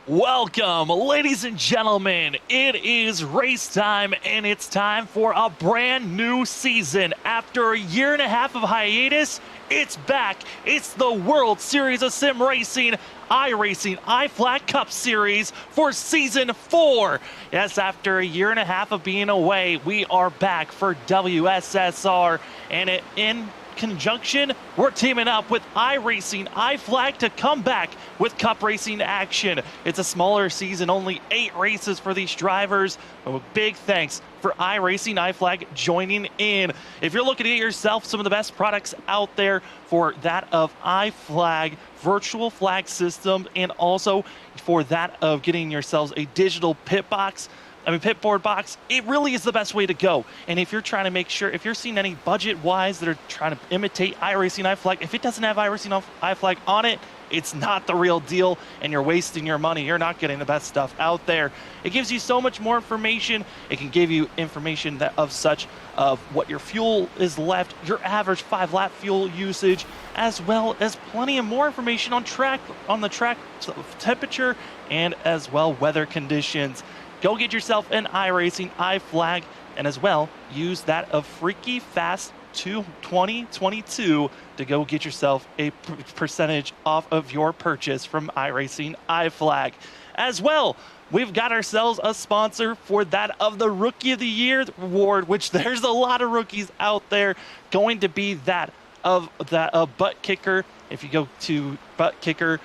Welcome, ladies and gentlemen. It is race time, and it's time for a brand new season. After a year and a half of hiatus, it's back. It's the World Series of Sim Racing iRacingiFlag Cup Series for Season 4. Yes, after a year and a half of being away, we are back for WSSR, and in conjunction, we're teaming up with iRacingiFlag to come back with cup racing action. It's a smaller season, only 8 races for these drivers. A big thanks for iRacingiFlag joining in. If you're looking to get yourself some of the best products out there for that of iFlag virtual flag system, and also for that of getting yourselves a digital pit board box, it really is the best way to go. And if you're trying to make sure, if you're seeing any budget-wise that are trying to imitate iRacingiFlag, if it doesn't have iRacingiFlag on it, it's not the real deal, and you're wasting your money. You're not getting the best stuff out there. It gives you so much more information. It can give you information of what your fuel is left, your average 5-lap fuel usage, as well as plenty of more information on the track temperature, and as well weather conditions. Go get yourself an iRacingiFlag, and as well, use that of Freaky Fast 2022 to go get yourself a percentage off of your purchase from iRacingiFlag. As well, we've got ourselves a sponsor for that of the Rookie of the Year award, which there's a lot of rookies out there, going to be that of ButtKicker. If you go to ButtKicker,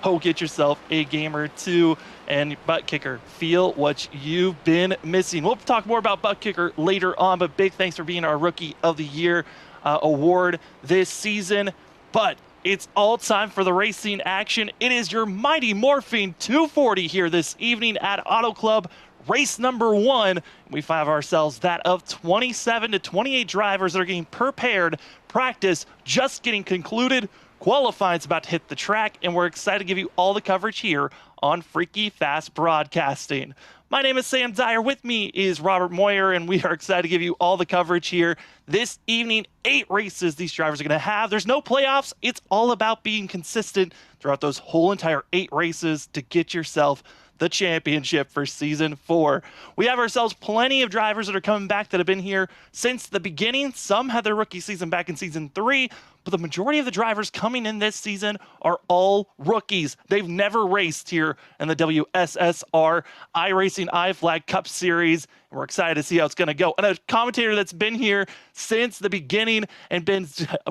go get yourself a game or two, and ButtKicker, feel what you've been missing. We'll talk more about ButtKicker later on, but big thanks for being our Rookie of the Year award this season. But it's all time for the racing action. It is your mighty Morphin 240 here this evening at Auto Club. Race number 1, we have ourselves that of 27 to 28 drivers that are getting prepared. Practice just getting concluded. Qualifying's about to hit the track, and we're excited to give you all the coverage here on Freaky Fast Broadcasting. My name is Sam Dyer. With me is Robert Moyer, and we are excited to give you all the coverage here this evening. 8 races these drivers are going to have. There's no playoffs. It's all about being consistent throughout those whole entire 8 races to get yourself the championship for Season 4. We have ourselves plenty of drivers that are coming back that have been here since the beginning. Some had their rookie season back in Season 3, but the majority of the drivers coming in this season are all rookies. They've never raced here in the WSSR iRacingiFlag Cup Series. We're excited to see how it's going to go. And a commentator that's been here since the beginning, and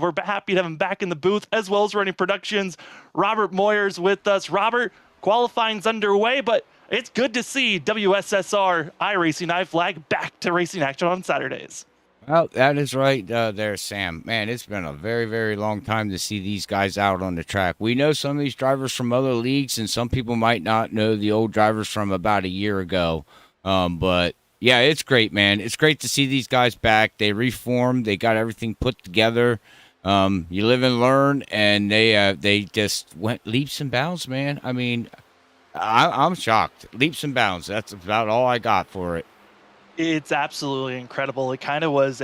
we're happy to have him back in the booth, as well as running productions. Robert Moyer's with us. Robert, qualifying's underway, but it's good to see WSSR iRacingiFlag back to racing action on Saturdays. Well, that is right there, Sam. Man, it's been a very, very long time to see these guys out on the track. We know some of these drivers from other leagues, and some people might not know the old drivers from about a year ago. But, yeah, it's great, man. It's great to see these guys back. They reformed. They got everything put together. You live and learn, and they just went leaps and bounds, man. I mean, I'm shocked. Leaps and bounds. That's about all I got for it. It's absolutely incredible. It kind of was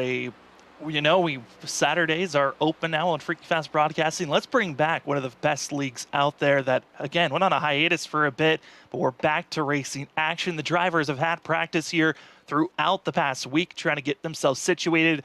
Saturdays are open now on Freaky Fast Broadcasting. Let's bring back one of the best leagues out there that, again, went on a hiatus for a bit, but we're back to racing action. The drivers have had practice here throughout the past week trying to get themselves situated.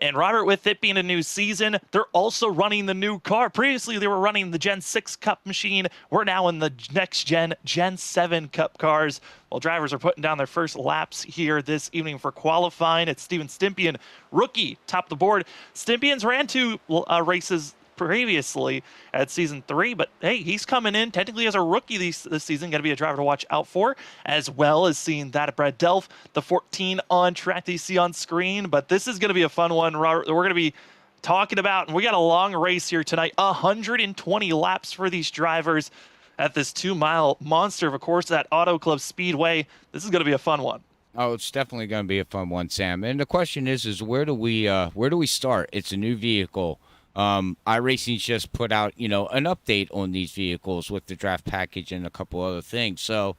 And Robert, with it being a new season, they're also running the new car. Previously, they were running the Gen 6 Cup machine. We're now in the next Gen 7 Cup cars. While drivers are putting down their first laps here this evening for qualifying, it's Steven Stympian, rookie, top of the board. Stympian's ran 2 races previously at Season 3, but hey, he's coming in technically as a rookie this season, going to be a driver to watch out for, as well as seeing that at Brad Delph, the 14 on track that you see on screen. But this is going to be a fun one, Robert. We're going to be talking about, and we got a long race here tonight, 120 laps for these drivers at this 2-mile monster of a course at Auto Club Speedway. This is going to be a fun one. Oh, it's definitely going to be a fun one, Sam. And the question is where do we start? It's a new vehicle. iRacing's just put out, an update on these vehicles with the draft package and a couple other things. So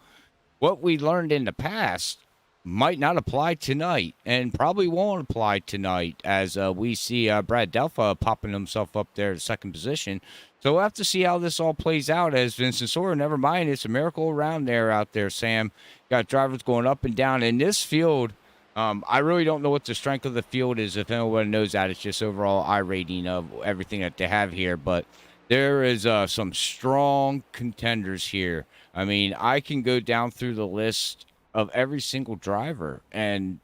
what we learned in the past might not apply tonight and probably won't apply tonight as we see Brad Delpha popping himself up there at second position. So we'll have to see how this all plays out as Vincent Sora, never mind, it's a miracle around there out there, Sam. Got drivers going up and down in this field. I really don't know what the strength of the field is. If anyone knows that, it's just overall iRating of everything that they have here. But there is some strong contenders here. I mean, I can go down through the list of every single driver, and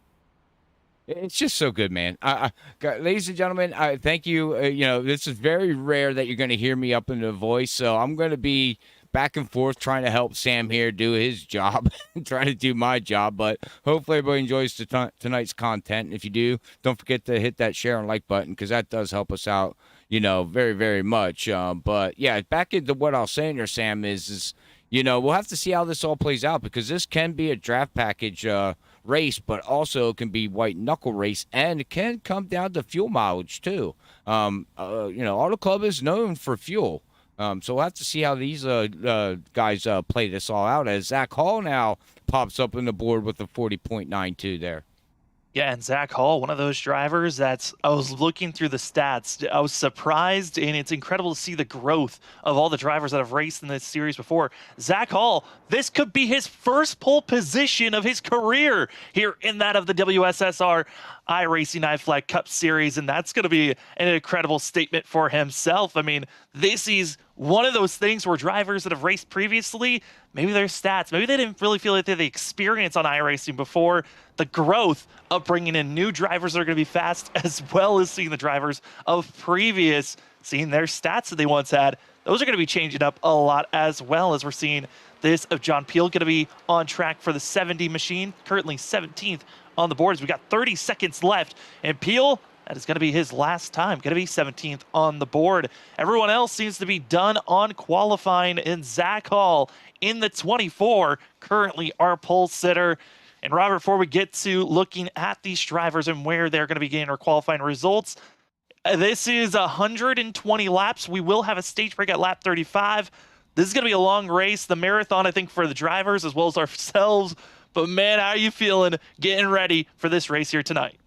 it's just so good, man. Ladies and gentlemen, I thank you. This is very rare that you're going to hear me up in the voice, so I'm going to be back and forth trying to help Sam here do his job and trying to do my job. But hopefully everybody enjoys tonight's content. And if you do, don't forget to hit that share and like button because that does help us out, very, very much. But yeah, back into what I was saying here, Sam, is we'll have to see how this all plays out because this can be a draft package race, but also it can be white knuckle race, and it can come down to fuel mileage too. Auto Club is known for fuel. So we'll have to see how these guys play this all out as Zach Hall now pops up on the board with a 40.92 there. Yeah, and Zach Hall, one of those drivers I was looking through the stats. I was surprised, and it's incredible to see the growth of all the drivers that have raced in this series before. Zach Hall, this could be his first pole position of his career here in that of the WSSR iRacingiFlag Cup Series, and that's going to be an incredible statement for himself. I mean, this is one of those things where drivers that have raced previously, maybe their stats, maybe they didn't really feel like they had the experience on iRacing before. The growth of bringing in new drivers that are going to be fast, as well as seeing the drivers of previous, seeing their stats that they once had, those are going to be changing up a lot, as well as we're seeing this of John Peel going to be on track for the 70 machine, currently 17th on the boards. We got 30 seconds left, and Peel, that is going to be his last time, going to be 17th on the board. Everyone else seems to be done on qualifying, and Zach Hall in the 24, currently our pole sitter. And Robert, before we get to looking at these drivers and where they're going to be getting our qualifying results, this is 120 laps. We will have a stage break at lap 35. This is going to be a long race, the marathon, I think, for the drivers as well as ourselves. But, man, how are you feeling getting ready for this race here tonight?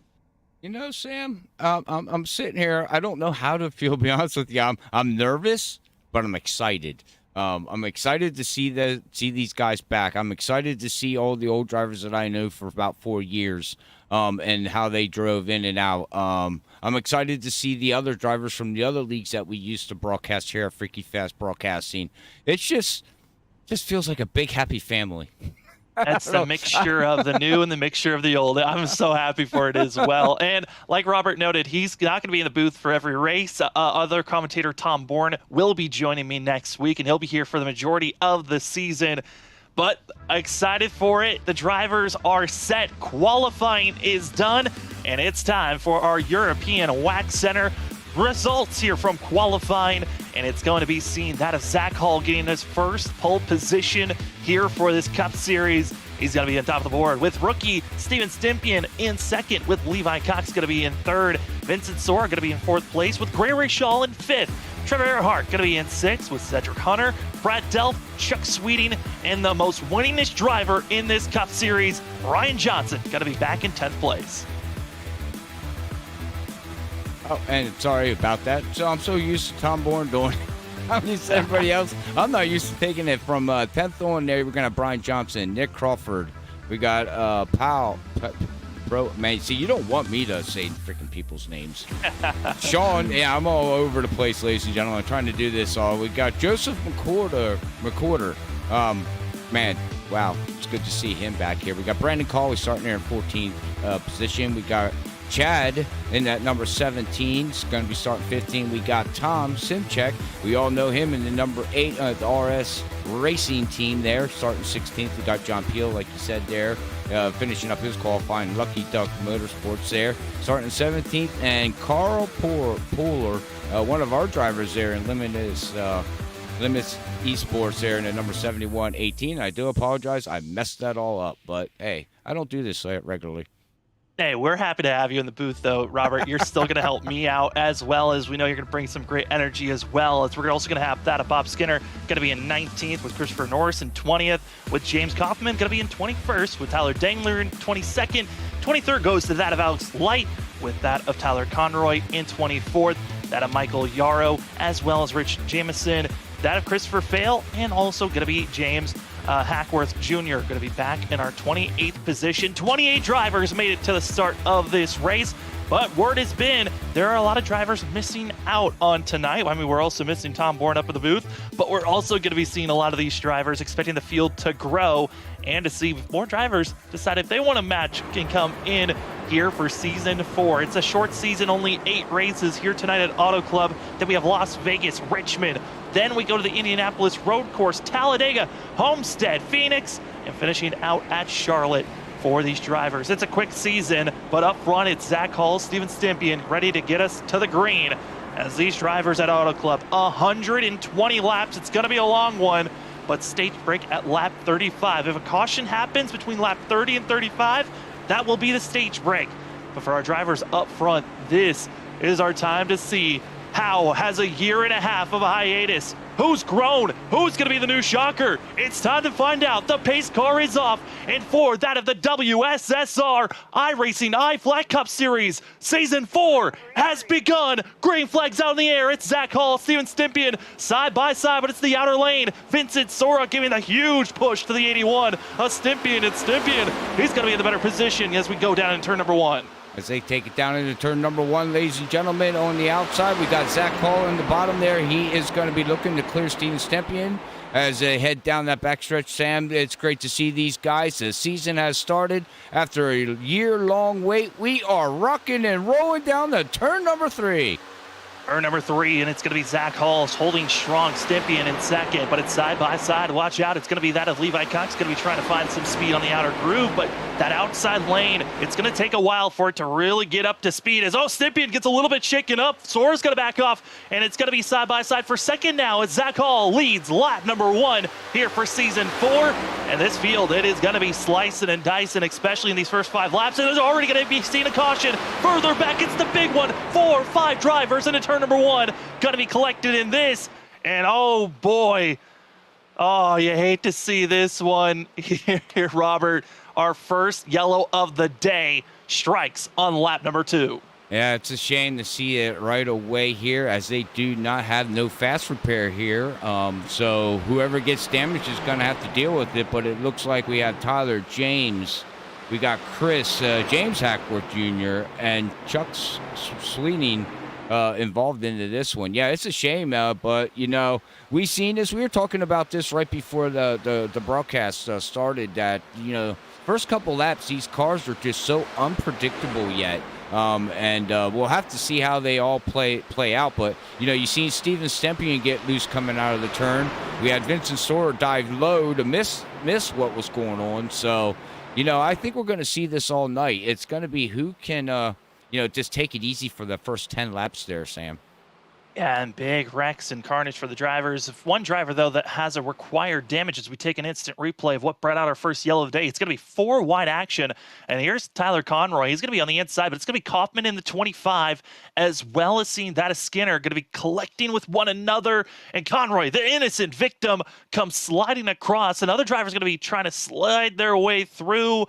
Sam, I'm sitting here. I don't know how to feel, to be honest with you. I'm nervous, but I'm excited. I'm excited to see these guys back. I'm excited to see all the old drivers that I know for about 4 years and how they drove in and out. I'm excited to see the other drivers from the other leagues that we used to broadcast here at Freaky Fast Broadcasting. It just feels like a big, happy family. That's the mixture of the new and the mixture of the old. I'm so happy for it as well. And like Robert noted, he's not going to be in the booth for every race. Other commentator Tom Bourne will be joining me next week, and he'll be here for the majority of the season. But excited for it. The drivers are set. Qualifying is done, and it's time for our European Wax Center results here from qualifying, and it's going to be seen that of Zach Hall getting his first pole position here for this Cup Series. He's going to be on top of the board with rookie Steven Stimpian in second, with Levi Cox going to be in third, Vincent Sora going to be in fourth place, with Gregory Shaw in fifth, Trevor Earhart going to be in sixth, with Cedric Hunter, Brad Delph, Chuck Sweeting, and the most winningest driver in this Cup Series, Ryan Johnson, going to be back in 10th place. Oh, and sorry about that. So I'm so used to Tom Bourne doing I'm used to everybody else. I'm not used to taking it from 10th on there. We're going to have Brian Johnson, Nick Crawford. We got Powell. Bro, man, see, you don't want me to say freaking people's names. Sean, yeah, I'm all over the place, ladies and gentlemen. I'm trying to do this all. We got Joseph McCorder. Man, wow, it's good to see him back here. We got Brandon Cawley starting there in 14th position. We got Chad in that number 17. It's going to be starting 15. We got Tom Simchek. We all know him in the number 8 the RS Racing team there, starting 16th. We got John Peel, like you said there, finishing up his qualifying. Lucky Duck Motorsports there, starting 17th. And Carl Pooler, one of our drivers there in Limits Esports there in the number 71-18. I do apologize. I messed that all up, but hey, I don't do this regularly. Hey, we're happy to have you in the booth, though, Robert. You're still going to help me out, as well as we know you're going to bring some great energy as well. As we're also going to have that of Bob Skinner going to be in 19th with Christopher Norris in 20th with James Kaufman going to be in 21st with Tyler Dangler in 22nd. 23rd goes to that of Alex Light with that of Tyler Conroy in 24th, that of Michael Yarrow, as well as Rich Jamison, that of Christopher Fail, and also going to be James Hackworth Jr. going to be back in our 28th position. 28 drivers made it to the start of this race, but word has been there are a lot of drivers missing out on tonight. I mean, we're also missing Tom Bourne up in the booth, but we're also going to be seeing a lot of these drivers, expecting the field to grow and to see more drivers decide if they want to match can come in here for season 4. It's a short season, only 8 races here tonight at Auto Club. Then we have Las Vegas, Richmond. Then we go to the Indianapolis Road Course, Talladega, Homestead, Phoenix, and finishing out at Charlotte for these drivers. It's a quick season, but up front it's Zach Hall, Steven Stimpian ready to get us to the green as these drivers at Auto Club. 120 laps. It's going to be a long one, but stage break at lap 35. If a caution happens between lap 30 and 35, that will be the stage break. But for our drivers up front, this is our time to see how has a year and a half of a hiatus. Who's grown? Who's going to be the new shocker? It's time to find out. The pace car is off. And for that of the WSSR iRacingiFlag Cup Series, Season 4 has begun. Green flags out in the air. It's Zach Hall, Steven Stimpian, side by side, but it's the outer lane. Vincent Sora giving a huge push to the 81. Stimpian, he's going to be in the better position as we go down in turn number 1. As they take it down into turn number 1, ladies and gentlemen, on the outside, we got Zach Hall in the bottom there. He is going to be looking to clear Steven Stimpian as they head down that backstretch. Sam, it's great to see these guys. The season has started after a year-long wait. We are rocking and rolling down to turn number 3. Turn number 3, and it's going to be Zach Hall holding strong. Stimpian in second, but it's side by side. Watch out, it's going to be that of Levi Cox. Going to be trying to find some speed on the outer groove, but that outside lane, it's going to take a while for it to really get up to speed. As Stimpian gets a little bit shaken up, Sora's going to back off, and it's going to be side by side for second now as Zach Hall leads lap number 1 here for season 4. And this field, it is going to be slicing and dicing, especially in these first 5 laps. And there's already going to be seen a caution. Further back, it's the big one. 4 or 5 drivers into turn number 1 going to be collected in this. And oh boy, oh, you hate to see this one here, Robert. Our first yellow of the day strikes on lap number 2. Yeah, it's a shame to see it right away here as they do not have no fast repair here. So whoever gets damaged is going to have to deal with it. But it looks like we have Tyler James. We got Chris, James Hackworth Jr. and Chuck Sweeney involved into this one. Yeah, it's a shame, but, you know, we seen this. We were talking about this right before the broadcast started that, you know, first couple laps, these cars are just so unpredictable yet. And we'll have to see how they all play out. But, you know, you seen Steven Stimpian get loose coming out of the turn. We had Vincent Sora dive low to miss what was going on. So, you know, I think we're going to see this all night. It's going to be who can, you know, just take it easy for the first 10 laps there, Sam. Yeah, and big wrecks and carnage for the drivers. If one driver, though, that has a required damage as we take an instant replay of what brought out our first yellow of the day, it's going to be 4 wide action. And here's Tyler Conroy. He's going to be on the inside, but it's going to be Kaufman in the 25, as well as seeing that of Skinner going to be collecting with one another. And Conroy, the innocent victim, comes sliding across. Another driver's going to be trying to slide their way through.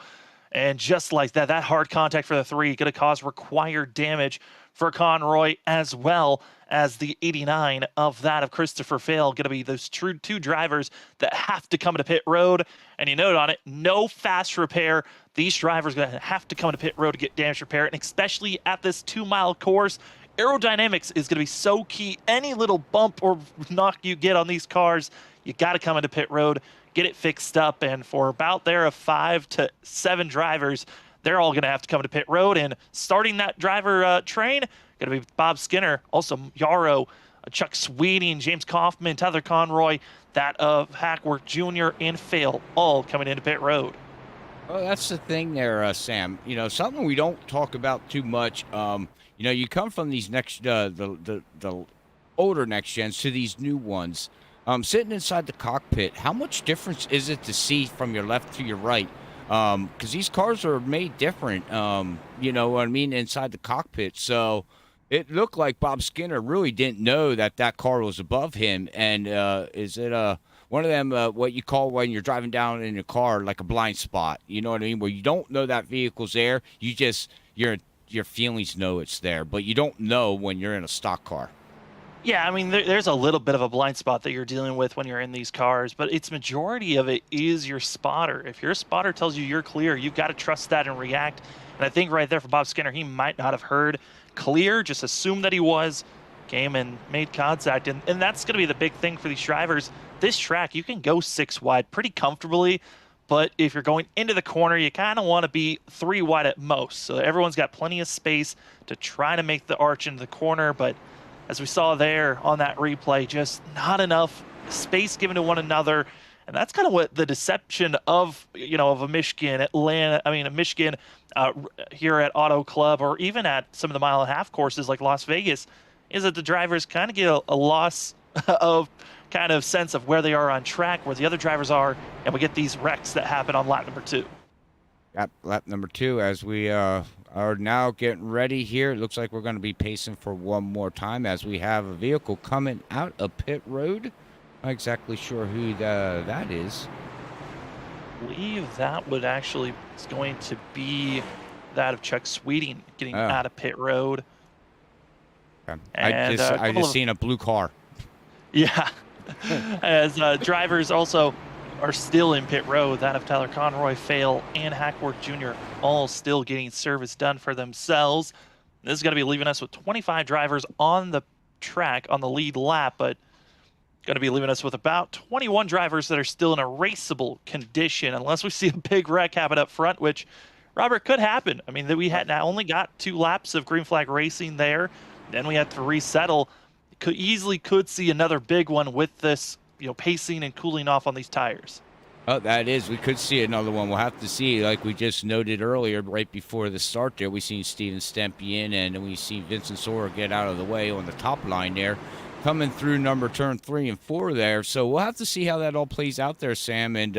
And just like that, that hard contact for the 3 going to cause required damage for Conroy, as well as the 89 of that of Christopher Fail. Going to be those true 2 drivers that have to come to pit road. And you note on it, no fast repair. These drivers are going to have to come to pit road to get damage repair. And especially at this 2-mile course, aerodynamics is going to be so key. Any little bump or knock you get on these cars, you got to come into pit road, get it fixed up. And for about there of 5 to 7 drivers, they're all going to have to come to pit road. And starting that driver train, going to be Bob Skinner, also Yarrow, Chuck Sweeney, and James Kaufman, Tyler Conroy, that of Hackworth Jr. and Fail, all coming into pit road. Well, that's the thing there, Sam. You know, something we don't talk about too much. You know, you come from these next, the older next gens to these new ones. Sitting inside the cockpit, how much difference is it to see from your left to your right? because these cars are made different, you know what I mean, inside the cockpit. So it looked like Bob Skinner really didn't know that that car was above him. And is it one of them, what you call when you're driving down in your car, like a blind spot? You know what I mean? Where you don't know that vehicle's there. You just, your feelings know it's there, but you don't know when you're in a stock car. Yeah, I mean, there's a little bit of a blind spot that you're dealing with when you're in these cars, but its majority of it is your spotter. If your spotter tells you you're clear, you've got to trust that and react. And I think right there for Bob Skinner, he might not have heard clear, just assumed that he was, came and made contact. And that's going to be the big thing for these drivers. This track, you can go 6 wide pretty comfortably, but if you're going into the corner, you kind of want to be 3 wide at most. So everyone's got plenty of space to try to make the arch into the corner, but as we saw there on that replay, just not enough space given to one another. And that's kind of what the deception of, of a Michigan, Michigan here at Auto Club, or even at some of the mile-and-a-half courses like Las Vegas, is that the drivers kind of get a loss of kind of sense of where they are on track, where the other drivers are, and we get these wrecks that happen on lap number 2. Yep, lap number 2 as we are now getting ready here. It looks like we're going to be pacing for one more time as we have a vehicle coming out of pit road. Not exactly sure who that is. I believe that would actually is going to be that of Chuck Sweeting getting out of pit road. Okay. I just seen a blue car. Yeah, as drivers also are still in pit road. That of Tyler Conroy, Fail, and Hackworth Jr. all still getting service done for themselves. This is going to be leaving us with 25 drivers on the track on the lead lap, but going to be leaving us with about 21 drivers that are still in a raceable condition, unless we see a big wreck happen up front, which, Robert, could happen. I mean, we had only got 2 laps of green flag racing there. Then we had to resettle. Could see another big one with this, pacing and cooling off on these tires. Oh, that is. We could see another one. We'll have to see. Like we just noted earlier, right before the start there, we seen Steven Stempy in, and we see Vincent Sora get out of the way on the top line there, coming through turn 3 and 4 there. So we'll have to see how that all plays out there, Sam. And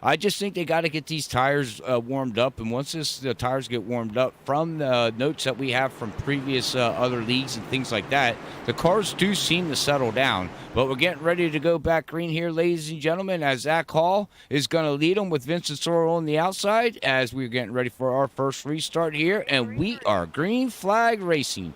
I just think they got to get these tires warmed up. And once the tires get warmed up, from the notes that we have from previous other leagues and things like that, the cars do seem to settle down. But we're getting ready to go back green here, ladies and gentlemen, as Zach Hall is going to lead them with Vincent Soro on the outside as we're getting ready for our first restart here. And we are green flag racing.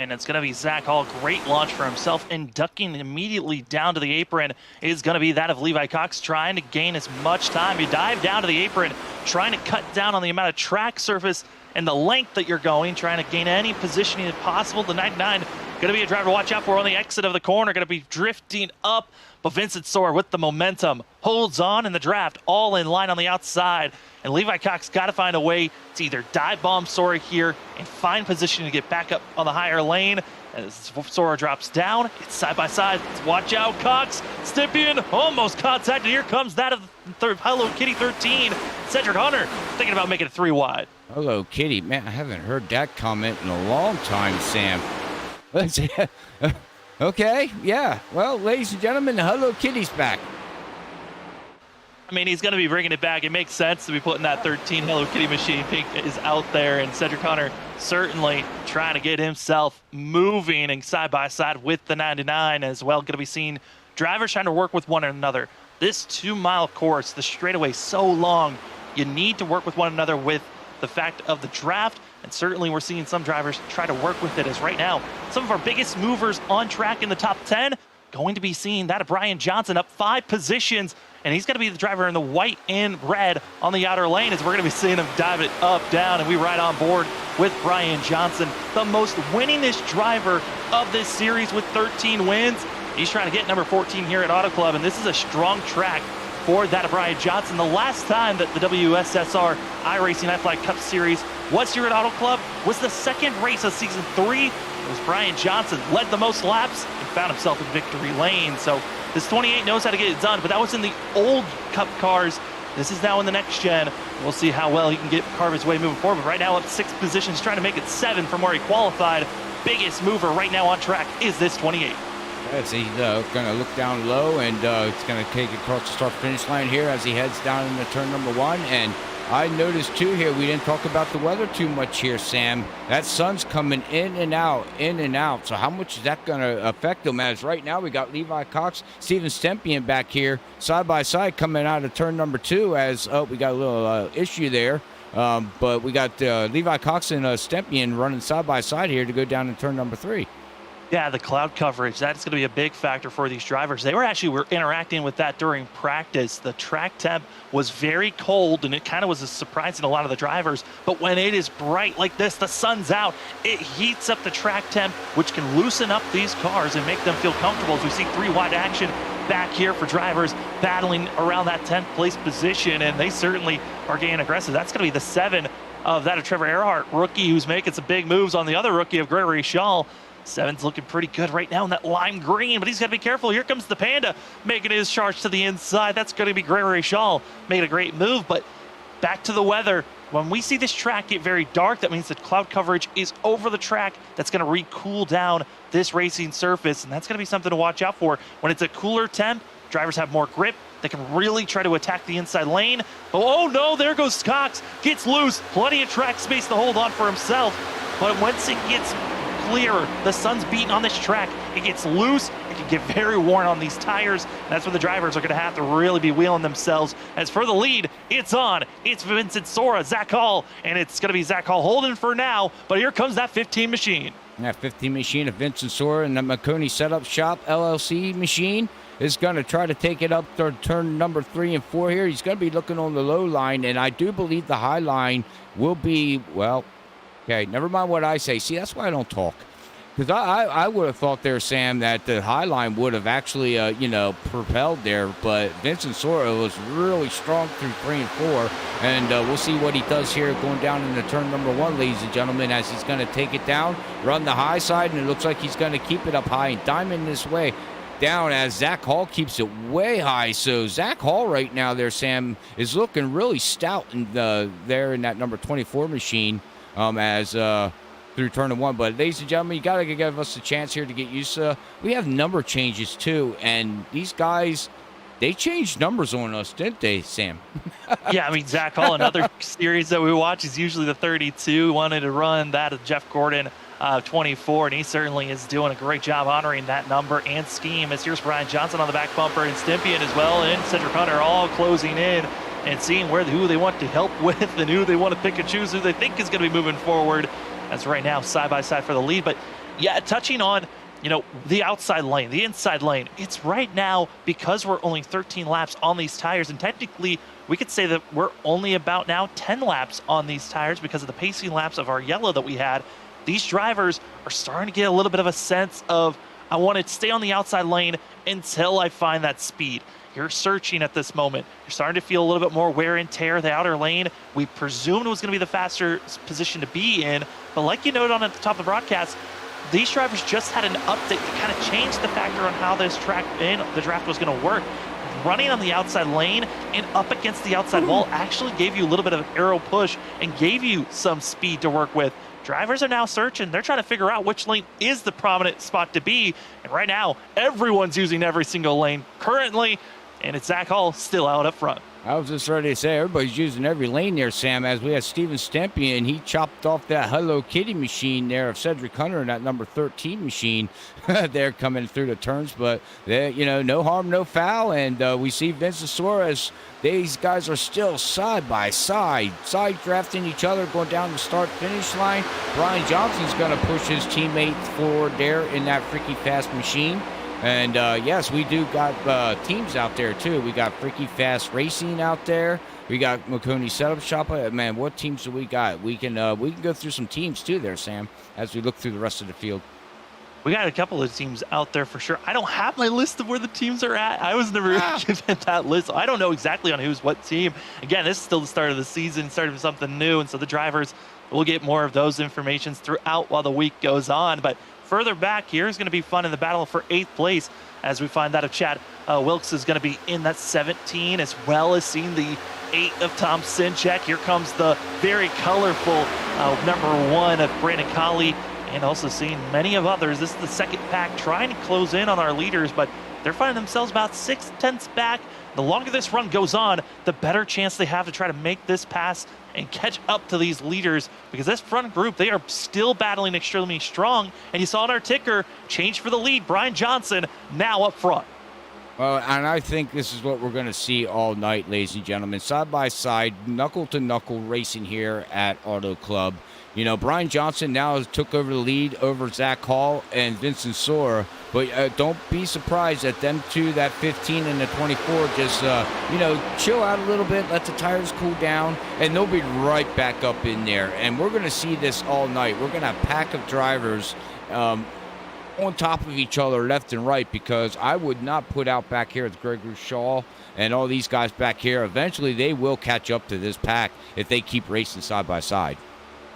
And it's going to be Zach Hall. Great launch for himself, and ducking immediately down to the apron is going to be that of Levi Cox, trying to gain as much time. You dive down to the apron, trying to cut down on the amount of track surface and the length that you're going, trying to gain any positioning as possible. The 99 going to be a driver to watch out for on the exit of the corner, going to be drifting up. But Vincent Sora with the momentum holds on in the draft, all in line on the outside. And Levi Cox got to find a way to either dive bomb Sora here and find position to get back up on the higher lane. As Sora drops down, it's side by side. Watch out, Cox. Stippian almost contacted. Here comes that of Hello Kitty 13. Cedric Hunter thinking about making it 3 wide. Hello Kitty. Man, I haven't heard that comment in a long time, Sam. Okay, yeah. Well, ladies and gentlemen, Hello Kitty's back. I mean, he's going to be bringing it back. It makes sense to be putting that 13 Hello Kitty machine. Pink is out there, and Cedric Hunter certainly trying to get himself moving and side by side with the 99 as well. Going to be seeing drivers trying to work with one another. This 2-mile course, the straightaway so long, you need to work with one another with the fact of the draft. And certainly we're seeing some drivers try to work with it, as right now, some of our biggest movers on track in the top 10 going to be seeing that of Brian Johnson up 5 positions. And he's going to be the driver in the white and red on the outer lane, as we're going to be seeing him dive it up, down, and we ride on board with Brian Johnson, the most winningest driver of this series with 13 wins. He's trying to get number 14 here at Auto Club, and this is a strong track for that of Brian Johnson. The last time that the WSSR iRacingiFlag Cup Series was here at Auto Club was the second race of season 3. It was Brian Johnson led the most laps and found himself in victory lane. So this 28 knows how to get it done, but that was in the old Cup cars. This is now in the next gen. We'll see how well he can carve his way moving forward. But right now up 6 positions, trying to make it 7 from where he qualified. Biggest mover right now on track is this 28. Yes, he's going to look down low, and it's going to take it across the start-finish line here as he heads down into turn number 1. And I noticed too here, we didn't talk about the weather too much here, Sam. That sun's coming in and out, in and out. So how much is that going to affect them? As right now we got Levi Cox, Steven Stempian back here, side by side coming out of turn number 2 as, we got a little issue there. But we got Levi Cox and Stempian running side by side here to go down in turn number 3. Yeah, the cloud coverage, that's going to be a big factor for these drivers. They were interacting with that during practice. The track temp was very cold, and it kind of was a surprise to a lot of the drivers. But when it is bright like this, the sun's out, it heats up the track temp, which can loosen up these cars and make them feel comfortable. As we see 3-wide action back here for drivers battling around that 10th place position, and they certainly are getting aggressive. That's going to be the 7 of that of Trevor Earhart, rookie who's making some big moves on the other rookie of Gregory Shaw. 7's looking pretty good right now in that lime green, but he's got to be careful. Here comes the Panda making his charge to the inside. That's going to be Gregory Shaw making a great move, but back to the weather. When we see this track get very dark, that means that cloud coverage is over the track. That's going to re-cool down this racing surface, and that's going to be something to watch out for. When it's a cooler temp, drivers have more grip. They can really try to attack the inside lane. But oh no, there goes Cox. Gets loose. Plenty of track space to hold on for himself. But once it gets clearer, the sun's beating on this track, it gets loose, it can get very worn on these tires, and that's where the drivers are going to have to really be wheeling themselves. As for the lead, it's on. It's Vincent Sora, Zach Hall, and it's going to be Zach Hall holding for now, but here comes that 15 machine. That 15 machine of Vincent Sora and the McConey Setup Shop LLC machine is going to try to take it up to turn number 3 and 4 here. He's going to be looking on the low line, and I do believe the high line will be, well, okay, never mind what I say. See, that's why I don't talk. Because I would have thought there, Sam, that the high line would have actually, propelled there. But Vincent Sora was really strong through 3 and 4. And we'll see what he does here going down into turn number 1, ladies and gentlemen, as he's going to take it down, run the high side, and it looks like he's going to keep it up high and diamond this way down as Zach Hall keeps it way high. So Zach Hall right now there, Sam, is looking really stout there in that number 24 machine. Through turn 1. But ladies and gentlemen, you got to give us a chance here to get used to. We have number changes too, and these guys, they changed numbers on us, didn't they, Sam? Yeah, I mean, Zach Hall, another series that we watch is usually the 32. Wanted to run that of Jeff Gordon, 24, and he certainly is doing a great job honoring that number and scheme. As here's Brian Johnson on the back bumper, and Stempian as well, and Cedric Hunter all closing in and seeing who they want to help with and who they want to pick and choose, who they think is going to be moving forward. That's right now side by side for the lead. But yeah, touching on, the outside lane, the inside lane, it's right now, because we're only 13 laps on these tires, and technically we could say that we're only about now 10 laps on these tires because of the pacing laps of our yellow that we had. These drivers are starting to get a little bit of a sense of, I want to stay on the outside lane until I find that speed. You're searching at this moment. You're starting to feel a little bit more wear and tear. The outer lane, we presumed it was going to be the faster position to be in. But like you noted on at the top of the broadcast, these drivers just had an update that kind of changed the factor on how this track and the draft was going to work. Running on the outside lane and up against the outside wall actually gave you a little bit of an arrow push and gave you some speed to work with. Drivers are now searching. They're trying to figure out which lane is the prominent spot to be. And right now, everyone's using every single lane currently. And it's Zach Hall still out up front. I was just ready to say everybody's using every lane there, Sam, as we had Steven Stempian. He chopped off that Hello Kitty machine there of Cedric Hunter and that number 13 machine there coming through the turns. But, no harm, no foul. And we see Vincent Suarez. These guys are still side by side drafting each other, going down the start-finish line. Brian Johnson's going to push his teammate forward there in that freaky fast machine. And, yes, we do got teams out there, too. We got Freaky Fast Racing out there. We got McConey Setup Shop. Man, what teams do we got? We can go through some teams, too, there, Sam, as we look through the rest of the field. We got a couple of teams out there for sure. I don't have my list of where the teams are at. I was never given that list. I don't know exactly on who's what team. Again, this is still the start of the season, start of something new, and so the drivers will get more of those informations throughout while the week goes on. But further back here is going to be fun in the battle for 8th place as we find that of Chad Wilkes is going to be in that 17, as well as seeing the 8 of Tom Sinchek. Here comes the very colorful number 1 of Brandon Colley, and also seeing many of others. This is the second pack trying to close in on our leaders, but they're finding themselves about 6/10 back. The longer this run goes on, the better chance they have to try to make this pass and catch up to these leaders, because this front group, they are still battling extremely strong. And you saw in our ticker, change for the lead, Brian Johnson now up front. Well, and I think this is what we're going to see all night, ladies and gentlemen. Side by side, knuckle-to-knuckle racing here at Auto Club. You know, Brian Johnson now took over the lead over Zach Hall and Vincent Sora. But don't be surprised at them two, that 15 and the 24, just, chill out a little bit, let the tires cool down, and they'll be right back up in there. And we're going to see this all night. We're going to have a pack of drivers on top of each other left and right, because I would not put out back here with Gregory Shaw and all these guys back here. Eventually they will catch up to this pack if they keep racing side by side.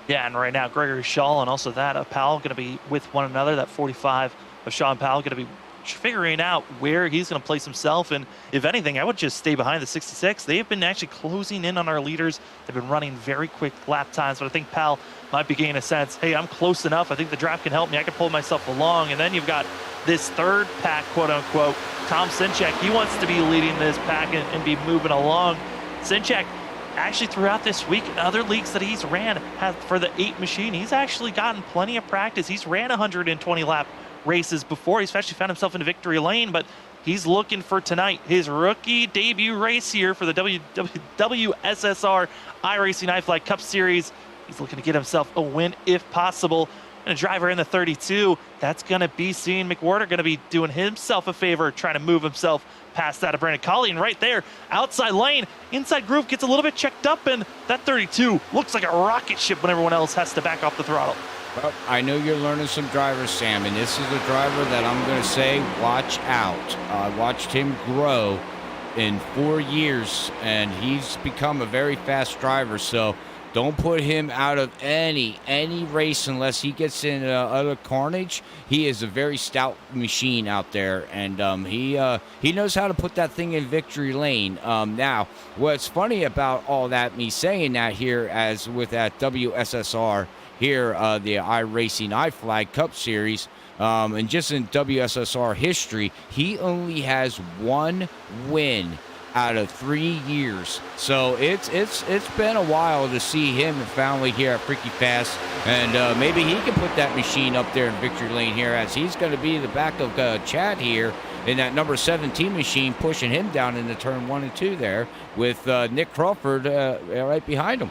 Yeah, and right now Gregory Shaw and also that Powell going to be with one another. That 45 of Sean Powell going to be figuring out where he's going to place himself. And if anything, I would just stay behind the 66. They've been actually closing in on our leaders. They've been running very quick lap times, but I think Powell might be gaining a sense, hey, I'm close enough. I think the draft can help me. I can pull myself along. And then you've got this third pack, quote unquote, Tom Sinchek. He wants to be leading this pack and be moving along. Sinchek, actually throughout this week in other leagues that he's ran for the 8 machine, he's actually gotten plenty of practice. He's ran 120 lap races before. He's actually found himself in victory lane, but he's looking for tonight, his rookie debut race here for the WSSR iRacingiFlag Cup Series. He's looking to get himself a win if possible. And a driver in the 32, that's going to be seeing McWhorter going to be doing himself a favor, trying to move himself past that of Brandon Colley. And right there, outside lane, inside groove gets a little bit checked up, and that 32 looks like a rocket ship when everyone else has to back off the throttle. Well, I know you're learning some drivers, Sam, and this is a driver that I'm going to say, watch out. I watched him grow in 4 years, and he's become a very fast driver, so don't put him out of any race unless he gets in utter carnage. He is a very stout machine out there, and he knows how to put that thing in victory lane. Now, what's funny about all that, me saying that here, as with that WSSR here, the iRacingiFlag Cup Series, and just in WSSR history, he only has 1 win out of 3 years. So it's been a while to see him and family here at Freaky Fast, and maybe he can put that machine up there in victory lane here, as he's going to be the back of Chad here in that number 17 machine, pushing him down into turn 1 and 2 there with Nick Crawford right behind him.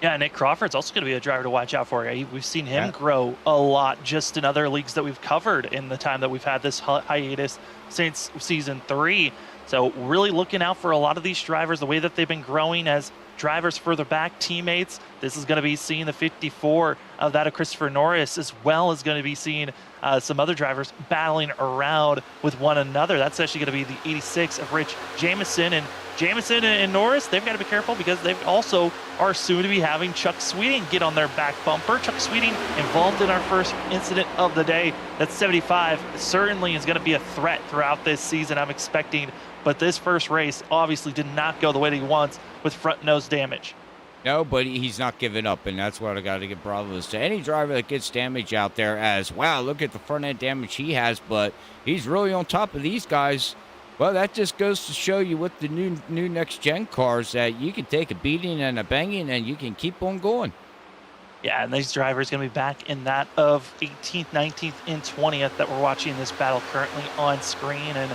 Yeah, Nick Crawford's also going to be a driver to watch out for. We've seen him grow a lot just in other leagues that we've covered in the time that we've had this hiatus since season 3. So really looking out for a lot of these drivers, the way that they've been growing as drivers further back, teammates. This is going to be seeing the 54 of that of Christopher Norris, as well as going to be seeing some other drivers battling around with one another. That's actually going to be the 86 of Rich Jamison. And Jamison and Norris, they've got to be careful, because they also are soon to be having Chuck Sweeting get on their back bumper. Chuck Sweeting involved in our first incident of the day. That 75 certainly is going to be a threat throughout this season, I'm expecting. But this first race obviously did not go the way that he wants with front nose damage. No, but he's not giving up, and that's what I got to give bravos to any driver that gets damage out there, as, wow, look at the front end damage he has, but he's really on top of these guys. Well, that just goes to show you with the new next-gen cars that you can take a beating and a banging and you can keep on going. Yeah, and these drivers going to be back in that of 18th, 19th, and 20th that we're watching this battle currently on screen. And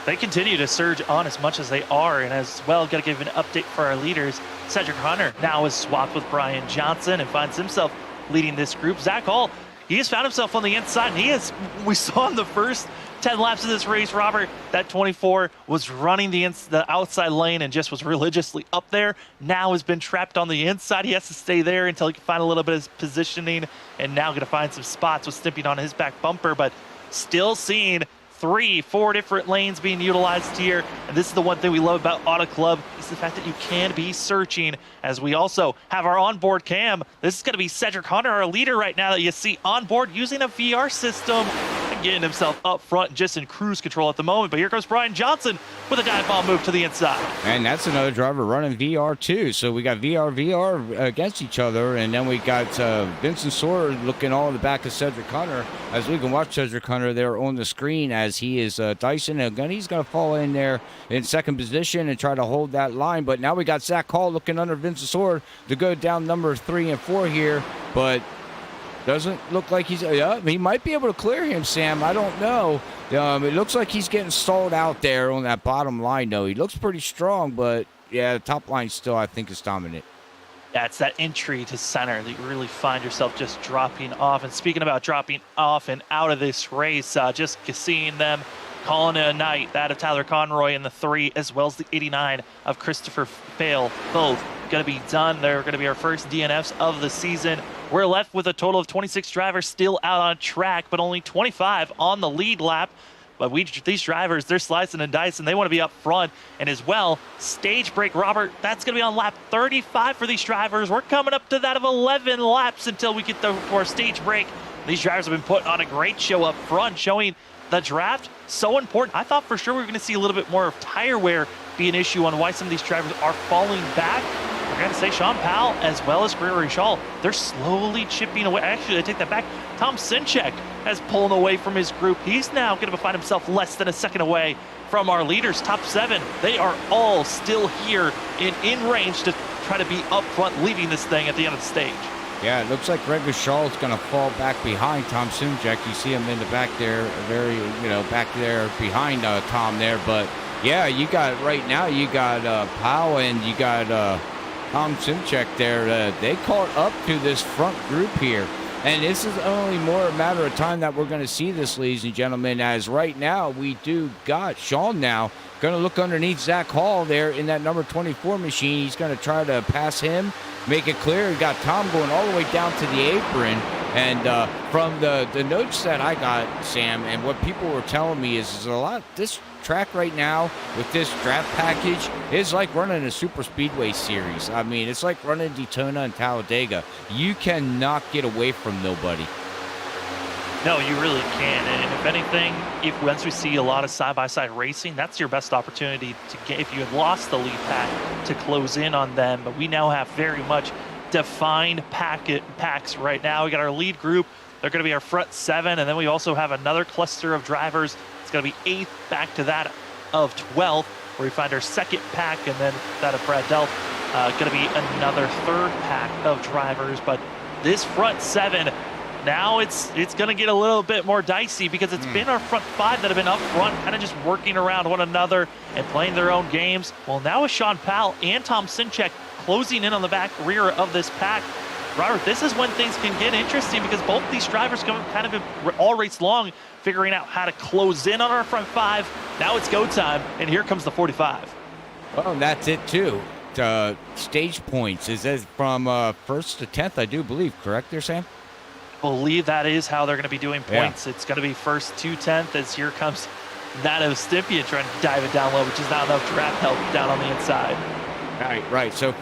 they continue to surge on as much as they are. And as well, got to give an update for our leaders. Cedric Hunter now is swapped with Brian Johnson and finds himself leading this group. Zach Hall, he has found himself on the inside, and we saw in the first 10 laps of this race, Robert, that 24 was running the outside lane and just was religiously up there. Now has been trapped on the inside. He has to stay there until he can find a little bit of positioning, and now going to find some spots with Stimping on his back bumper, but still seeing 3-4 different lanes being utilized here. And this is the one thing we love about Auto Club, is the fact that you can be searching, as we also have our onboard cam. This is going to be Cedric Hunter, our leader right now, that you see on board using a VR system. getting himself up front, just in cruise control at the moment. But here comes Brian Johnson with a dive bomb move to the inside. And that's another driver running VR too. So we got VR against each other, and then we got Vincent Sword looking all in the back of Cedric Hunter, as we can watch Cedric Hunter there on the screen as he is dicing. And again, he's going to fall in there in second position and try to hold that line. But now we got Zach Hall looking under Vincent Sword to go down number 3 and 4 here, but doesn't look like he might be able to clear him, Sam. I don't know. It looks like he's getting stalled out there on that bottom line, though. He looks pretty strong, but yeah, the top line still, I think, is dominant. Yeah, it's that entry to center that you really find yourself just dropping off. And speaking about dropping off and out of this race, just seeing them calling it a night. That of Tyler Conroy in the 3, as well as the 89 of Christopher Fail, both going to be done. They're going to be our first DNFs of the season. We're left with a total of 26 drivers still out on track, but only 25 on the lead lap. But these drivers, they're slicing and dicing. They want to be up front. And as well, stage break, Robert, that's going to be on lap 35 for these drivers. We're coming up to that of 11 laps until we get for a stage break. These drivers have been putting on a great show up front, showing the draft so important. I thought for sure we were going to see a little bit more of tire wear be an issue on why some of these drivers are falling back. We're going to say Sean Powell as well as Gregory Shaw, they're slowly chipping away. Actually, I take that back. Tom Sinchek has pulled away from his group. He's now going to find himself less than a second away from our leaders. Top 7, they are all still here in range to try to be up front, leading this thing at the end of the stage. Yeah, it looks like Gregory Shaw is going to fall back behind Tom Sinchek. You see him in the back there, back there behind Tom there. But yeah, you got right now, you got Powell and you got Tom Sinchek there. They caught up to this front group here. And this is only more a matter of time that we're going to see this, ladies and gentlemen, as right now we do got Sean now going to look underneath Zach Hall there in that number 24 machine. He's going to try to pass him, make it clear. We got Tom going all the way down to the apron. And from the notes that I got, Sam, and what people were telling me is a lot, this track right now with this draft package is like running a super speedway series. I mean, it's like running Daytona and Talladega. You cannot get away from nobody. No, you really can. And if anything, once we see a lot of side-by-side racing, that's your best opportunity to get, if you had lost the lead pack, to close in on them. But we now have very much defined packs right now. We got our lead group. They're going to be our front 7. And then we also have another cluster of drivers. It's going to be 8th back to that of 12th, where we find our second pack, and then that of Brad Delp. Going to be another 3rd pack of drivers. But this front 7, now it's going to get a little bit more dicey, because it's been our front 5 that have been up front, kind of just working around one another and playing their own games. Well, now with Sean Powell and Tom Sinchek closing in on the back rear of this pack, Robert, this is when things can get interesting, because both these drivers come kind of all race long figuring out how to close in on our front 5. Now it's go time, and here comes the 45. Well, and that's it too. Stage points is as from 1st to 10th, I do believe. Correct there, Sam? I believe that is how they're going to be doing points. Yeah. It's going to be 1st to 10th, as here comes that of Stympian trying to dive it down low, which is not enough draft help down on the inside. Right. So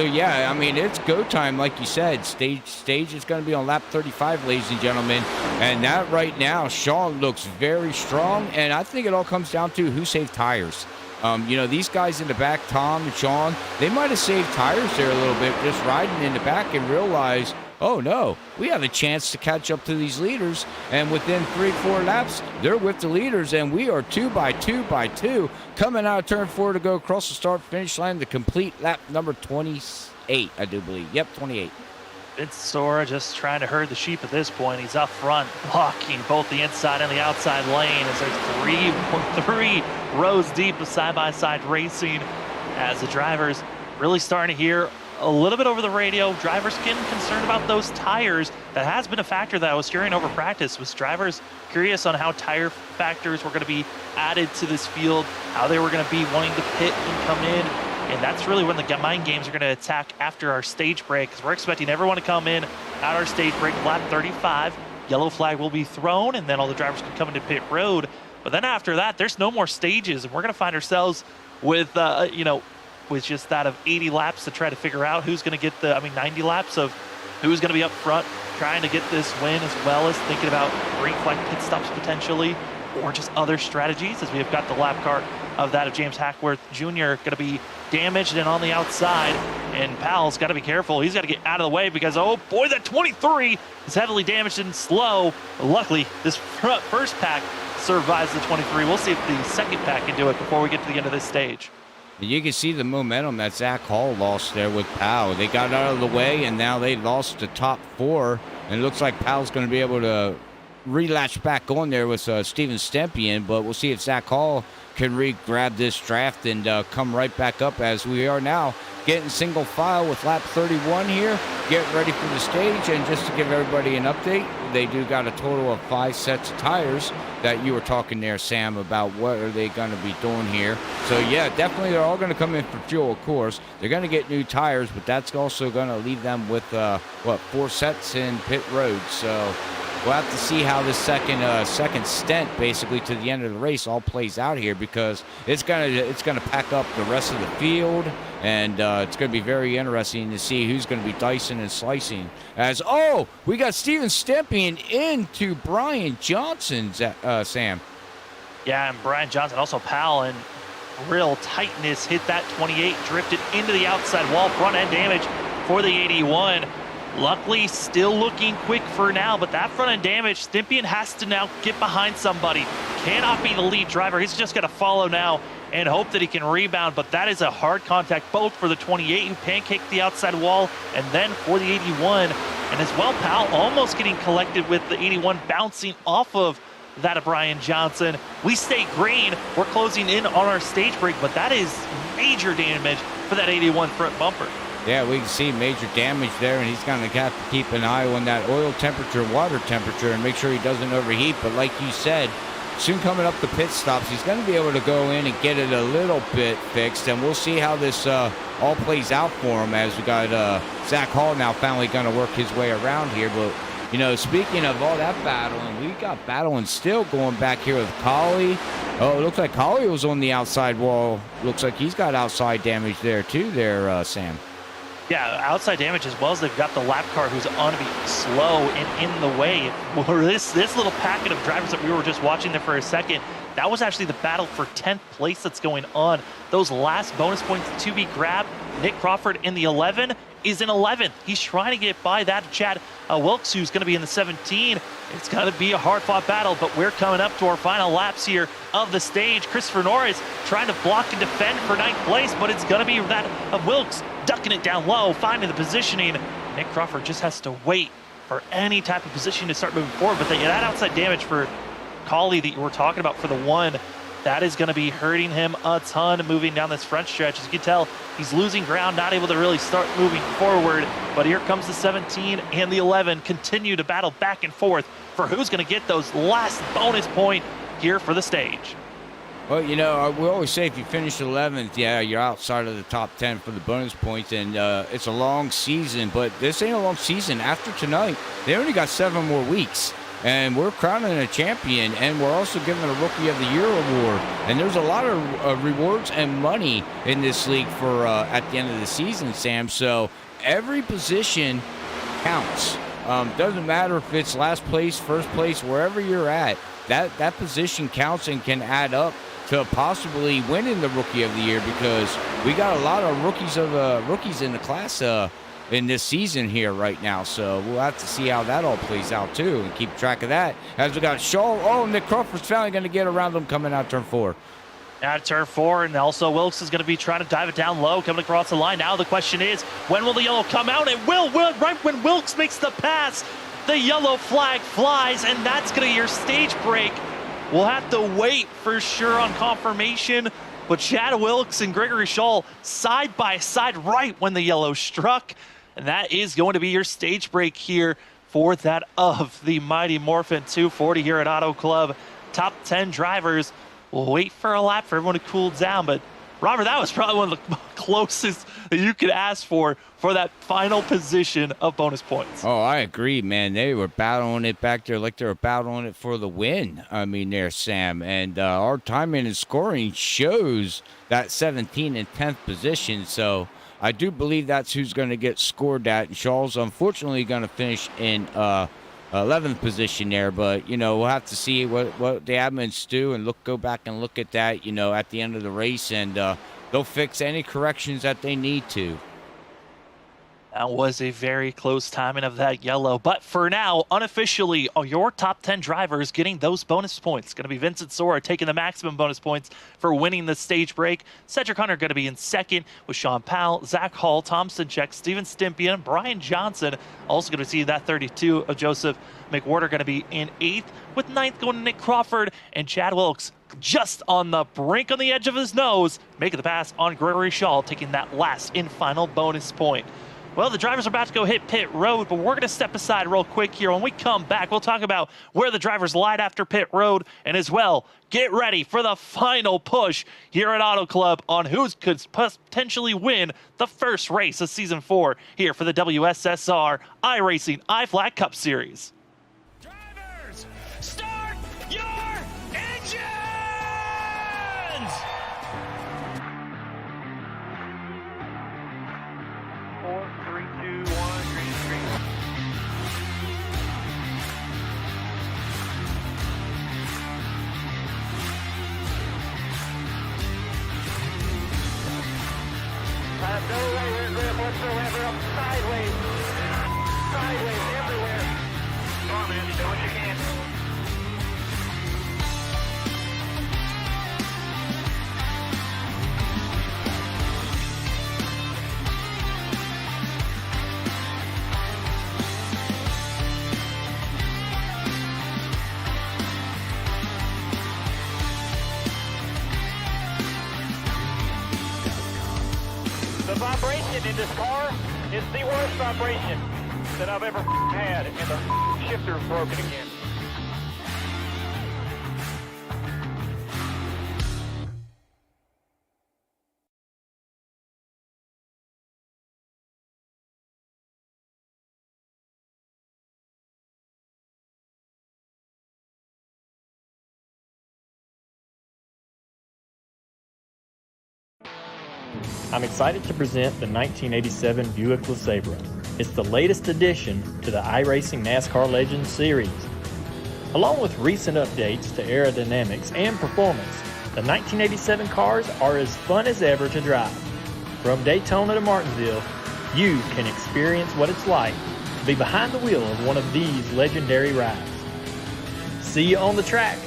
yeah, I mean, it's go time, like you said. Stage is going to be on lap 35, ladies and gentlemen. And that right now, Sean looks very strong. And I think it all comes down to who saved tires. These guys in the back, Tom and Sean, they might have saved tires there a little bit, just riding in the back, and realize, oh no, we have a chance to catch up to these leaders. And within 3-4 laps, they're with the leaders, and we are 2 by 2 by 2 coming out of turn 4 to go across the start finish line to complete lap number 28, I do believe. Yep, 28. Vince Sora just trying to herd the sheep at this point. He's up front, blocking both the inside and the outside lane, as there's three rows deep of side-by-side racing, as the drivers really starting to hear a little bit over the radio. Drivers getting concerned about those tires. That has been a factor that I was hearing over practice, was drivers curious on how tire factors were going to be added to this field, how they were going to be wanting to pit and come in. And that's really when the mind games are going to attack after our stage break, because we're expecting everyone to come in at our stage break, lap 35. Yellow flag will be thrown, and then all the drivers can come into pit road. But then after that, there's no more stages, and we're going to find ourselves with, with just that of 80 laps to try to figure out who's going to get 90 laps of who's going to be up front trying to get this win, as well as thinking about green flag pit stops potentially, or just other strategies, as we have got the lap car of that of James Hackworth Jr. going to be damaged and on the outside, and Powell's got to be careful. He's got to get out of the way because, oh boy, that 23 is heavily damaged and slow. Luckily, this first pack survives the 23. We'll see if the second pack can do it before we get to the end of this stage. You can see the momentum that Zach Hall lost there with Powell. They got out of the way, and now they lost the top 4, and it looks like Powell's going to be able to relatch back on there with Steven Stempian, but we'll see if Zach Hall can grab this draft and come right back up, as we are now getting single file with lap 31 here, getting ready for the stage. And just to give everybody an update, they do got a total of 5 sets of tires that you were talking there, Sam, about what are they going to be doing here. So yeah, definitely they're all going to come in for fuel, of course. They're going to get new tires, but that's also going to leave them with 4 sets in pit road. So we'll have to see how this second stint, basically to the end of the race, all plays out here, because it's gonna pack up the rest of the field, and it's gonna be very interesting to see who's gonna be dicing and slicing. As we got Steven Stempian into Brian Johnson's Sam. Yeah, and Brian Johnson, also Powell, and real tightness hit that 28, drifted into the outside wall, front end damage for the 81. Luckily, still looking quick for now, but that front end damage, Stempian has to now get behind somebody. Cannot be the lead driver. He's just got to follow now and hope that he can rebound, but that is a hard contact, both for the 28, who pancaked the outside wall, and then for the 81. And as well, Powell almost getting collected with the 81 bouncing off of that of Brian Johnson. We stay green. We're closing in on our stage break, but that is major damage for that 81 front bumper. Yeah, we can see major damage there, and he's going to have to keep an eye on that oil temperature, water temperature, and make sure he doesn't overheat. But like you said, soon coming up the pit stops, he's going to be able to go in and get it a little bit fixed, and we'll see how this all plays out for him, as we got Zach Hall now finally going to work his way around here. But, you know, speaking of all that battling, we got battling still going back here with Collie. Oh, it looks like Collie was on the outside wall. Looks like he's got outside damage there too there, Sam. Yeah, outside damage, as well as they've got the lap car who's on to be slow and in the way. This little packet of drivers that we were just watching there for a second, that was actually the battle for 10th place that's going on. Those last bonus points to be grabbed, Nick Crawford in the 11 is in 11th. He's trying to get by that Chad Wilkes, who's going to be in the 17. It's going to be a hard-fought battle, but we're coming up to our final laps here of the stage. Christopher Norris trying to block and defend for 9th place, but it's going to be that of Wilkes ducking it down low, finding the positioning. Nick Crawford just has to wait for any type of position to start moving forward. But that outside damage for Collie that you were talking about for the 1, that is going to be hurting him a ton moving down this front stretch. As you can tell, he's losing ground, not able to really start moving forward. But here comes the 17 and the 11, continue to battle back and forth for who's going to get those last bonus point here for the stage. Well, you know, we always say if you finish 11th, yeah, you're outside of the top 10 for the bonus points, and it's a long season. But this ain't a long season. After tonight, they only got 7 more weeks. And we're crowning a champion, and we're also giving a Rookie of the Year award. And there's a lot of rewards and money in this league for at the end of the season, Sam. So every position counts. Doesn't matter if it's last place, first place, wherever you're at. That position counts and can add up to possibly winning the Rookie of the Year, because we got a lot of rookies in the class in this season here right now. So we'll have to see how that all plays out too, and keep track of that. As we got Shaw, Nick Crawford's finally going to get around them coming out turn 4. At turn 4, and also Wilkes is going to be trying to dive it down low, coming across the line. Now the question is, when will the yellow come out? It will right when Wilkes makes the pass. The yellow flag flies, and that's going to be your stage break. We'll have to wait for sure on confirmation, but Chad Wilkes and Gregory Shaw side by side right when the yellow struck. And that is going to be your stage break here for that of the mighty Morphin 240 here at Auto Club. Top 10 drivers. We'll wait for a lap for everyone to cool down. But Robert, that was probably one of the closest that you could ask for that final position of bonus points. Oh, I agree, man. They were battling it back there like they were battling it for the win. I mean, there, Sam. And our timing and scoring shows that 17th and 10th position. So I do believe that's who's going to get scored at. And Shaw's unfortunately going to finish in 11th position there, but we'll have to see what the admins do and go back and look at that at the end of the race, and they'll fix any corrections that they need to. That was a very close timing of that yellow. But for now, unofficially, your top 10 drivers getting those bonus points. Going to be Vincent Sora taking the maximum bonus points for winning the stage break. Cedric Hunter going to be in second with Sean Powell, Zach Hall, Tom Sinchek, Steven Stympian, Brian Johnson. Also going to see that 32 of Joseph McWhorter going to be in 8th, with 9th going to Nick Crawford, and Chad Wilkes just on the brink on the edge of his nose, making the pass on Gregory Shaw, taking that last and final bonus point. Well, the drivers are about to go hit pit road, but we're going to step aside real quick here. When we come back, we'll talk about where the drivers lied after pit road, and as well, get ready for the final push here at Auto Club on who could potentially win the first race of Season 4 here for the WSSR iRacingiFlag Cup Series. Drivers, start your engines! 4, 3, 2, 1, green screen. No rear grip whatsoever, up sideways. Sideways everywhere. Come on, man, do what you can. The vibration in this car is the worst vibration that I've ever had, and the shifter's broken again. I'm excited to present the 1987 Buick LeSabre. It's the latest addition to the iRacing NASCAR Legends series. Along with recent updates to aerodynamics and performance, the 1987 cars are as fun as ever to drive. From Daytona to Martinsville, you can experience what it's like to be behind the wheel of one of these legendary rides. See you on the track.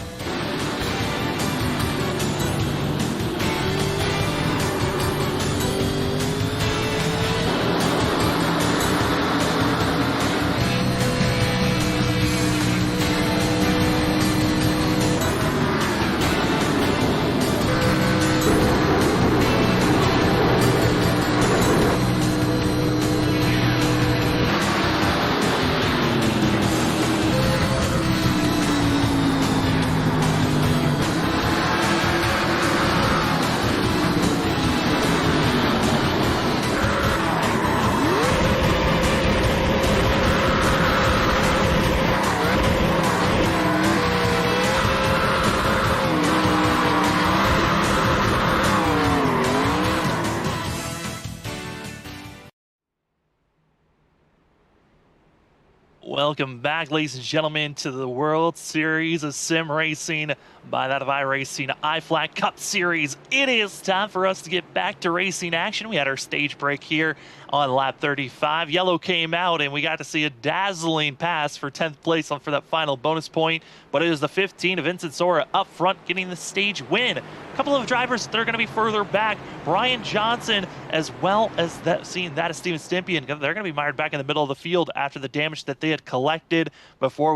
Welcome back, ladies and gentlemen, to the World Series of Sim Racing by that of iRacingiFlag Cup Series. It is time for us to get back to racing action. We had our stage break here on lap 35. Yellow came out, and we got to see a dazzling pass for 10th place for that final bonus point. But it is the 15 of Vincent Sora up front getting the stage win. A couple of drivers that are going to be further back. Brian Johnson, as well as seeing that of Steven Stympian. They're going to be mired back in the middle of the field after the damage that they had collected before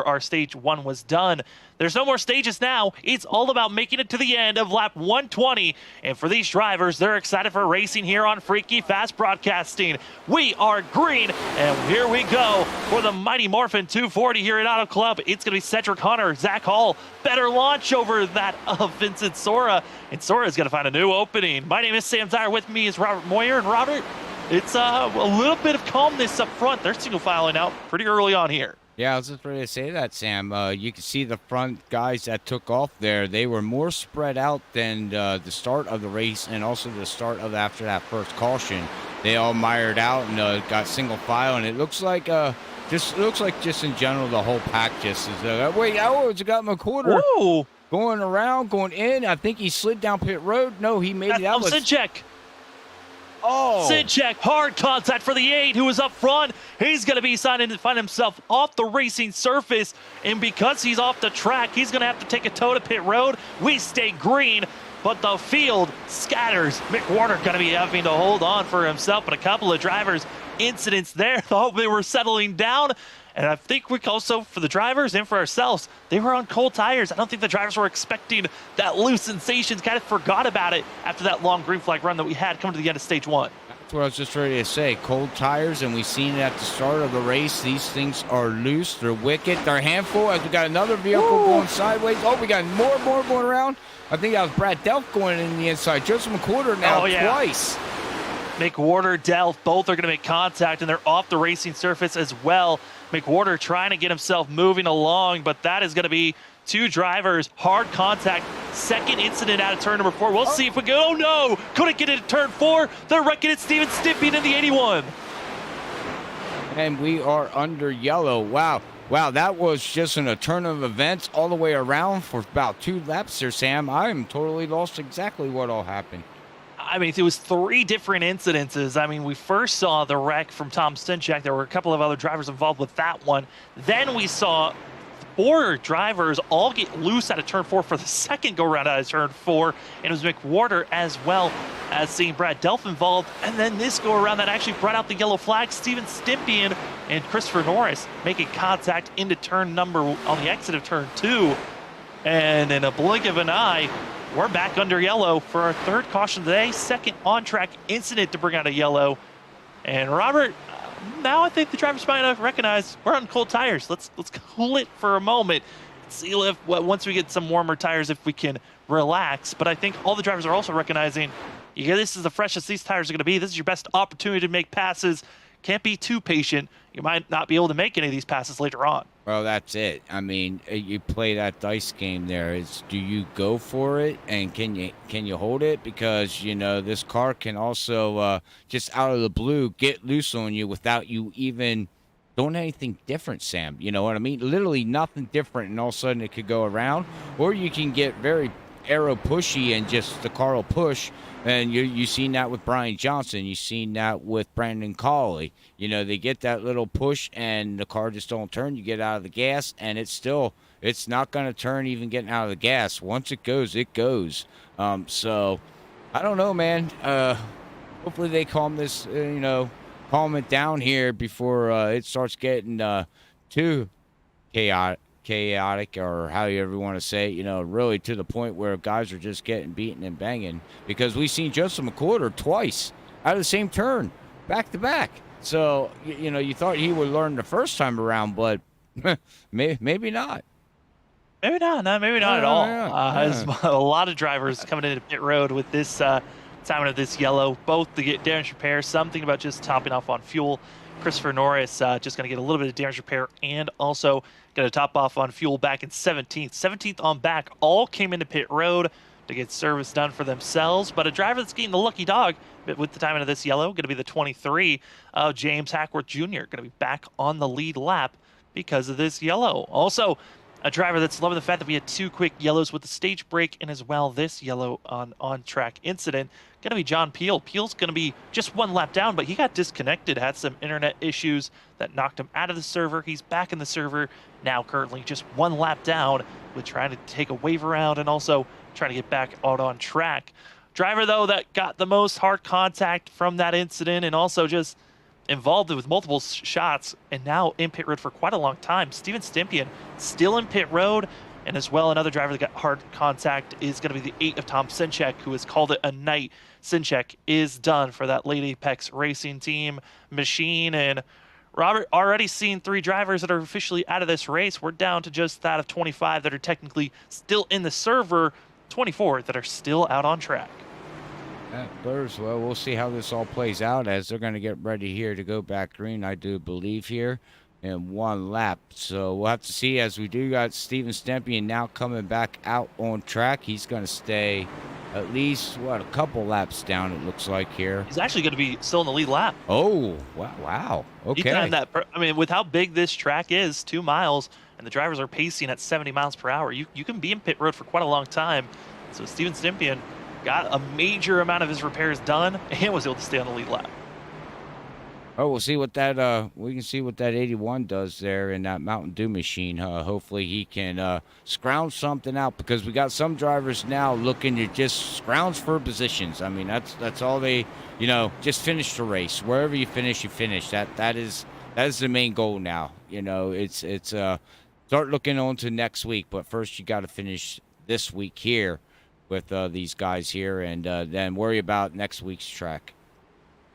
our stage 1 was done. There's no more stages now. It's all about making it to the end of lap 120. And for these drivers, they're excited for racing here on Freaky Fast Broadcasting. We are green, and here we go for the mighty Morphin 240 here at Auto Club. It's going to be Cedric Hunter, Zach Hall. Better launch over that of Vincent Sora. And Sora is going to find a new opening. My name is Sam Dyer. With me is Robert Moyer. And Robert, it's a little bit of calmness up front. They're single filing out pretty early on here. Yeah, I was just ready to say that, Sam. You can see the front guys that took off there. They were more spread out than the start of the race and also the start of after that first caution. They all mired out and got single file, and it looks like just in general the whole pack just is. Wait, it's got McWhorter Whoa! going around, going in. I think he slid down pit road. No, he made it out. Sinchek. Oh, Sinchek, hard contact for the 8 who was up front. He's going to be signing to find himself off the racing surface. And because he's off the track, he's going to have to take a tow to pit road. We stay green, but the field scatters. McWhorter going to be having to hold on for himself, but a couple of drivers incidents there. Thought they were settling down. And I think we also, for the drivers and for ourselves, they were on cold tires. I don't think the drivers were expecting that loose sensation. Kind of forgot about it after that long green flag run that we had coming to the end of stage 1. that's what I was just ready to say. Cold tires, and we've seen it at the start of the race. These things are loose. They're wicked. They're a handful. As we got another vehicle going sideways. Oh, we got more going around. I think that was Brad Delph going in the inside. Joseph McWhorter now twice. McWhorter, Delph, both are going to make contact, and they're off the racing surface as well. McWhorter trying to get himself moving along, but that is going to be 2 drivers, hard contact. Second incident out of turn number 4. We'll see if we go. Oh, no! Couldn't get it to turn 4. They're wrecking it. Steven Stippian in the 81. And we are under yellow. Wow, that was just a turn of events all the way around for about 2 laps there, Sam. I am totally lost exactly what all happened. I mean, it was 3 different incidences. I mean, we first saw the wreck from Tom Sinchek. There were a couple of other drivers involved with that one. Then we saw 4 drivers all get loose out of turn 4 for the second go-around out of turn 4. And it was McWhorter as well as seeing Brad Delph involved. And then this go-around that actually brought out the yellow flag, Steven Stippian and Christopher Norris making contact into turn number on the exit of turn 2. And in a blink of an eye, we're back under yellow for our 3rd caution today. Second on-track incident to bring out a yellow. And Robert, now I think the drivers might have recognized we're on cold tires. Let's cool it for a moment. See if once we get some warmer tires, if we can relax. But I think all the drivers are also recognizing, this is the freshest these tires are going to be. This is your best opportunity to make passes. Can't be too patient. You might not be able to make any of these passes later on. Well, that's it. I mean, you play that dice game there. Do you go for it, and can you hold it? Because, this car can also just out of the blue get loose on you without you even doing anything different, Sam. You know what I mean? Literally nothing different, and all of a sudden it could go around. Or you can get very aero pushy and just the car will push. And you've seen that with Brian Johnson. You've seen that with Brandon Cawley. They get that little push and the car just don't turn. You get out of the gas and it's not going to turn even getting out of the gas. Once it goes, it goes. So I don't know, man. Hopefully they calm it down here before it starts getting too chaotic, or however you want to say it, really to the point where guys are just getting beaten and banging, because we've seen Joseph McWhorter twice out of the same turn, back to back. So, you thought he would learn the first time around, but maybe not. Maybe not at all. There's a lot of drivers coming into pit road with this time of this yellow, both to get damage repair, something about just topping off on fuel. Christopher Norris just going to get a little bit of damage repair and also going to top off on fuel back in 17th. 17th on back, all came into pit road to get service done for themselves. But a driver that's getting the lucky dog with the timing of this yellow, going to be the 23 of James Hackworth Jr., going to be back on the lead lap because of this yellow. Also, a driver that's loving the fact that we had 2 quick yellows with the stage break and as well this yellow on-track incident. Going to be John Peel. Peel's going to be just 1 lap down, but he got disconnected, had some internet issues that knocked him out of the server. He's back in the server now, currently just 1 lap down with trying to take a wave around and also trying to get back out on track. Driver, though, that got the most hard contact from that incident and also just involved with multiple shots and now in pit road for quite a long time. Steven Stippian still in pit road, and as well another driver that got hard contact is going to be the 8 of Tom Sinchek, who has called it a night. Sinchek is done for that late Apex Racing Team machine. And Robert, already seen 3 drivers that are officially out of this race. We're down to just that of 25 that are technically still in the server, 24 that are still out on track. Well, we'll see how this all plays out as they're going to get ready here to go back green, I do believe here. in 1 lap. So we'll have to see, as we do got Steven Stempien now coming back out on track. He's going to stay at least, a couple laps down, it looks like here. He's actually going to be still in the lead lap. Oh, wow. Okay. You can have that. I mean, with how big this track is, 2 miles, and the drivers are pacing at 70 miles per hour, you can be in pit road for quite a long time. So Steven Stempien got a major amount of his repairs done and was able to stay on the lead lap. Oh, we'll see what that we can see what that 81 does there in that Mountain Dew machine. Hopefully he can scrounge something out, because we got some drivers now looking to just scrounge for positions. I mean, that's all they, just finish the race. Wherever you finish, you finish. That is the main goal now. It's start looking on to next week, but first you got to finish this week here with these guys here, and then worry about next week's track.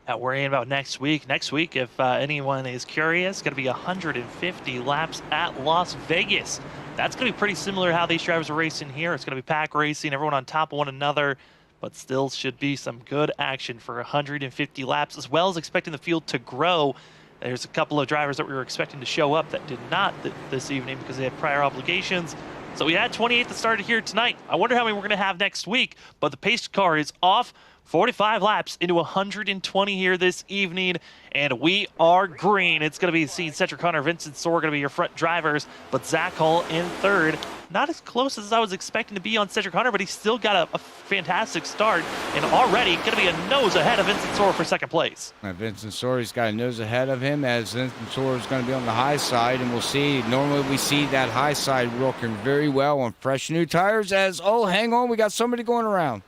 Not worrying about next week. Next week, if anyone is curious, going to be 150 laps at Las Vegas. That's going to be pretty similar to how these drivers are racing here. It's going to be pack racing, everyone on top of one another, but still should be some good action for 150 laps, as well as expecting the field to grow. There's a couple of drivers that we were expecting to show up that did not this evening because they had prior obligations. So we had 28 that started here tonight. I wonder how many we're going to have next week, but the pace car is off. 45 laps into 120 here this evening, and we are green. It's going to be seeing Cedric Hunter, Vincent Soar going to be your front drivers, but Zach Hall in third. Not as close as I was expecting to be on Cedric Hunter, but he's still got a fantastic start, and already going to be a nose ahead of Vincent Soar for second place. Vincent Soar's got a nose ahead of him, as Vincent Soar is going to be on the high side, and we'll see. Normally we see that high side working very well on fresh new tires, as, oh, hang on, we got somebody going around.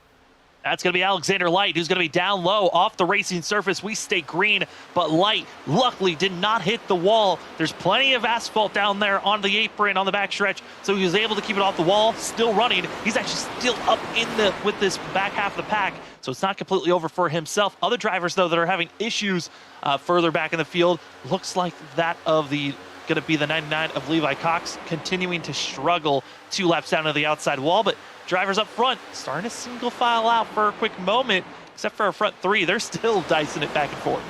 That's going to be Alexander Light, who's going to be down low off the racing surface. We stay green, but Light luckily did not hit the wall. There's plenty of asphalt down there on the apron on the backstretch, so he was able to keep it off the wall, still running. He's actually still up with this back half of the pack, so it's not completely over for himself. Other drivers, though, that are having issues further back in the field, looks like that of the going to be the 99 of Levi Cox, continuing to struggle 2 laps down to the outside wall, but drivers up front starting to single file out for a quick moment, except for our front 3. They're still dicing it back and forth.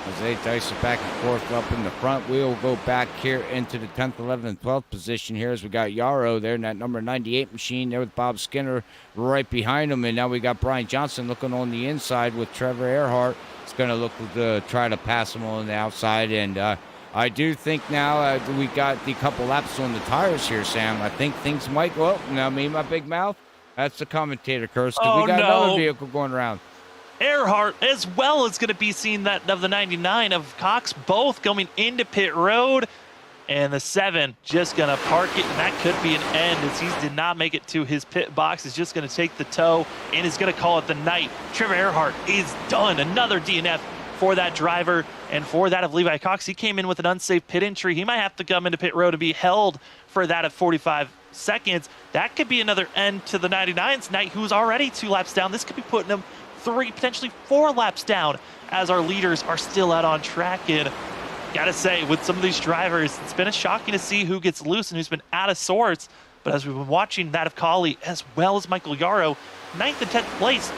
As they dice it back and forth up in the front, we'll go back here into the 10th, 11th, and 12th position here, as we got Yarrow there in that number 98 machine there with Bob Skinner right behind him. And now we got Brian Johnson looking on the inside with Trevor Earhart. It's going to look to try to pass him on the outside. And I do think now we got the couple laps on the tires here, Sam. I think things might go up. Now, me and my big mouth, that's the commentator curse, because we got another vehicle going around. Earhart, as well as going to be seeing that of the 99 of Cox, both going into pit road. And the 7 just going to park it, and that could be an end, as he did not make it to his pit box. He's just going to take the tow and is going to call it the night. Trevor Earhart is done. Another DNF for that driver, and for that of Levi Cox. He came in with an unsafe pit entry. He might have to come into pit road and be held for that of 45 seconds. That could be another end to the 99's night, who's already 2 laps down. This could be putting him 3, potentially 4 laps down, as our leaders are still out on track. And gotta say, with some of these drivers, it's been shocking to see who gets loose and who's been out of sorts. But as we've been watching that of Colley, as well as Michael Yarrow, 9th and 10th place,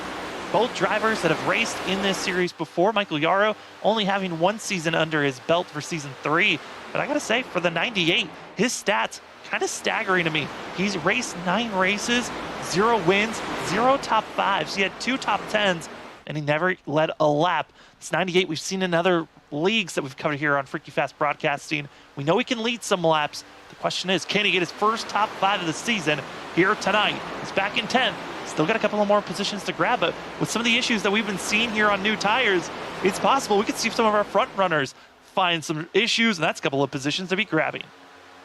both drivers that have raced in this series before. Michael Yarrow only having 1 season under his belt for season 3. But I gotta say, for the 98, his stats kind of staggering to me. He's raced 9 races, 0 wins, 0 top 5s. He had 2 top 10s, and he never led a lap. It's 98. We've seen in other leagues that we've covered here on Freaky Fast Broadcasting. We know he can lead some laps. The question is, can he get his first top 5 of the season here tonight? He's back in 10th. Still got a couple of more positions to grab, but with some of the issues that we've been seeing here on new tires, it's possible we could see some of our front runners find some issues, and that's a couple of positions to be grabbing.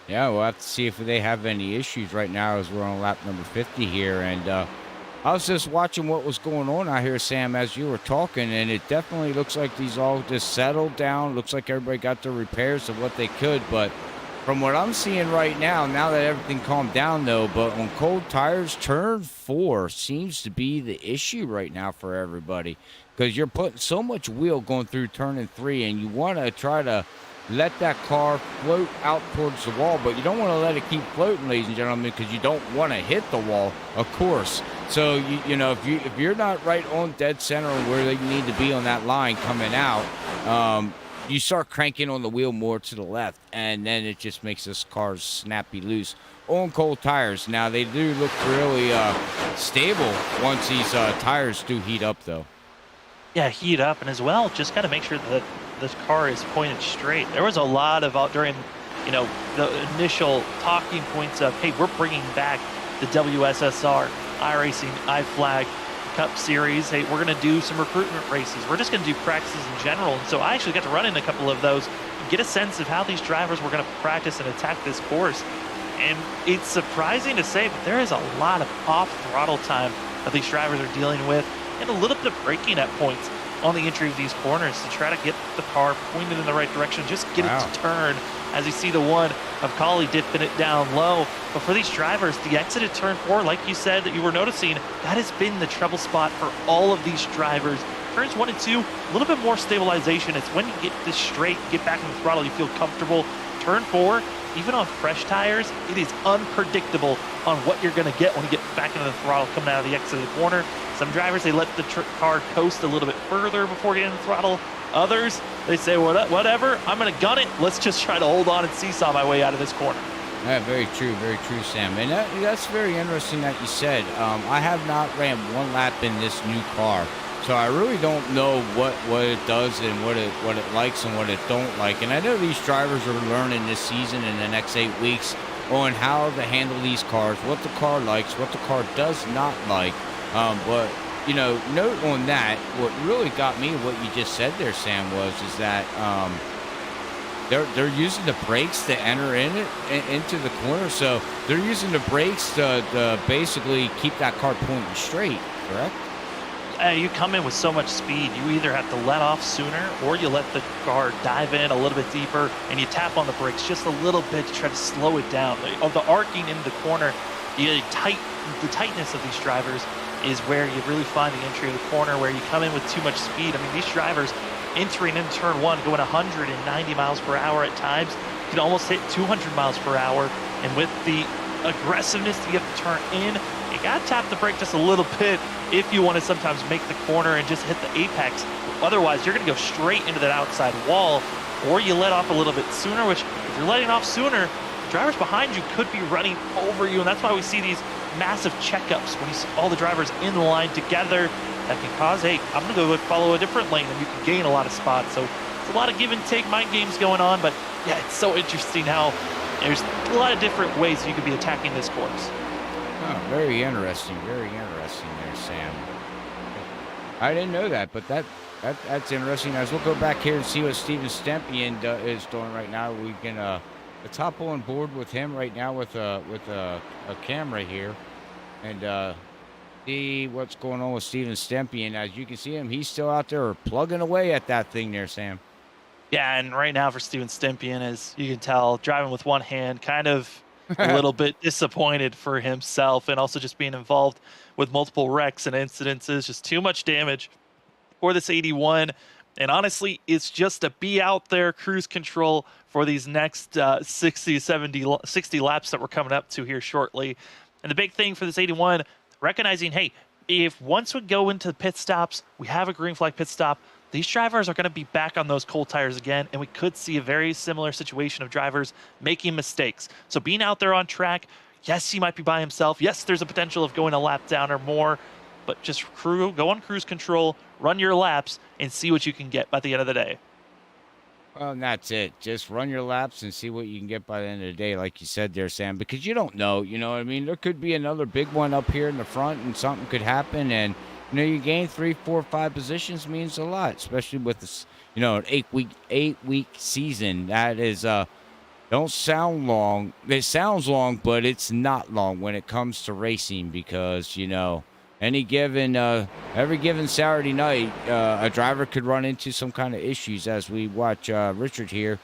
Yeah, we'll have to see if they have any issues right now, as we're on lap number 50 here. And I was just watching what was going on out here, Sam, as you were talking, and it definitely looks like these all just settled down. Looks like everybody got their repairs of what they could, but from what I'm seeing right now that everything calmed down, though, but on cold tires, turn 4 seems to be the issue right now for everybody, because you're putting so much wheel going through turning 3, and you want to try to let that car float out towards the wall, but you don't want to let it keep floating, ladies and gentlemen, because you don't want to hit the wall, of course. So, you know, if you're not right on dead center where they need to be on that line coming out, you start cranking on the wheel more to the left, and then it just makes this car snappy loose on cold tires. Now, they do look really stable once these tires do heat up, though. Yeah, heat up, and as well, just got to make sure that this car is pointed straight. There was a lot of during, the initial talking points of, hey, we're bringing back the WSSR iRacingiFlag Cup Series. Hey, we're going to do some recruitment races. We're just going to do practices in general. And so I actually got to run in a couple of those and get a sense of how these drivers were going to practice and attack this course. And it's surprising to say, but there is a lot of off-throttle time that these drivers are dealing with, and a little bit of braking at points on the entry of these corners to try to get the car pointed in the right direction, just get it to turn. As you see the one of Colley dipping it down low. But for these drivers, the exit at turn 4, like you said, that you were noticing, that has been the trouble spot for all of these drivers. Turns 1 and 2, a little bit more stabilization. It's when you get this straight, get back in the throttle, you feel comfortable. Turn 4, even on fresh tires, it is unpredictable on what you're going to get when you get back into the throttle coming out of the exit of the corner. Some drivers, they let the car coast a little bit further before getting in the throttle. Others, they say, whatever, I'm going to gun it. Let's just try to hold on and seesaw my way out of this corner. Yeah, very true, Sam. And that's very interesting that you said. I have not ran one lap in this new car, so I really don't know what it does and what it likes and what it don't like. And I know these drivers are learning this season in the next 8 weeks on how to handle these cars, what the car likes, what the car does not like. But note on that, what really got me, what you just said there, Sam, is that they're using the brakes to enter into the corner. So they're using the brakes to basically keep that car pointing straight, correct? You come in with so much speed, you either have to let off sooner or you let the car dive in a little bit deeper and you tap on the brakes just a little bit to try to slow it down. The arcing in the corner, the tightness of these drivers is where you really find the entry of the corner where you come in with too much speed. I mean, these drivers entering into turn 1 going 190 miles per hour at times can almost hit 200 miles per hour. And with the aggressiveness to get the turn in, you got to tap the brake just a little bit if you want to sometimes make the corner and just hit the apex. Otherwise, you're going to go straight into that outside wall, or you let off a little bit sooner, which if you're letting off sooner, the drivers behind you could be running over you. And that's why we see these massive checkups when you see all the drivers in line together. That can cause, hey, I'm going to go follow a different lane, and you can gain a lot of spots. So it's a lot of give and take mind games going on. But yeah, it's so interesting how there's a lot of different ways you could be attacking this course. Oh, very interesting there, Sam. I didn't know that, but that's interesting. As we'll go back here and see what Steven Stempien is doing right now. We can let's hop on board with him right now with a camera here and see what's going on with Steven Stempien. As you can see him, he's still out there plugging away at that thing there, Sam. Yeah, and right now for Steven Stempien, as you can tell, driving with one hand, kind of a little bit disappointed for himself, and also just being involved with multiple wrecks and incidences, just too much damage for this 81. And honestly, it's just to be out there, cruise control for these next 60 laps that we're coming up to here shortly. And the big thing for this 81, recognizing, hey, if once we go into pit stops, we have a green flag pit stop, these drivers are going to be back on those cold tires again, and we could see a very similar situation of drivers making mistakes. So being out there on track, yes, he might be by himself. Yes, there's a potential of going a lap down or more, but just go on cruise control, run your laps, and see what you can get by the end of the day. Well, and that's it. Just run your laps and see what you can get by the end of the day, like you said there, Sam, because you don't know. You know what I mean? There could be another big one up here in the front, and something could happen, and you gain 3, 4, 5 positions means a lot, especially with this, an 8-week season. That is, don't sound long. It sounds long, but it's not long when it comes to racing because, every given Saturday night, a driver could run into some kind of issues as we watch Richard here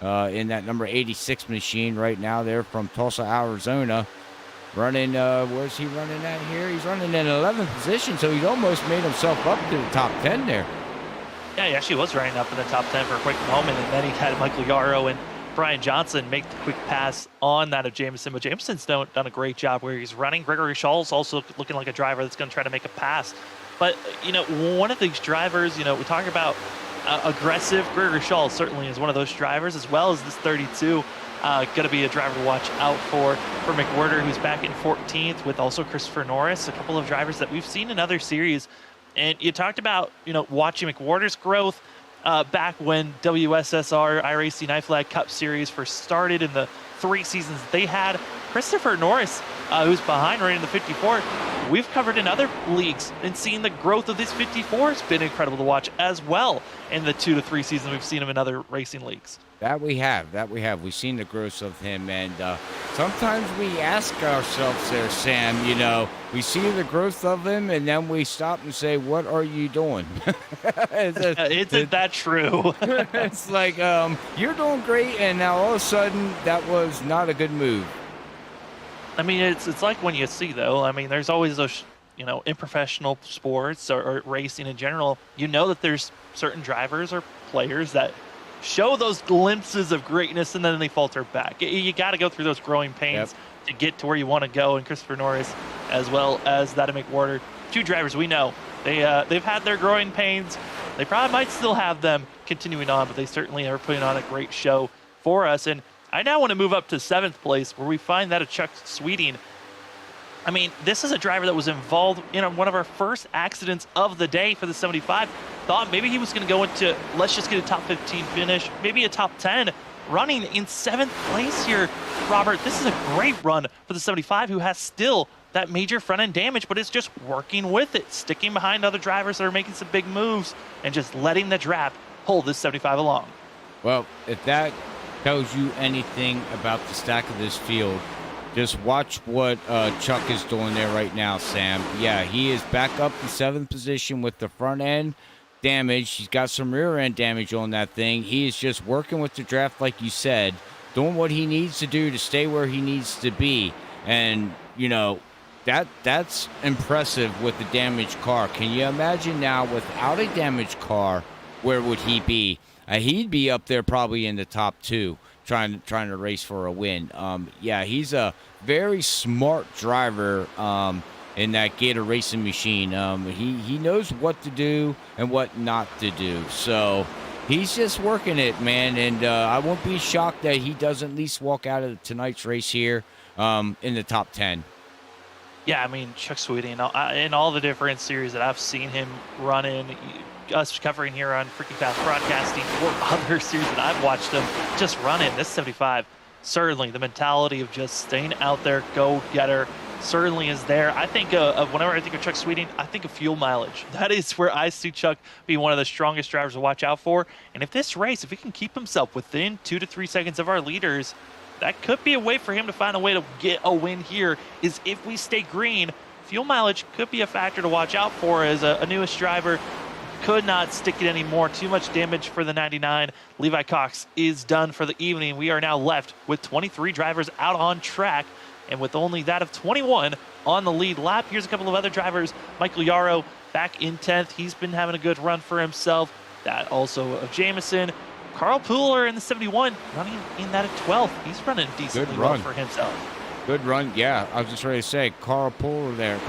in that number 86 machine right now there from Tulsa, Arizona. Running, where's he running at here? He's running in 11th position, so he's almost made himself up to the top 10 there. Yeah, he actually was running up in the top 10 for a quick moment, and then he had Michael Yarrow and Brian Johnson make the quick pass on that of Jameson, but Jameson's done a great job where he's running. Gregory Schall's also looking like a driver that's going to try to make a pass. But, one of these drivers, we talk about aggressive. Gregory Shaw certainly is one of those drivers, as well as this 32. Going to be a driver to watch out for McWhirter, who's back in 14th, with also Christopher Norris, a couple of drivers that we've seen in other series. And you talked about, watching McWhirter's growth back when WSSR iRacingiFlag Cup Series first started in the 3 seasons they had. Christopher Norris, who's behind right in the 54, we've covered in other leagues, and seeing the growth of this 54 has been incredible to watch as well in the 2 to 3 seasons we've seen him in other racing leagues. That we have. We've seen the growth of him, and sometimes we ask ourselves there, Sam, we see the growth of him, and then we stop and say, what are you doing? Isn't that true? It's like, you're doing great, and now all of a sudden, that was not a good move. I mean, it's like when you see, though, I mean, there's always those, in professional sports or racing in general, that there's certain drivers or players that show those glimpses of greatness and then they falter back. You got to go through those growing pains to get to where you want to go. And Christopher Norris, as well as that of McWhirter, 2 drivers we know they've had their growing pains. They probably might still have them continuing on, but they certainly are putting on a great show for us. And I now want to move up to 7th place, where we find that of Chuck Sweeting. I mean, this is a driver that was involved in one of our first accidents of the day for the 75. Thought maybe he was going to go into, let's just get a top 15 finish, maybe a top 10, running in 7th place here. Robert, this is a great run for the 75, who has still that major front end damage, but it's just working with it, sticking behind other drivers that are making some big moves and just letting the draft pull this 75 along. Well, if that tells you anything about the stack of this field, just watch what Chuck is doing there right now, Sam. Yeah, he is back up in 7th position with the front end damage. He's got some rear end damage on that thing. He is just working with the draft, like you said, doing what he needs to do to stay where he needs to be. And, that's impressive with the damaged car. Can you imagine now without a damaged car, where would he be? He'd be up there probably in the top 2. Trying to race for a win. He's a very smart driver in that Gator racing machine. He knows what to do and what not to do. So he's just working it, man. And I won't be shocked that he doesn't at least walk out of tonight's race here in the top 10. Yeah, I mean, Chuck Sweeting, in all the different series that I've seen him run in, us covering here on Freaking Fast Broadcasting, or other series that I've watched him just run in, this 75, certainly the mentality of just staying out there, go-getter, certainly is there. I think of whenever I think of Chuck Sweeting, I think of fuel mileage. That is where I see Chuck being one of the strongest drivers to watch out for. And if this race, if he can keep himself within 2 to 3 seconds of our leaders, that could be a way for him to find a way to get a win here, is if we stay green. Fuel mileage could be a factor to watch out for as a newest driver. Could not stick it anymore. Too much damage for the 99. Levi Cox is done for the evening. We are now left with 23 drivers out on track, and with only that of 21 on the lead lap. Here's a couple of other drivers. Michael Yarrow back in 10th. He's been having a good run for himself. That also of Jamison. Carl Pooler in the 71, running in that at 12th. He's running decently well for himself. Good run. Yeah, I was just ready to say, Carl Pooler there,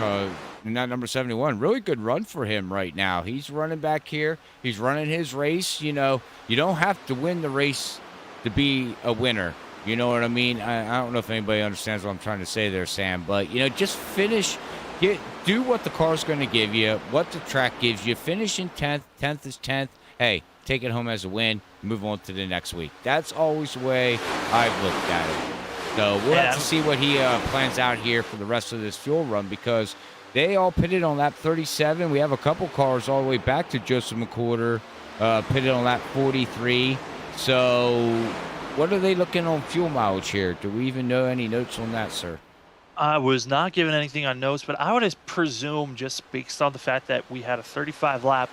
in that number 71. Really good run for him right now. He's running back here. He's running his race. You don't have to win the race to be a winner. You know what I mean? I don't know if anybody understands what I'm trying to say there, Sam, but, just finish. Do what the car's going to give you, what the track gives you. Finish in 10th. 10th is 10th. Hey, take it home as a win. Move on to the next week. That's always the way I've looked at it. So we'll have to see what he plans out here for the rest of this fuel run, because they all pitted on lap 37. We have a couple cars all the way back to Joseph McWhirter pitted on lap 43. So what are they looking on fuel mileage here? Do we even know any notes on that, sir? I was not given anything on notes, but I would presume, just based on the fact that we had a 35-lap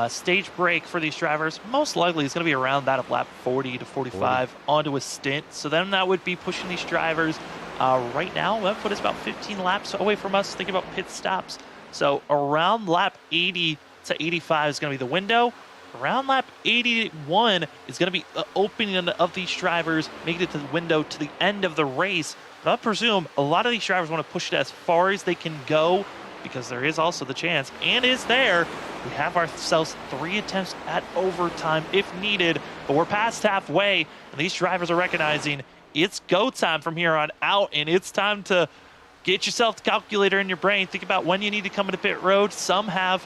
stage break for these drivers, most likely it's going to be around that of lap 40 to 45 onto a stint. So then that would be pushing these drivers right now. That put us about 15 laps away from us. Think about pit stops. So around lap 80 to 85 is going to be the window. Around lap 81 is going to be the opening of these drivers, making it to the window to the end of the race. But I presume a lot of these drivers want to push it as far as they can go because there is also the chance, and is there, we have ourselves 3 attempts at overtime if needed, but we're past halfway, and these drivers are recognizing it's go time from here on out, and it's time to get yourself the calculator in your brain. Think about when you need to come into pit road. Some have,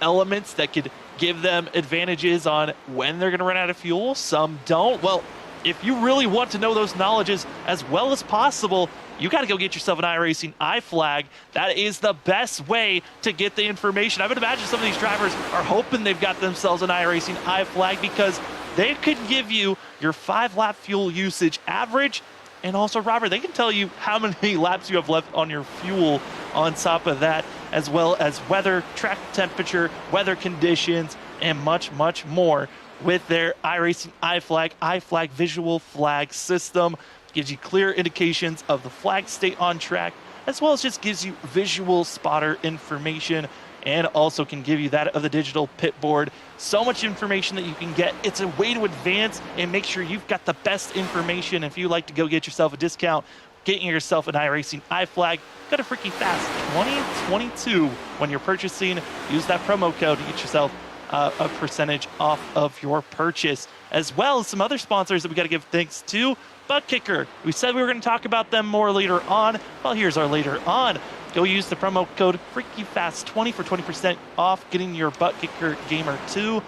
elements that could give them advantages on when they're going to run out of fuel. Some don't. Well, if you really want to know those knowledges as well as possible, you got to go get yourself an iRacing iFlag. That is the best way to get the information. I would imagine some of these drivers are hoping they've got themselves an iRacing iFlag because they could give you your 5-lap fuel usage average. And also, Robert, they can tell you how many laps you have left on your fuel on top of that, as well as weather, track temperature, weather conditions, and much, much more with their iRacing iFlag visual flag system. Gives you clear indications of the flag state on track, as well as just gives you visual spotter information, and also can give you that of the digital pit board. So much information that you can get. It's a way to advance and make sure you've got the best information. If you like to go get yourself a discount, getting yourself an iRacing iFlag, go to Freaky Fast 2022 when you're purchasing. Use that promo code to get yourself a percentage off of your purchase, as well as some other sponsors that we got to give thanks to. ButtKicker, we said we were going to talk about them more later on. Well, here's our later on. Go use the promo code FreakyFast20 for 20% off getting your ButtKicker Gamer 2.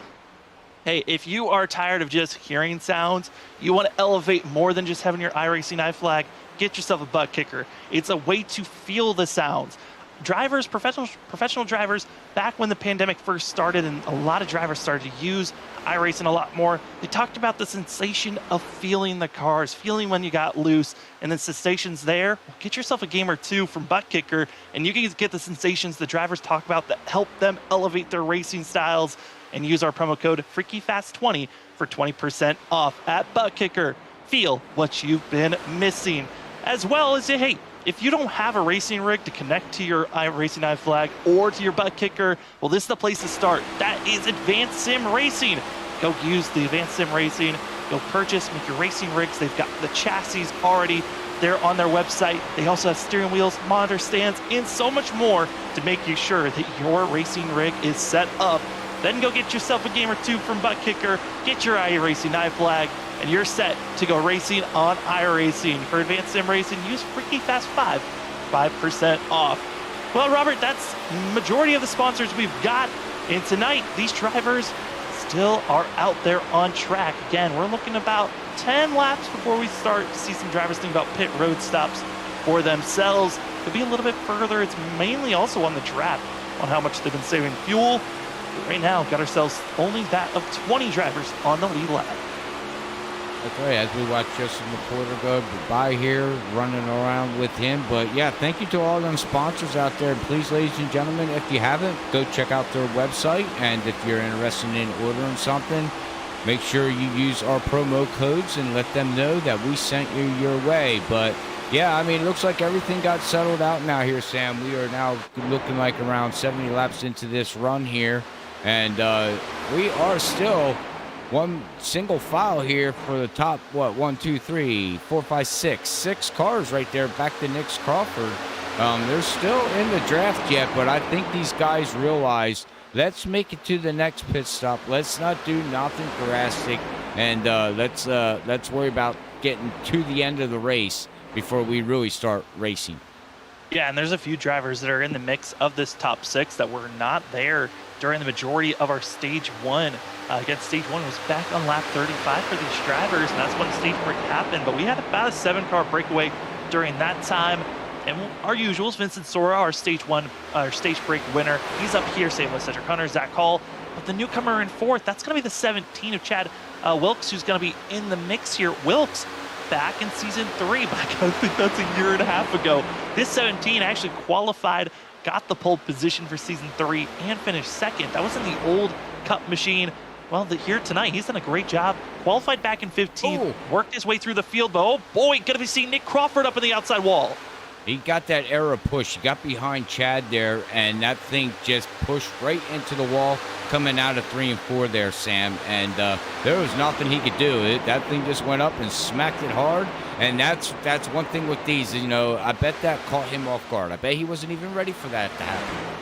Hey, if you are tired of just hearing sounds, you want to elevate more than just having your iRacing iFlag, get yourself a ButtKicker. It's a way to feel the sounds. Drivers, professional drivers, back when the pandemic first started and a lot of drivers started to use iRacing a lot more, they talked about the sensation of feeling the cars, feeling when you got loose, and the sensations there. Well, get yourself a Gamer 2 from ButtKicker, and you can get the sensations the drivers talk about that help them elevate their racing styles, and use our promo code FreakyFast20 for 20% off at ButtKicker. Feel what you've been missing. As well as, hey, if you don't have a racing rig to connect to your iRacing iFlag or to your ButtKicker, well, this is the place to start. That is Advanced Sim Racing. Go use the Advanced Sim Racing. Go purchase, make your racing rigs. They've got the chassis already there on their website. They also have steering wheels, monitor stands, and so much more to make you sure that your racing rig is set up. Then go get yourself a Gamer 2 from ButtKicker, get your iRacing iFlag, and you're set to go racing on iRacing. For Advanced Sim Racing, use FreakyFast5, 5% off. Well, Robert, that's majority of the sponsors we've got. And tonight, these drivers still are out there on track. Again, we're looking about 10 laps before we start to see some drivers think about pit road stops for themselves. Could be a little bit further. It's mainly also on the draft on how much they've been saving fuel. But right now, got ourselves only that of 20 drivers on the lead lap. That's right, as we watch Justin McPorter go by here, running around with him. But yeah, thank you to all them sponsors out there. And please, ladies and gentlemen, if you haven't, go check out their website. And if you're interested in ordering something, make sure you use our promo codes and let them know that we sent you your way. But yeah, I mean, it looks like everything got settled out now here, Sam. We are now looking like around 70 laps into this run here. And we are still one single file here for the top, 1, 2, 3, 4, 5, 6 cars right there back to Nick Crawford. They're still in the draft yet, but I think these guys realize, let's make it to the next pit stop. Let's not do nothing drastic, and let's worry about getting to the end of the race before we really start racing. Yeah, and there's a few drivers that are in the mix of this top 6 that were not there during the majority of our stage 1. Again, stage 1 was back on lap 35 for these drivers, and that's when the stage break happened. But we had about a 7-car breakaway during that time. And our usuals, Vincent Sora, our stage break winner, he's up here, same with Cedric Hunter, Zach Hall. But the newcomer in 4th, that's going to be the 17 of Chad Wilkes, who's going to be in the mix here. Wilkes back in season 3, but I think that's a year and a half ago. This 17 actually qualified, got the pole position for season 3, and finished 2nd. That was in the old Cup machine. Well, here tonight, he's done a great job. Qualified back in 15th, worked his way through the field, but oh boy, gonna be seeing Nick Crawford up in the outside wall. He got that arrow push. He got behind Chad there, and that thing just pushed right into the wall coming out of 3 and 4 there, Sam. And there was nothing he could do. That thing just went up and smacked it hard. And that's one thing with these, you know, I bet that caught him off guard. I bet he wasn't even ready for that to happen.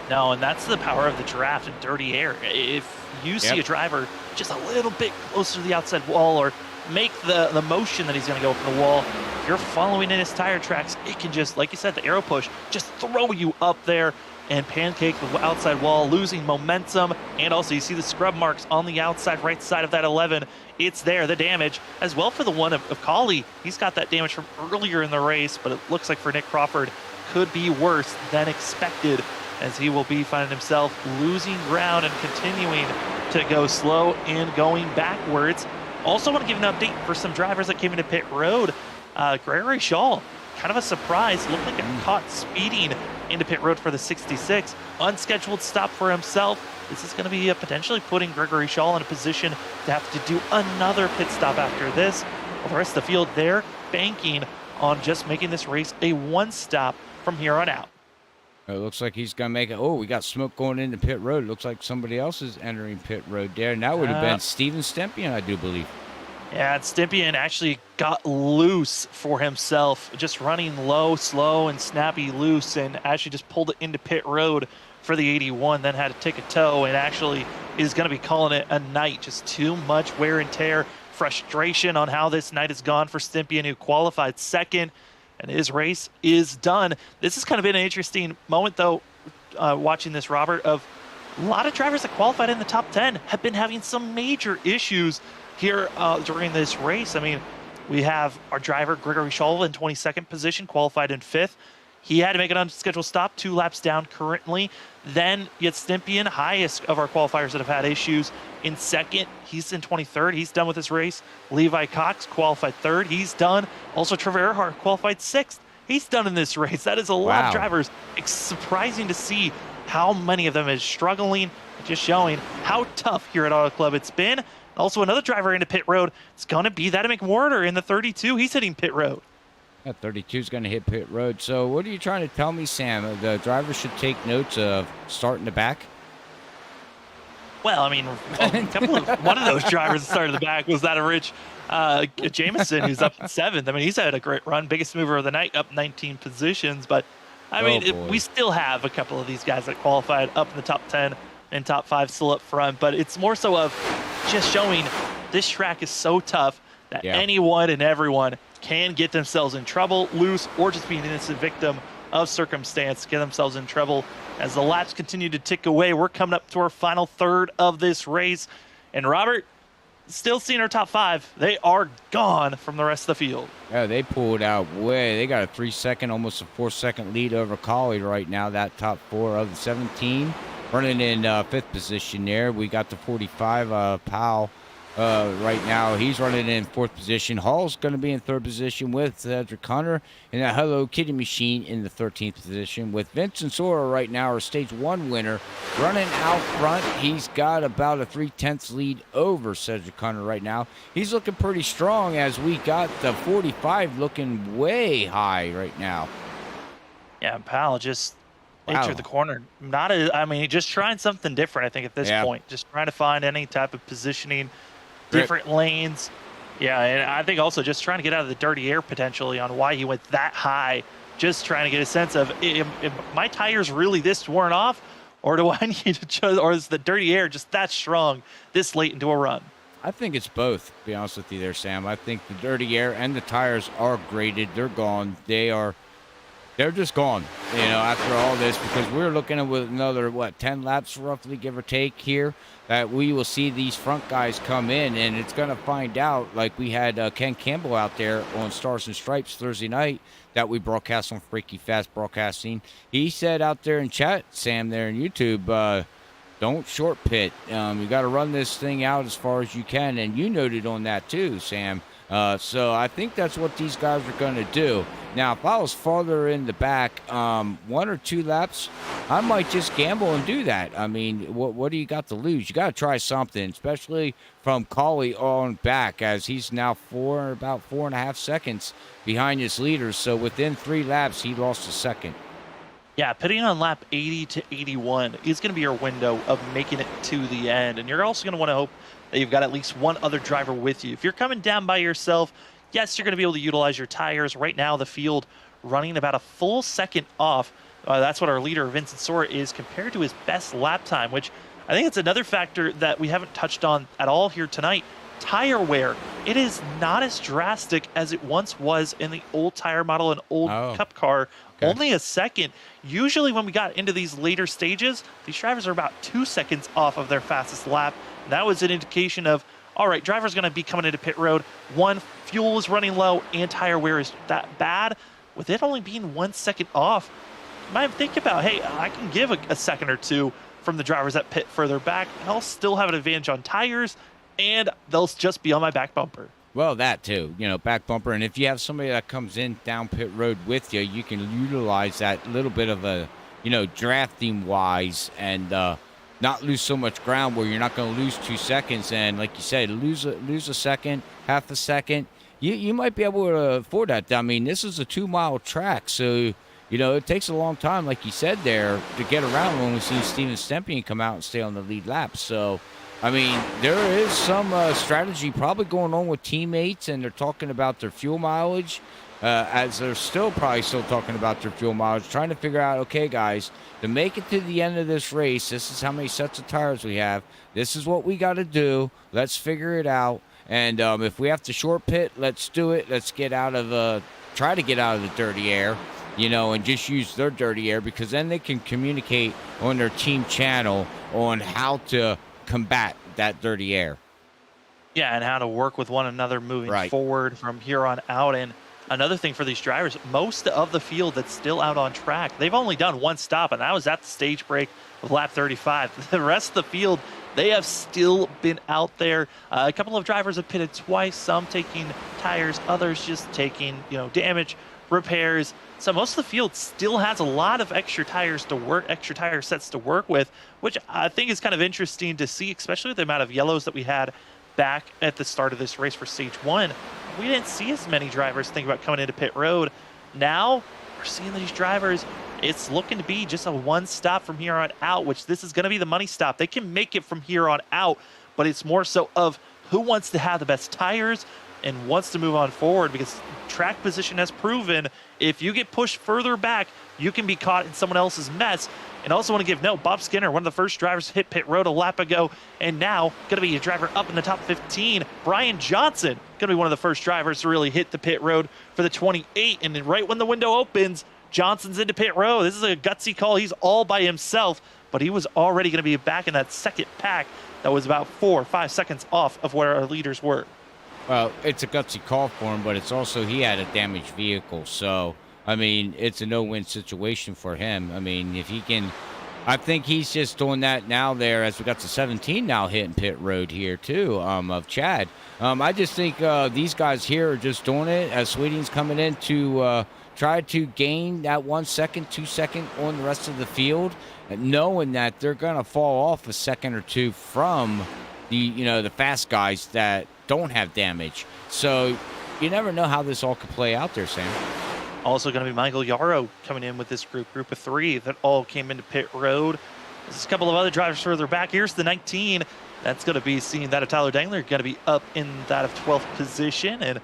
No, and that's the power of the draft and dirty air. If you see a driver just a little bit closer to the outside wall or make the motion that he's going to go for the wall, if you're following in his tire tracks, it can just, like you said, the arrow push, just throw you up there and pancake the outside wall, losing momentum. And also you see the scrub marks on the outside right side of that 11. It's there, the damage, as well for the one of Collie. He's got that damage from earlier in the race, but it looks like for Nick Crawford, could be worse than expected, as he will be finding himself losing ground and continuing to go slow and going backwards. Also want to give an update for some drivers that came into pit road. Gregory Shaw, kind of a surprise, looked like a caught speeding into pit road for the 66. Unscheduled stop for himself. This is going to be potentially putting Gregory Shaw in a position to have to do another pit stop after this. Well, the rest of the field, they're banking on just making this race a one stop from here on out. It looks like he's going to make it. Oh, we got smoke going into pit road. It looks like somebody else is entering pit road there. And that would have been Steven Stempian, I do believe. Yeah, Stempian actually got loose for himself, just running low, slow, and snappy loose, and actually just pulled it into pit road for the 81, then had to take a tow, and actually is going to be calling it a night. Just too much wear and tear, frustration on how this night has gone for Stempian, who qualified second, and his race is done. This has kind of been an interesting moment, though, watching this, Robert, of a lot of drivers that qualified in the top 10 have been having some major issues here during this race. I mean, we have our driver, Gregory Shaw, in 22nd position, qualified in 5th. He had to make an unscheduled stop, 2 laps down currently. Then you get Stempian, highest of our qualifiers that have had issues, in 2nd. He's in 23rd. He's done with his race. Levi Cox qualified 3rd. He's done. Also, Trevor Earhart qualified 6th. He's done in this race. That is a lot of drivers. It's surprising to see how many of them is struggling, just showing how tough here at Auto Club it's been. Also, another driver into pit road. It's going to be that of McWhorter in the 32. He's hitting pit road. Yeah, 32 is going to hit pit road. So what are you trying to tell me, Sam? The driver should take notes of starting the back? Well, I mean, one of those drivers that started the back was that of Rich Jamison, who's up in 7th. I mean, he's had a great run. Biggest mover of the night, up 19 positions. But, I mean, we still have a couple of these guys that qualified up in the top 10 and top 5 still up front. But it's more so of just showing this track is so tough that anyone and everyone can get themselves in trouble, lose, or just be an innocent victim of circumstance, get themselves in trouble. As the laps continue to tick away, we're coming up to our final third of this race. And Robert, still seeing our top 5. They are gone from the rest of the field. Yeah, they pulled out way. They got a 3-second, almost a 4-second lead over Collie right now, that top 4 of the 17. Running in 5th position there. We got the 45, Powell. Right now, he's running in 4th position. Hall's going to be in 3rd position with Cedric Hunter, and that Hello Kitty Machine in the 13th position with Vincent Sora right now, our stage 1 winner, running out front. He's got about a 3/10 lead over Cedric Hunter right now. He's looking pretty strong, as we got the 45 looking way high right now. Yeah, Powell just entered the corner. I mean, just trying something different, I think, at this point. Just trying to find any type of positioning, different lanes. Yeah, and I think also just trying to get out of the dirty air potentially on why he went that high. Just trying to get a sense of, if my tires really this worn off, or do I need to or is the dirty air just that strong this late into a run? I think it's both, to be honest with you there, Sam. I think the dirty air and the tires are graded. They're gone. They're just gone, after all this, because we're looking at with another, 10 laps roughly, give or take here, that we will see these front guys come in, and it's going to find out, like we had Ken Campbell out there on Stars and Stripes Thursday night that we broadcast on Freaky Fast Broadcasting. He said out there in chat, Sam, there in YouTube, don't short pit. You got to run this thing out as far as you can, and you noted on that too, Sam. So I think that's what these guys are going to do. Now, if I was farther in the back, 1 or 2 laps, I might just gamble and do that. I mean, what do you got to lose? You got to try something, especially from Collie on back, as he's now about 4.5 seconds behind his leaders. So within 3 laps, he lost a second. Yeah, pitting on lap 80 to 81 is going to be your window of making it to the end. And you're also going to want to hope that you've got at least one other driver with you. If you're coming down by yourself, yes, you're going to be able to utilize your tires. Right now, the field running about a full second off. That's what our leader, Vincent Sora, is compared to his best lap time, which I think it's another factor that we haven't touched on at all here tonight. Tire wear. It is not as drastic as it once was in the old tire model and old Cup car. Okay. Only a second. Usually when we got into these later stages, these drivers are about 2 seconds off of their fastest lap. And that was an indication of, all right, driver's going to be coming into pit road. 1, fuel is running low and tire wear is that bad. With it only being 1 second off, you might think about, hey, I can give a second or 2 from the drivers that pit further back, and I'll still have an advantage on tires, and they'll just be on my back bumper. Well, that too, back bumper. And if you have somebody that comes in down pit road with you, you can utilize that little bit of a, drafting wise and not lose so much ground where you're not going to lose 2 seconds. And like you said, lose a second, half a second. You might be able to afford that. I mean, this is a 2-mile track, so it takes a long time, like you said there, to get around when we see Steven Stempien come out and stay on the lead lap. So, I mean, there is some strategy probably going on with teammates, and they're talking about their fuel mileage, as they're probably still talking about their fuel mileage, trying to figure out, okay, guys, to make it to the end of this race, this is how many sets of tires we have. This is what we got to do. Let's figure it out. And if we have to short pit, let's do it. Let's try to get out of the dirty air, and just use their dirty air, because then they can communicate on their team channel on how to combat that dirty air. Yeah, and how to work with one another moving forward from here on out. And another thing for these drivers, most of the field that's still out on track, they've only done 1 stop, and that was at the stage break of lap 35. The rest of the field, they have still been out there. A couple of drivers have pitted twice, some taking tires, others just taking, damage, repairs. So most of the field still has a lot of extra tire sets to work with, which I think is kind of interesting to see, especially with the amount of yellows that we had back at the start of this race for stage 1. We didn't see as many drivers think about coming into pit road. Now we're seeing these drivers. It's looking to be just a 1 stop from here on out, which this is going to be the money stop. They can make it from here on out, but it's more so of who wants to have the best tires and wants to move on forward, because track position has proven if you get pushed further back, you can be caught in someone else's mess. And also want to give note, Bob Skinner, one of the first drivers to hit pit road a lap ago, and now going to be a driver up in the top 15. Brian Johnson, going to be one of the first drivers to really hit the pit road for the 28. And then right when the window opens, Johnson's into pit road. This is a gutsy call. He's all by himself, but he was already going to be back in that second pack that was about 4 or 5 seconds off of where our leaders were. Well, it's a gutsy call for him, but it's also he had a damaged vehicle. So, I mean, it's a no-win situation for him. I mean, if he can, I think he's just doing that now there as we got to 17 now hitting pit road here too, of Chad. I just think these guys here are just doing it as Sweeting's coming in to try to gain that 1 second, 2 second on the rest of the field, knowing that they're going to fall off a second or 2 from the fast guys that don't have damage. So you never know how this all could play out there, Sam. Also going to be Michael Yarrow coming in with this group of 3 that all came into pit road. There's a couple of other drivers further back. Here's the 19. That's going to be seeing that of Tyler Dangler, going to be up in that of 12th position. And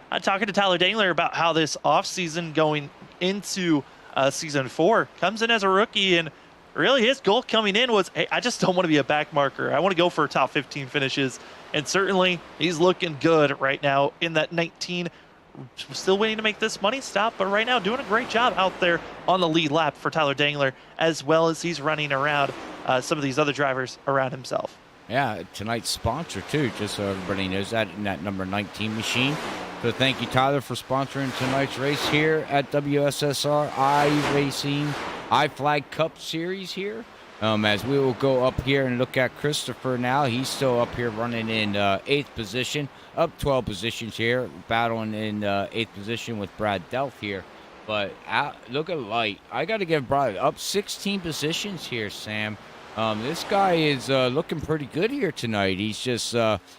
I'm talking to Tyler Dangler about how this offseason going into season 4 comes in as a rookie, and really his goal coming in was, hey, I just don't want to be a back marker. I want to go for top 15 finishes. And certainly he's looking good right now in that 19. Still waiting to make this money stop, but right now doing a great job out there on the lead lap for Tyler Dangler, as well as he's running around some of these other drivers around himself. Yeah, tonight's sponsor too, just so everybody knows that, in that number 19 machine. So thank you, Tyler, for sponsoring tonight's race here at WSSR iRacingiFlag Cup Series here. As we will go up here and look at Christopher now. He's still up here running in 8th position, up 12 positions here, battling in 8th position with Brad Delph here. But look at Light. I got to give Brad up 16 positions here, Sam. This guy is looking pretty good here tonight. He's just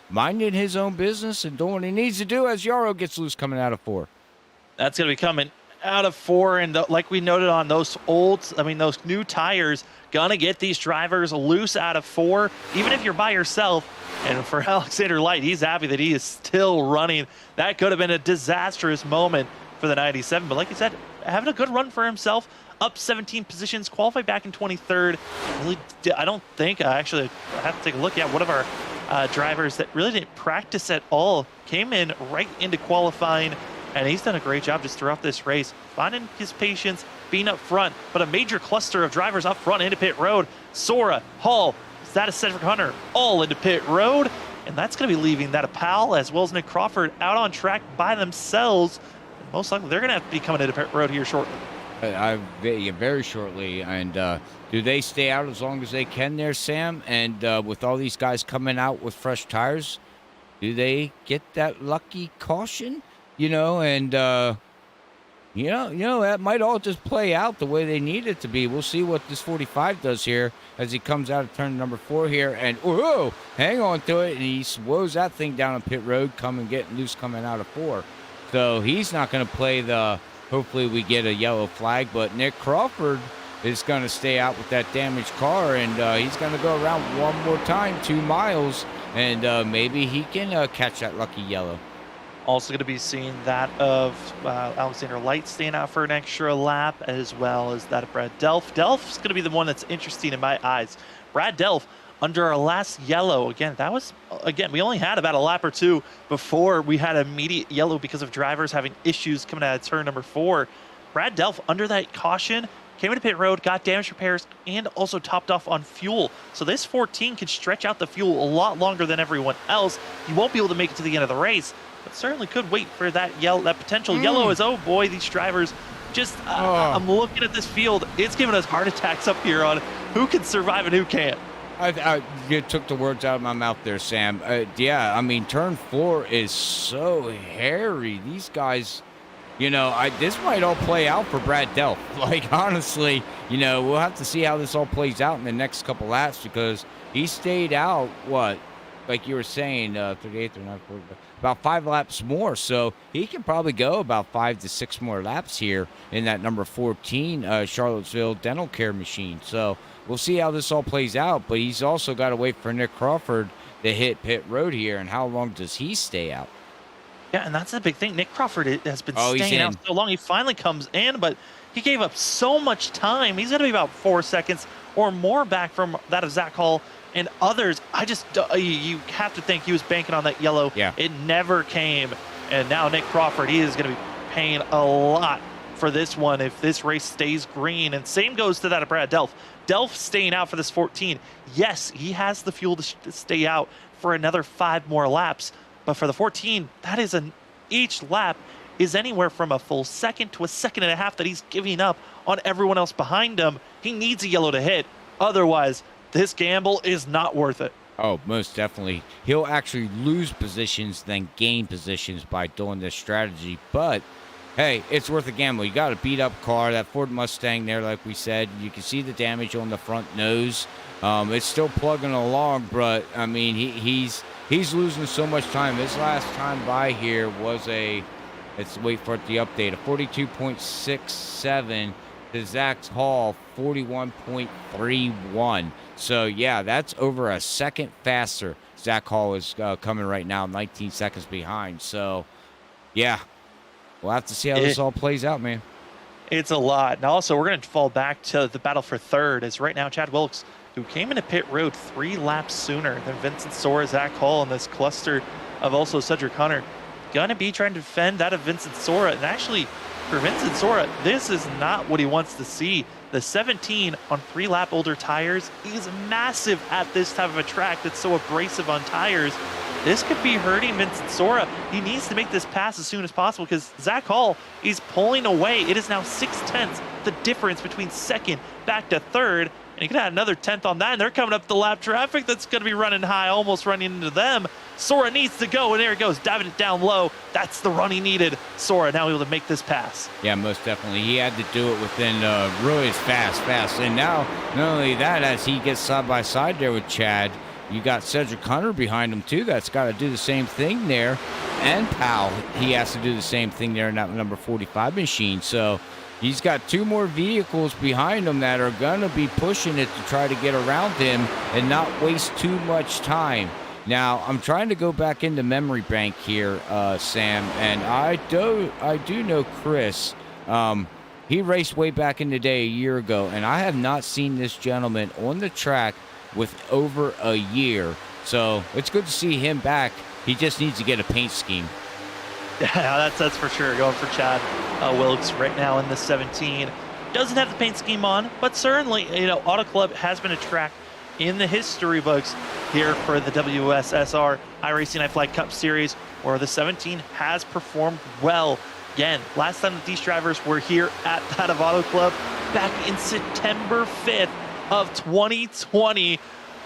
minding his own business and doing what he needs to do as Yarrow gets loose coming out of 4. That's going to be coming out of 4, and like we noted on those those new tires, gonna get these drivers loose out of 4, even if you're by yourself. And for Alexander Light, he's happy that he is still running. That could have been a disastrous moment for the 97, but like you said, having a good run for himself, up 17 positions, qualified back in 23rd. Really, I don't think, actually, I have to take a look at one of our drivers that really didn't practice at all, came in right into qualifying, and he's done a great job just throughout this race, finding his patience, being up front, but a major cluster of drivers up front into pit road. Sora, Hall, Status Cedric Hunter, all into pit road, and that's going to be leaving that Powell as well as Nick Crawford out on track by themselves. And most likely, they're going to have to be coming into pit road here shortly. Very shortly. And do they stay out as long as they can there, Sam? And with all these guys coming out with fresh tires, do they get that lucky caution? And that might all just play out the way they need it to be. We'll see what this 45 does here as he comes out of turn number 4 here, and hang on to it, and he swows that thing down on pit road, getting loose coming out of 4. So he's not going to play hopefully we get a yellow flag, but Nick Crawford is going to stay out with that damaged car, and he's going to go around one more time, 2 miles, and maybe he can catch that lucky yellow. Also going to be seeing that of Alexander Light staying out for an extra lap, as well as that of Brad Delph. Delph's going to be the one that's interesting in my eyes. Brad Delph, under our last yellow, we only had about a lap or 2 before we had immediate yellow because of drivers having issues coming out of turn number 4. Brad Delph, under that caution, came into pit road, got damage repairs, and also topped off on fuel. So this 14 can stretch out the fuel a lot longer than everyone else. You won't be able to make it to the end of the race, but certainly could wait for that potential yellow. As, oh boy, these drivers just, I'm looking at this field. It's giving us heart attacks up here on who can survive and who can't. You took the words out of my mouth there, Sam. Turn 4 is so hairy. These guys, this might all play out for Brad Delph. Like, honestly, we'll have to see how this all plays out in the next couple laps, because he stayed out, like you were saying, 38, 39, 40, about 5 laps more. So he can probably go about 5 to 6 more laps here in that number 14 Charlottesville dental care machine. So we'll see how this all plays out. But he's also got to wait for Nick Crawford to hit pit road here. And how long does he stay out? Yeah, and that's the big thing. Nick Crawford has been staying out so long. He finally comes in, but he gave up so much time. He's going to be about 4 seconds or more back from that of Zach Hall and others. You have to think he was banking on that yellow. Yeah. It never came. And now Nick Crawford, he is going to be paying a lot for this one if this race stays green. And same goes to that of Brad Delph. Delph staying out for this 14. Yes, he has the fuel to stay out for another 5 more laps. But for the 14, that is each lap is anywhere from a full second to a second and a half that he's giving up on everyone else behind him. He needs a yellow to hit. Otherwise, this gamble is not worth it. Oh, most definitely. He'll actually lose positions than gain positions by doing this strategy. But, hey, it's worth a gamble. You got a beat-up car, that Ford Mustang there, like we said. You can see the damage on the front nose. It's still plugging along, but, he's losing so much time. His last time by here was let's wait for it to update, a 42.67 to Zach Hall, 41.31. So, yeah, that's over a second faster. Zach Hall is coming right now, 19 seconds behind. So, yeah, we'll have to see how this all plays out, man. It's a lot. And also, we're going to fall back to the battle for third, as right now Chad Wilkes, who came into pit road 3 laps sooner than Vincent Sora, Zach Hall, in this cluster of also Cedric Hunter, going to be trying to defend that of Vincent Sora. And actually, for Vincent Sora, this is not what he wants to see. The 17 on 3-lap older tires is massive at this type of a track that's so abrasive on tires. This could be hurting Vincent Sora. He needs to make this pass as soon as possible because Zach Hall is pulling away. It is now 0.6, the difference between second back to third. And You can add another 10th on that, and they're coming up the lap traffic that's going to be running high, almost running into them. Sora needs to go, and there he goes, diving it down low. That's the run he needed. Sora now able to make this pass. Yeah, most definitely. He had to do it within really fast. And now, not only that, as he gets side by side there with Chad, you got Cedric Hunter behind him, too. That's got to do the same thing there. And Powell, he has to do the same thing there in that number 45 machine. So he's got 2 more vehicles behind him that are going to be pushing it to try to get around him and not waste too much time. Now, I'm trying to go back into memory bank here, Sam, and I do know Chris. He raced way back in the day a year ago, and I have not seen this gentleman on the track with over a year. So it's good to see him back. He just needs to get a paint scheme. Yeah, that's for sure. Going for Chad Wilkes right now in the 17. Doesn't have the paint scheme on, but certainly, Auto Club has been a track in the history books here for the WSSR iRacingiFlag Cup Series, where the 17 has performed well. Again, last time that these drivers were here at that of Auto Club back in September 5th of 2020,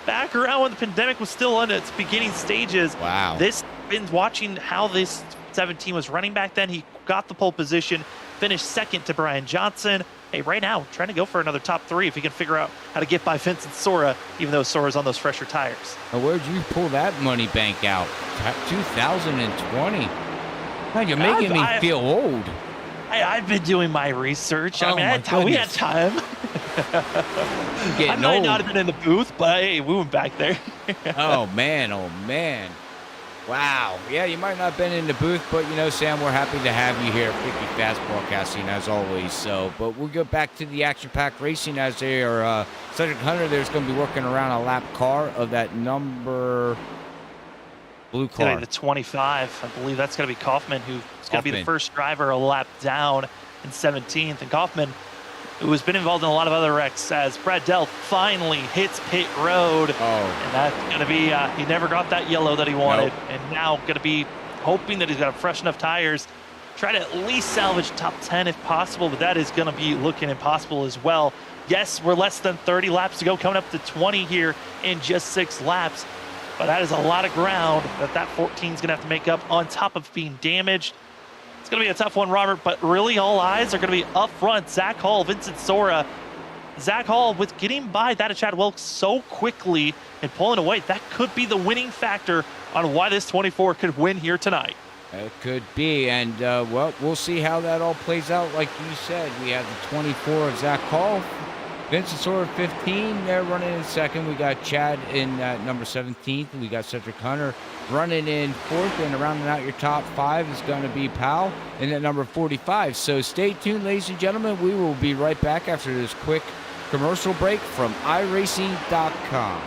back around when the pandemic was still in its beginning stages. Wow. This been watching how this 17 was running back then. He got the pole position, finished second to Brian Johnson. Hey, right now, trying to go for another top 3 if he can figure out how to get by Vincent Sora, even though Sora's on those fresher tires. Now, where'd you pull that money bank out? 2020. Man, you're making me feel old. I've been doing my research. Oh, we had time. I might not have been in the booth, but hey, we went back there. Oh, man. Wow. Yeah, you might not have been in the booth, but, Sam, we're happy to have you here at Picky Fast Broadcasting, as always. So, but we'll go back to the action-packed racing as they are, Cedric Hunter there's going to be working around a lap car of that number blue car. The 25. I believe that's going to be Kaufman, who's going to be the first driver a lap down in 17th. And Kaufman, who has been involved in a lot of other wrecks, as Brad Dell finally hits pit road. And that's going to be, he never got that yellow that he wanted. Nope. And now going to be hoping that he's got fresh enough tires. Try to at least salvage top 10 if possible, but that is going to be looking impossible as well. Yes, we're less than 30 laps to go, coming up to 20 here in just 6 laps. But that is a lot of ground that 14 is going to have to make up on top of being damaged. It's going to be a tough one, Robert, but really all eyes are going to be up front. Zach Hall, Vincent Sora. Zach Hall, with getting by that of Chad Wilkes so quickly and pulling away, that could be the winning factor on why this 24 could win here tonight. It could be, and well, we'll see how that all plays out. Like you said, we have the 24 of Zach Hall, Vincent Sora 15, they're running in second. We got Chad in number 17th. We got Cedric Hunter running in fourth, and rounding out your top 5 is going to be Powell in at number 45. So stay tuned, ladies and gentlemen. We will be right back after this quick commercial break from iRacing.com.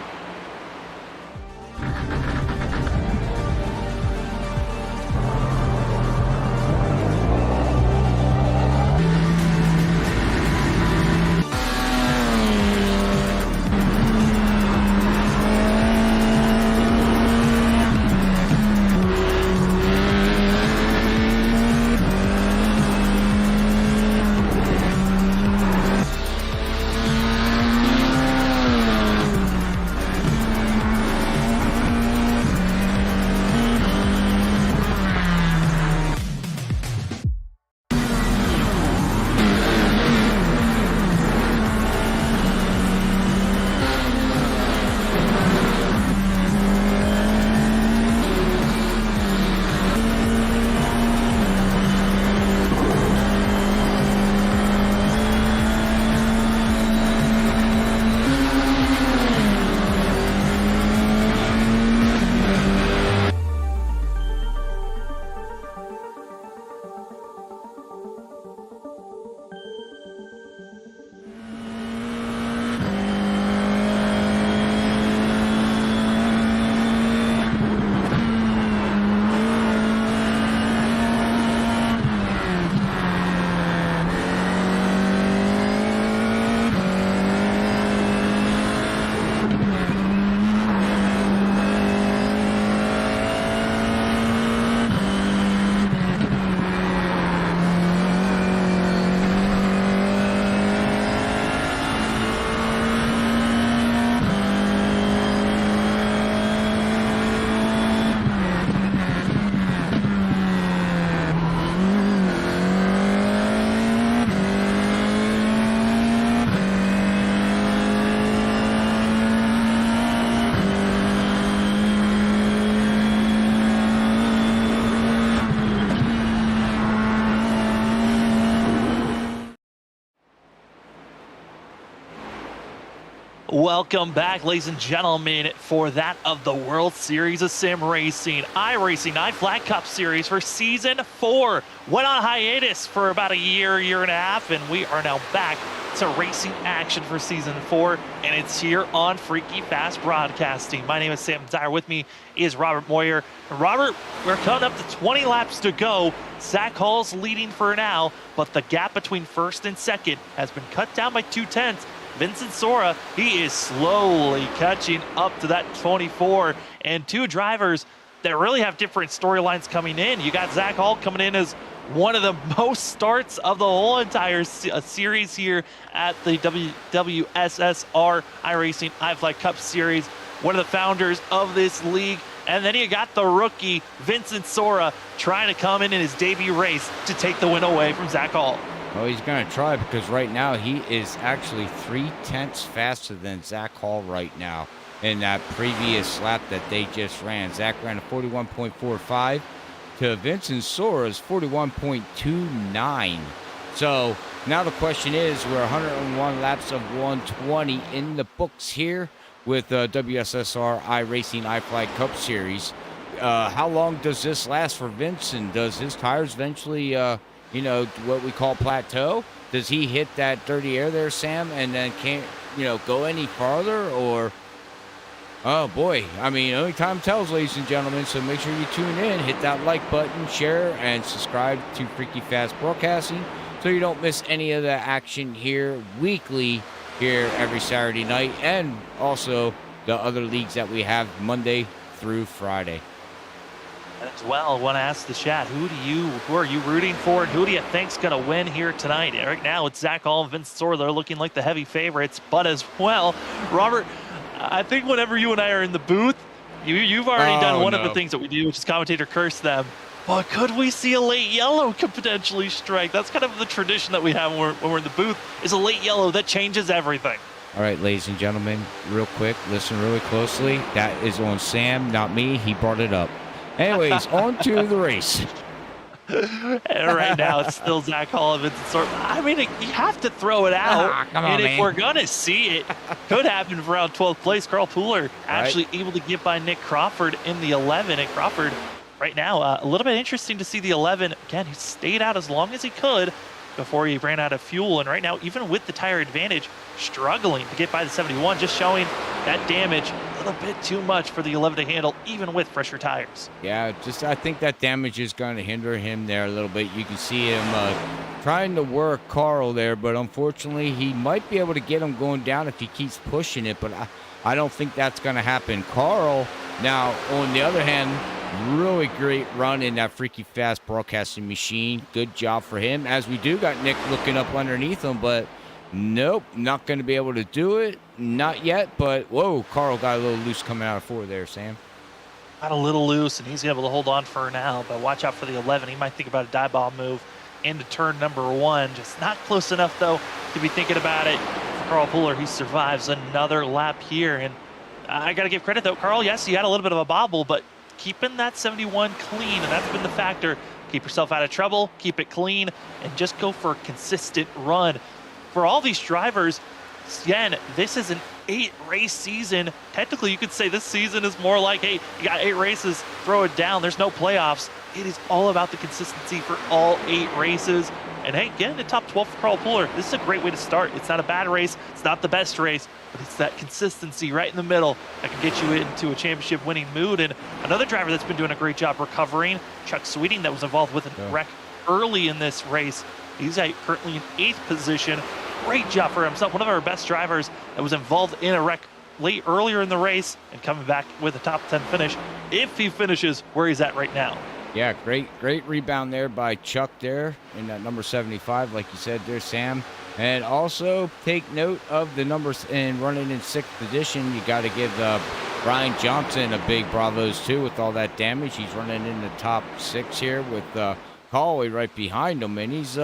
welcome back, ladies and gentlemen, for that of the World Series of Sim Racing, iRacingiFlag Cup Series for Season 4. Went on hiatus for about a year and a half, and we are now back to racing action for Season 4, and it's here on Freaky Fast Broadcasting. My name is Sam Dyer. With me is Robert Moyer. And Robert, we're coming up to 20 laps to go. Zach Hall's leading for now, but the gap between first and second has been cut down by 0.2. Vincent Sora, he is slowly catching up to that 24, and two drivers that really have different storylines coming in. You got Zach Hall coming in as one of the most starts of the whole entire series here at the WSSR iRacingiFlag Cup Series, one of the founders of this league. And then you got the rookie, Vincent Sora, trying to come in his debut race to take the win away from Zach Hall. Well, he's going to try because right now he is actually 0.3 faster than Zach Hall right now in that previous lap that they just ran. Zach ran a 41.45 to Vincent Sora's 41.29. So now the question is, we're 101 laps of 120 in the books here with WSSR iRacingiFlag Cup Series. How long does this last for Vincent? Does his tires eventually what we call plateau? Does he hit that dirty air there, Sam, and then can't, go any farther? Or, oh boy, I mean, only time tells, ladies and gentlemen, so make sure you tune in, hit that like button, share, and subscribe to Freaky Fast Broadcasting so you don't miss any of the action here weekly, here every Saturday night, and also the other leagues that we have Monday through Friday. As well, I want to ask the chat, who are you rooting for, and who do you think's going to win here tonight? Right now, it's Zach Hall and Vince Sora. They're looking like the heavy favorites, but as well, Robert, I think whenever you and I are in the booth, you've already done one of the things that we do, which is commentator curse them. But could we see a late yellow could potentially strike? That's kind of the tradition that we have when we're in the booth, is a late yellow that changes everything. All right, ladies and gentlemen, real quick, listen really closely. That is on Sam, not me. He brought it up. Anyways, on to the race. And right now, it's still Zach Hall and Vincent Sora. I mean, you have to throw it out. Come on, and if man. we're going to see it, could happen for around 12th place. Carl Pooler actually able to get by Nick Crawford in the 11. And Crawford, right now, a little bit interesting to see the 11. Again, he stayed out as long as he could before he ran out of fuel. And right now, even with the tire advantage, struggling to get by the 71, just showing that damage a little bit too much for the 11 to handle, even with fresher tires. Yeah, I think that damage is going to hinder him there a little bit. You can see him trying to work Carl there, but unfortunately, he might be able to get him going down if he keeps pushing it, but I don't think that's going to happen. Carl, now, on the other hand, really great run in that Freaky Fast Broadcasting machine. Good job for him, as we do got Nick looking up underneath him, but nope, not going to be able to do it. Not yet, but whoa, Carl got a little loose coming out of 4 there, Sam. Got a little loose, and he's able to hold on for now, but watch out for the 11. He might think about a dive ball move into turn number 1. Just not close enough, though, to be thinking about it. For Carl Pooler, he survives another lap here, and I got to give credit, though. Carl, yes, he had a little bit of a bobble, but keeping that 71 clean, and that's been the factor. Keep yourself out of trouble, keep it clean, and just go for a consistent run. For all these drivers, again, this is an 8-race season. Technically, you could say this season is more like, hey, you got 8 races, throw it down. There's no playoffs. It is all about the consistency for all 8 races. And hey, getting the top 12 for Carl Pooler, this is a great way to start. It's not a bad race. It's not the best race, but it's that consistency right in the middle that can get you into a championship winning mood. And another driver that's been doing a great job recovering, Chuck Sweeting, that was involved with a wreck early in this race. He's currently in 8th position. Great job for himself. One of our best drivers that was involved in a wreck earlier in the race and coming back with a top 10 finish if he finishes where he's at right now. Yeah, great rebound there by Chuck there in that number 75, like you said there, Sam. And also take note of the numbers in running in 6th position. You got to give Brian Johnson a big bravos too with all that damage. He's running in the top 6 here with Callaway right behind him, and he's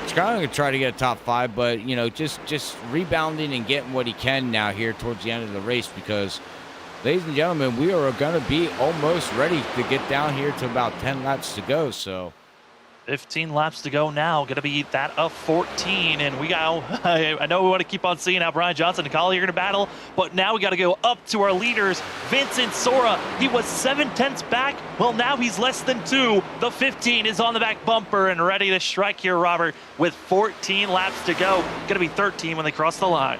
kind of try to get a top 5, but just rebounding and getting what he can now here towards the end of the race, because ladies and gentlemen, we are going to be almost ready to get down here to about 10 laps to go. So 15 laps to go now. Going to be that of 14. And we got, I know we want to keep on seeing how Brian Johnson and Collier are going to battle, but now we got to go up to our leaders. Vincent Sora, he was 7/10 back. Well, now he's less than 2. The 15 is on the back bumper and ready to strike here, Robert, with 14 laps to go. Going to be 13 when they cross the line.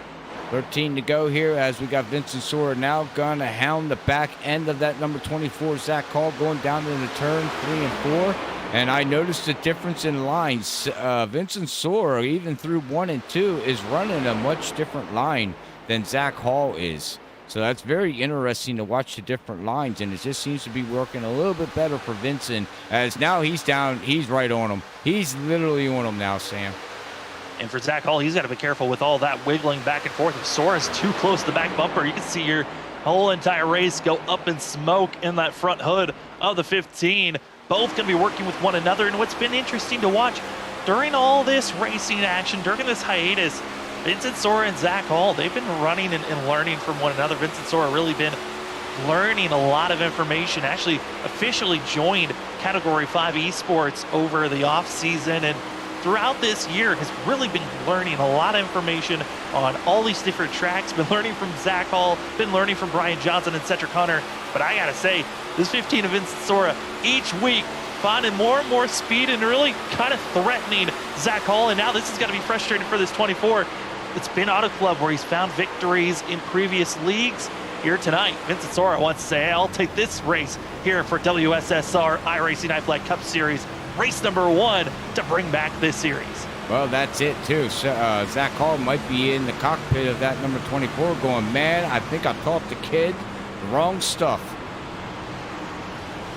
13 to go here as we got Vincent Sora now going to hound the back end of that number 24, Zach Hall, going down into turn 3 and 4. And I noticed a difference in lines. Vincent Sora, even through 1 and 2, is running a much different line than Zach Hall is. So that's very interesting to watch the different lines, and it just seems to be working a little bit better for Vincent, as now he's down, he's right on him. He's literally on him now, Sam. And for Zach Hall, he's got to be careful with all that wiggling back and forth. If Sora's too close to the back bumper, you can see your whole entire race go up in smoke in that front hood of the 15. Both going to be working with one another. And what's been interesting to watch during all this racing action, during this hiatus, Vincent Sora and Zach Hall, they've been running and learning from one another. Vincent Sora really been learning a lot of information, actually officially joined Category 5 Esports over the off season, and throughout this year has really been learning a lot of information on all these different tracks, been learning from Zach Hall, been learning from Brian Johnson and Cedric Hunter. But I gotta say, this 15 of Vincent Sora each week finding more and more speed and really kind of threatening Zach Hall. And now this is gonna be frustrating for this 24. It's been Auto Club where he's found victories in previous leagues. Here tonight, Vincent Sora wants to say, hey, I'll take this race here for WSSR iRacingiFlag Cup Series, race number 1 to bring back this series. Well, that's it, too. So, Zach Hall might be in the cockpit of that number 24 going, man, I think I taught the kid the wrong stuff.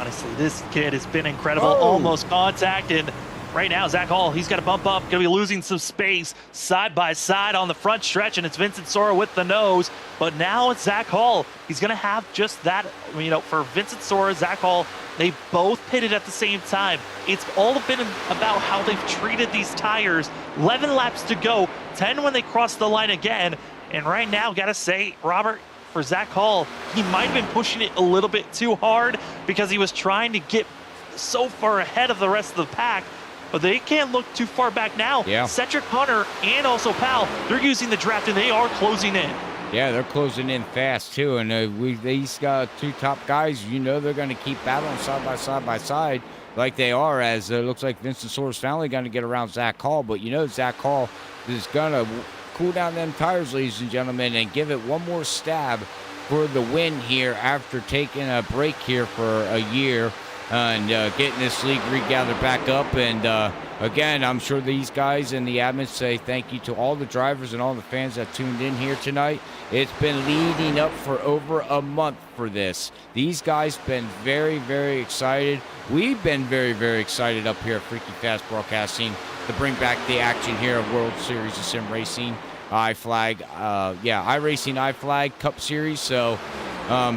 Honestly, this kid has been incredible. Almost contact, and right now, Zach Hall, he's got to bump up, going to be losing some space side by side on the front stretch, and it's Vincent Sora with the nose. But now it's Zach Hall. He's going to have just that, for Vincent Sora, Zach Hall, they both pitted at the same time. It's all been about how they've treated these tires. 11 laps to go, 10 when they cross the line again. And right now, got to say, Robert, for Zach Hall, he might have been pushing it a little bit too hard because he was trying to get so far ahead of the rest of the pack. But they can't look too far back now. Yeah. Cedric Hunter and also Powell, they're using the draft and they are closing in. Yeah, they're closing in fast, too. And these 2 top guys, they're going to keep battling side by side like they are, as it looks like Vincent Sora's finally going to get around Zach Hall. But Zach Hall is going to cool down them tires, ladies and gentlemen, and give it one more stab for the win here after taking a break here for a year and getting this league regathered back up. And again, I'm sure these guys and the admins say thank you to all the drivers and all the fans that tuned in here tonight. It's been leading up for over a month for this. These guys been very, very excited. We've been very, very excited up here at Freaky Fast Broadcasting to bring back the action here of World Series of Sim Racing iFlag, iRacing iFlag Cup Series. So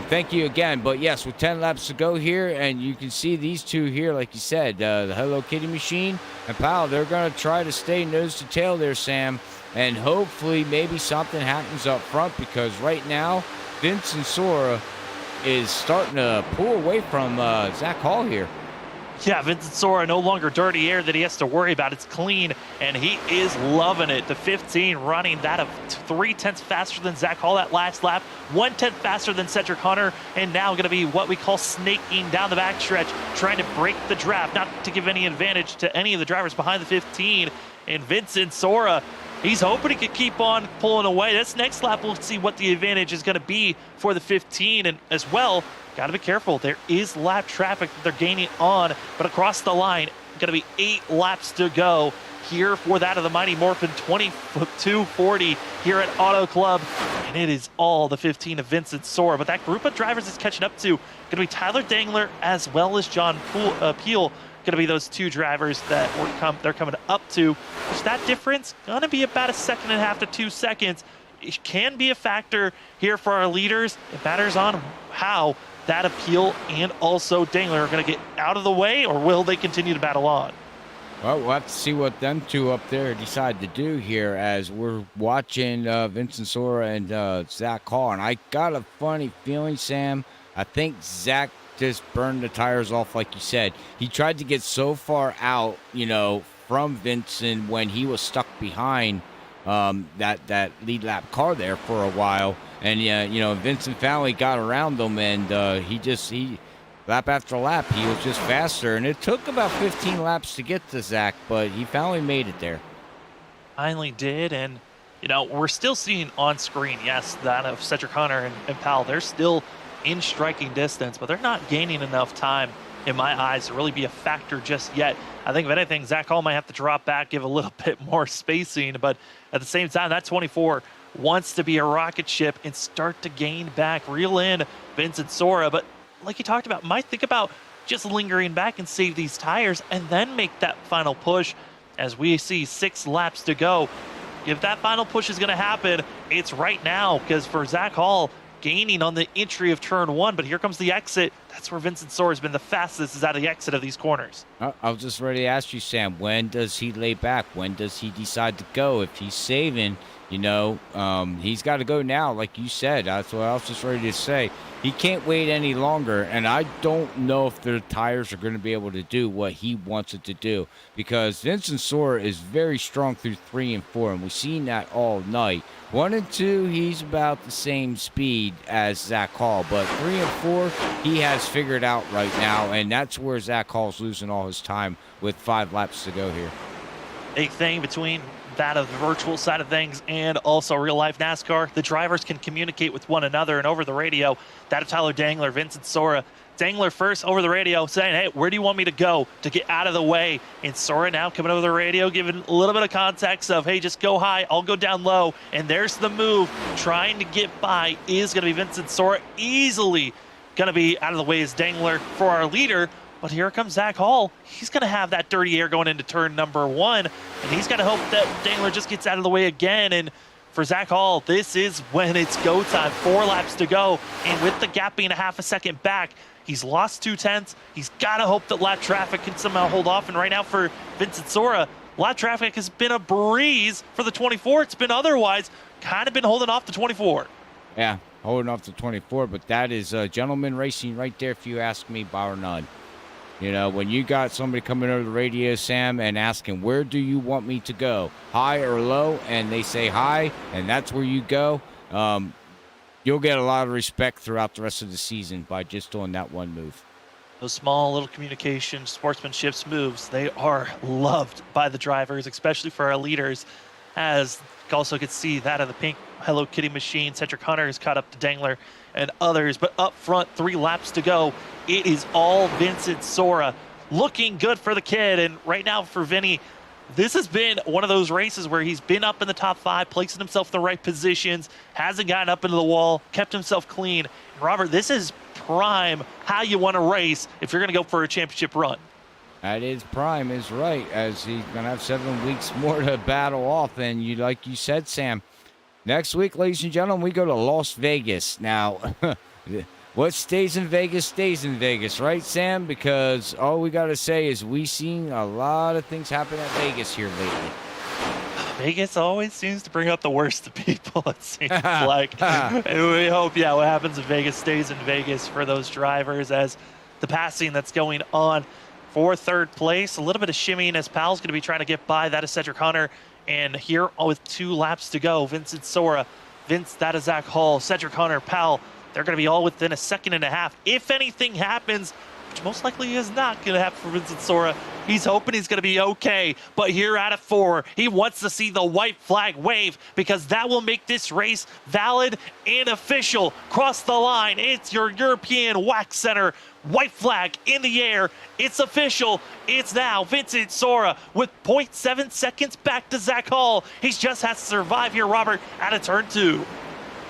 thank you again. But yes, with 10 laps to go here, and you can see these two here, like you said, the Hello Kitty machine and Powell, they're going to try to stay nose to tail there, Sam, and hopefully maybe something happens up front, because right now Vincent Sora is starting to pull away from Zach Hall here. Yeah, Vincent Sora, no longer dirty air that he has to worry about. It's clean, and he is loving it. The 15 running that of 3/10 faster than Zach Hall that last lap, 1/10 faster than Cedric Hunter, and now going to be what we call snaking down the backstretch, trying to break the draft, not to give any advantage to any of the drivers behind the 15. And Vincent Sora, he's hoping he could keep on pulling away. This next lap, we'll see what the advantage is going to be for the 15, and as well, got to be careful. There is lap traffic that they're gaining on, but across the line, going to be 8 laps to go here for that of the mighty Morphin 2240 here at Auto Club. And it is all the 15 of Vincent Sora. But that group of drivers is catching up to going to be Tyler Dangler as well as John Peel. Going to be those 2 drivers that they're coming up to. Which that difference going to be about 1.5 to 2 seconds. It can be a factor here for our leaders. It matters on how that Appeal and also Dangler are going to get out of the way, or will they continue to battle on? Well, we'll have to see what them 2 up there decide to do here as we're watching Vincent Sora and Zach Hall. And I got a funny feeling, Sam. I think Zach just burned the tires off, like you said. He tried to get so far out, from Vincent when he was stuck behind that lead lap car there for a while. And, Vincent finally got around him, and he lap after lap, he was just faster. And it took about 15 laps to get to Zach, but he finally made it there. Finally did, and we're still seeing on screen, yes, that of Cedric Hunter and Powell. They're still in striking distance, but they're not gaining enough time in my eyes to really be a factor just yet. I think if anything, Zach Hall might have to drop back, give a little bit more spacing, but at the same time, that 24 wants to be a rocket ship and start to gain back, reel in Vincent Sora. But like you talked about, might think about just lingering back and save these tires and then make that final push as we see 6 laps to go. If that final push is going to happen, it's right now, because for Zach Hall, gaining on the entry of turn 1, but here comes the exit. That's where Vincent Sora has been the fastest, is out of the exit of these corners. I was just ready to ask you, Sam, when does he lay back? When does he decide to go? If he's saving, he's got to go now, like you said. That's what I was just ready to say. He can't wait any longer, and I don't know if the tires are going to be able to do what he wants it to do, because Vincent Sora is very strong through 3 and 4, and we've seen that all night. 1 and 2, he's about the same speed as Zach Hall, but 3 and 4, he has figured out right now, and that's where Zach Hall's losing all his time with 5 laps to go here. Big thing between that of the virtual side of things and also real life NASCAR, the drivers can communicate with one another, and over the radio, that of Tyler Dangler, Vincent Sora. Dangler first over the radio saying, hey, where do you want me to go to get out of the way? And Sora now coming over the radio, giving a little bit of context of, hey, just go high, I'll go down low. And there's the move. Trying to get by is going to be Vincent Sora. Easily going to be out of the way as Dangler for our leader. But here comes Zach Hall. He's going to have that dirty air going into turn number 1. And he's got to hope that Dangler just gets out of the way again. And for Zach Hall, this is when it's go time. 4 laps to go. And with the gap being a half a second back, he's lost 2/10. He's got to hope that lap traffic can somehow hold off. And right now for Vincent Sora, lap traffic has been a breeze for the 24. It's been otherwise kind of been holding off the 24. Yeah, holding off the 24. But that is gentleman racing right there, if you ask me, bar none. When you got somebody coming over the radio, Sam, and asking, where do you want me to go, high or low? And they say high, and that's where you go. You'll get a lot of respect throughout the rest of the season by just doing that one move. Those small little communication, sportsmanship moves, they are loved by the drivers, especially for our leaders, as you also could see that of the pink Hello Kitty machine. Cedric Hunter has caught up to Dangler and others, but up front, 3 laps to go. It is all Vincent Sora. Looking good for the kid, and right now for Vinny, this has been one of those races where he's been up in the top 5, placing himself in the right positions, hasn't gotten up into the wall, kept himself clean. And Robert, this is prime how you want to race if you're going to go for a championship run. That is prime, is right, as he's going to have 7 weeks more to battle off. And like you said, Sam, next week, ladies and gentlemen, we go to Las Vegas. Now, what stays in Vegas, right, Sam? Because all we got to say is we've seen a lot of things happen at Vegas here lately. Vegas always seems to bring out the worst of people, it seems like. And we hope, what happens in Vegas stays in Vegas for those drivers, as the passing that's going on for 3rd place. A little bit of shimmying as Powell's going to be trying to get by. That is Cedric Hunter. And here with 2 laps to go, Vincent Sora, that is Zach Hall, Cedric Hunter, Powell. They're going to be all within a 1.5 seconds. If anything happens, which most likely is not going to happen for Vincent Sora, he's hoping he's going to be okay. But here out of 4, he wants to see the white flag wave, because that will make this race valid and official. Cross the line. It's your European Wax Center white flag in the air. It's official. It's now Vincent Sora with 0.7 seconds back to Zach Hall. He just has to survive here, Robert, out of turn 2.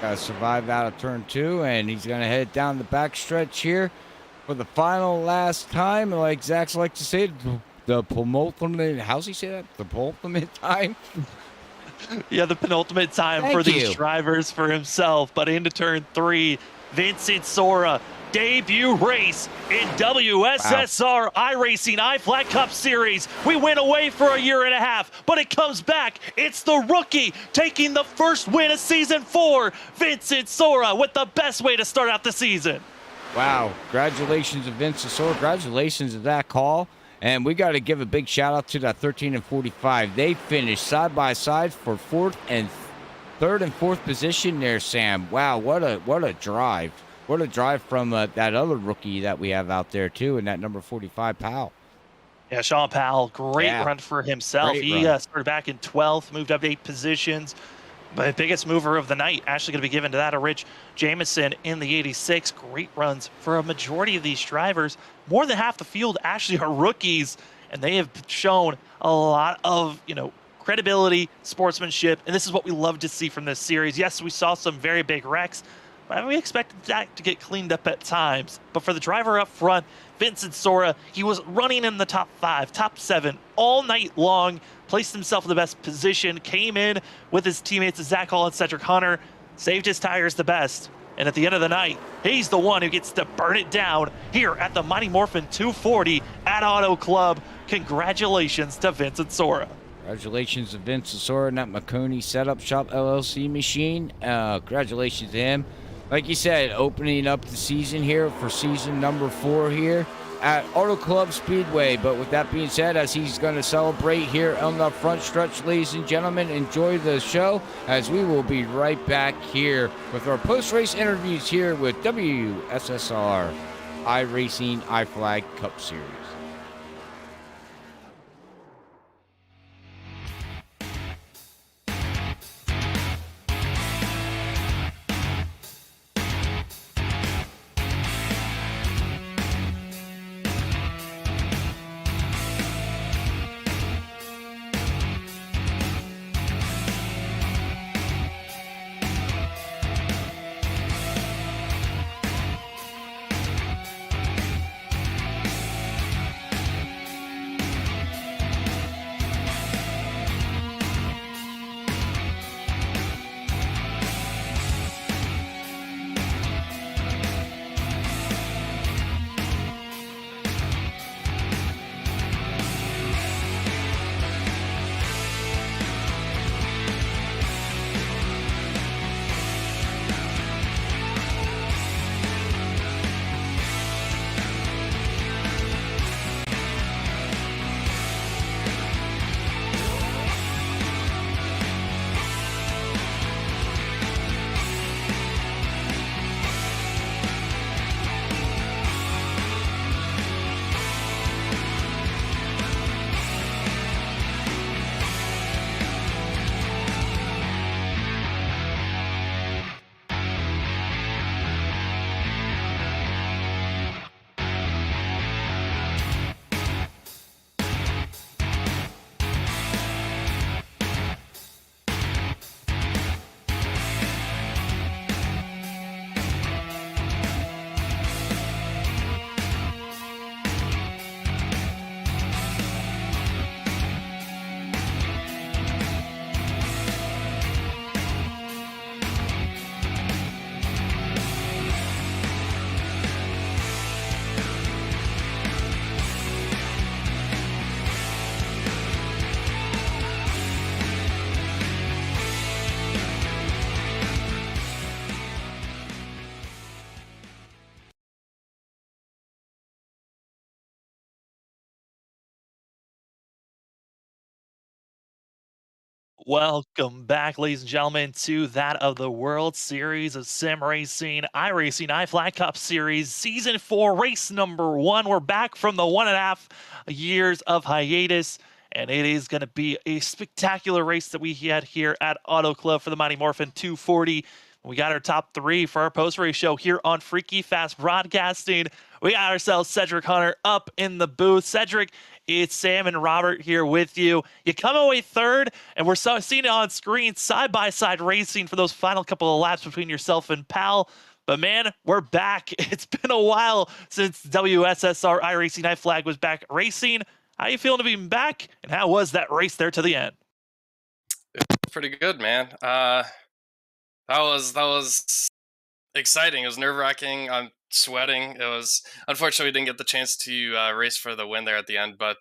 Got to survive out of turn 2, and he's going to head down the backstretch here for the final last time. Like Zach's like to say, the penultimate, how's he say that? The penultimate time? Yeah, the penultimate time for these drivers, for himself. But into turn 3, Vincent Sora, debut race in WSSR iRacingiFlag Cup Series. We went away for a 1.5 years, but it comes back. It's the rookie taking the first win of season 4. Vincent Sora with the best way to start out the season. Wow. Congratulations to Vince Sasor. Congratulations to that call. And we got to give a big shout out to that 13 and 45. They finished side by side for third and fourth position there, Sam. Wow, what a drive. What a drive from that other rookie that we have out there, too, and that number 45, Powell. Yeah, Sean Powell, great Yeah. run for himself. Great He run. started back in 12th, moved up to 8 positions. But biggest mover of the night, actually going to be given to that of Rich Jamison in the 86. Great runs for a majority of these drivers. More than half the field actually are rookies, and they have shown a lot of, credibility, sportsmanship, and this is what we love to see from this series. Yes, we saw some very big wrecks, but we expected that to get cleaned up at times. But for the driver up front, Vincent Sora, he was running in the top 5, top 7 all night long, placed himself in the best position, came in with his teammates Zach Hall and Cedric Hunter, saved his tires the best. And at the end of the night, he's the one who gets to burn it down here at the Mighty Morphin 240 at Auto Club. Congratulations to Vincent Sora. Congratulations to Vince Sasor and that Maconi Setup Shop LLC machine. Congratulations to him. Like you said, opening up the season here for season number 4 here at Auto Club Speedway. But with that being said, as he's going to celebrate here on the front stretch, ladies and gentlemen, enjoy the show as we will be right back here with our post-race interviews here with WSSR iRacingiFlag Cup Series. Welcome back, ladies and gentlemen, to that of the World Series of Sim Racing, iRacing iFlag Cup Series, Season 4, race number 1. We're back from the 1.5 years of hiatus, and it is going to be a spectacular race that we had here at Auto Club for the Mighty Morphin 240. We got our top 3 for our post-race show here on Freaky Fast Broadcasting. We got ourselves Cedric Hunter up in the booth. Cedric, it's Sam and Robert here with you. You come away third, and we're seeing it on screen, side-by-side racing for those final couple of laps between yourself and Pal. But man, we're back. It's been a while since WSSR iRacingiFlag was back racing. How you feeling to be back, and how was that race there to the end? Pretty good, man. That was exciting. It was nerve-wracking. I'm sweating. It was unfortunately we didn't get the chance to race for the win there at the end, but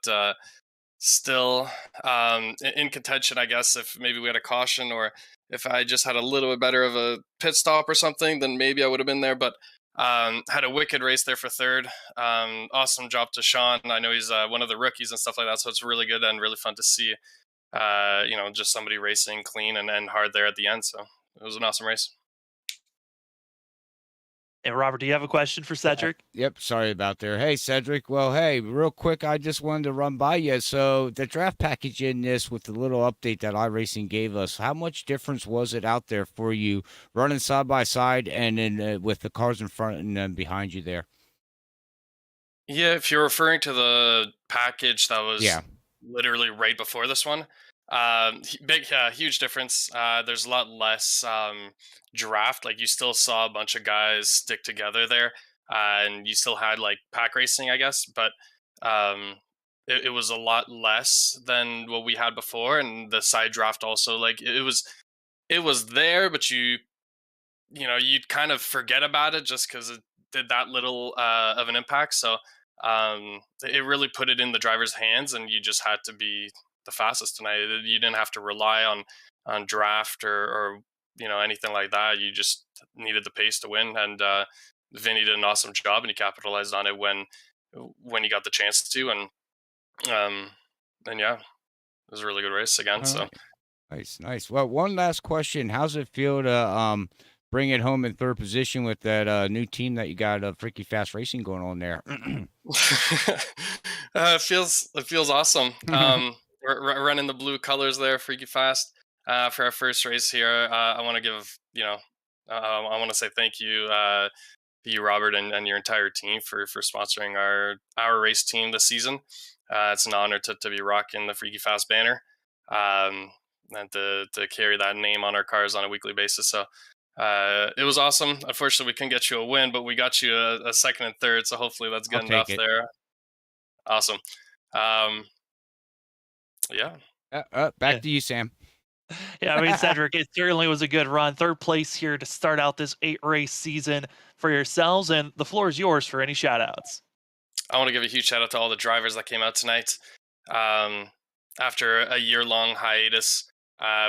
still in contention, I guess. If maybe we had a caution, or if I just had a little bit better of a pit stop or something, then maybe I would have been there. But Had a wicked race there for third. Awesome job to Sean. I know he's one of the rookies and stuff like that, so it's really good and really fun to see. Just somebody racing clean and hard there at the end. So it was an awesome race. And Robert, do you have a question for Cedric? Yep, sorry about there. Hey, Cedric. Well, hey, real quick, I just wanted to run by you. So the draft package in this with the little update that iRacing gave us, how much difference was it out there for you running side by side and then with the cars in front and then behind you there? Yeah, if you're referring to the package that was Yeah. literally right before this one, huge difference. There's a lot less draft. Like you still saw a bunch of guys stick together there, and you still had like pack racing, I guess, but it was a lot less than what we had before. And the side draft also, like it was there, but you'd kind of forget about it just because it did that little of an impact. So it really put it in the driver's hands, and you just had to be the fastest tonight. You didn't have to rely on draft or anything like that. You just needed the pace to win, and Vinny did an awesome job, and he capitalized on it when he got the chance to, and yeah, it was a really good race again. So. Nice. Well, one last question. How's it feel to bring it home in third position with that new team that you got, Freaky Fast Racing going on there? It feels awesome. We're running the blue colors there, Freaky Fast, for our first race here. I want to give I want to say thank you to you, Robert, and your entire team for sponsoring our race team this season. It's an honor to be rocking the Freaky Fast banner. And to carry that name on our cars on a weekly basis. So it was awesome. Unfortunately, we couldn't get you a win, but we got you a second and third. So hopefully that's good enough there. Awesome. Yeah. Back to you, Sam. Yeah, I mean, Cedric, it certainly was a good run. Third place here to start out this 8-race season for yourselves, and the floor is yours for any shout-outs. I want to give a huge shout out to all the drivers that came out tonight. After a year-long hiatus,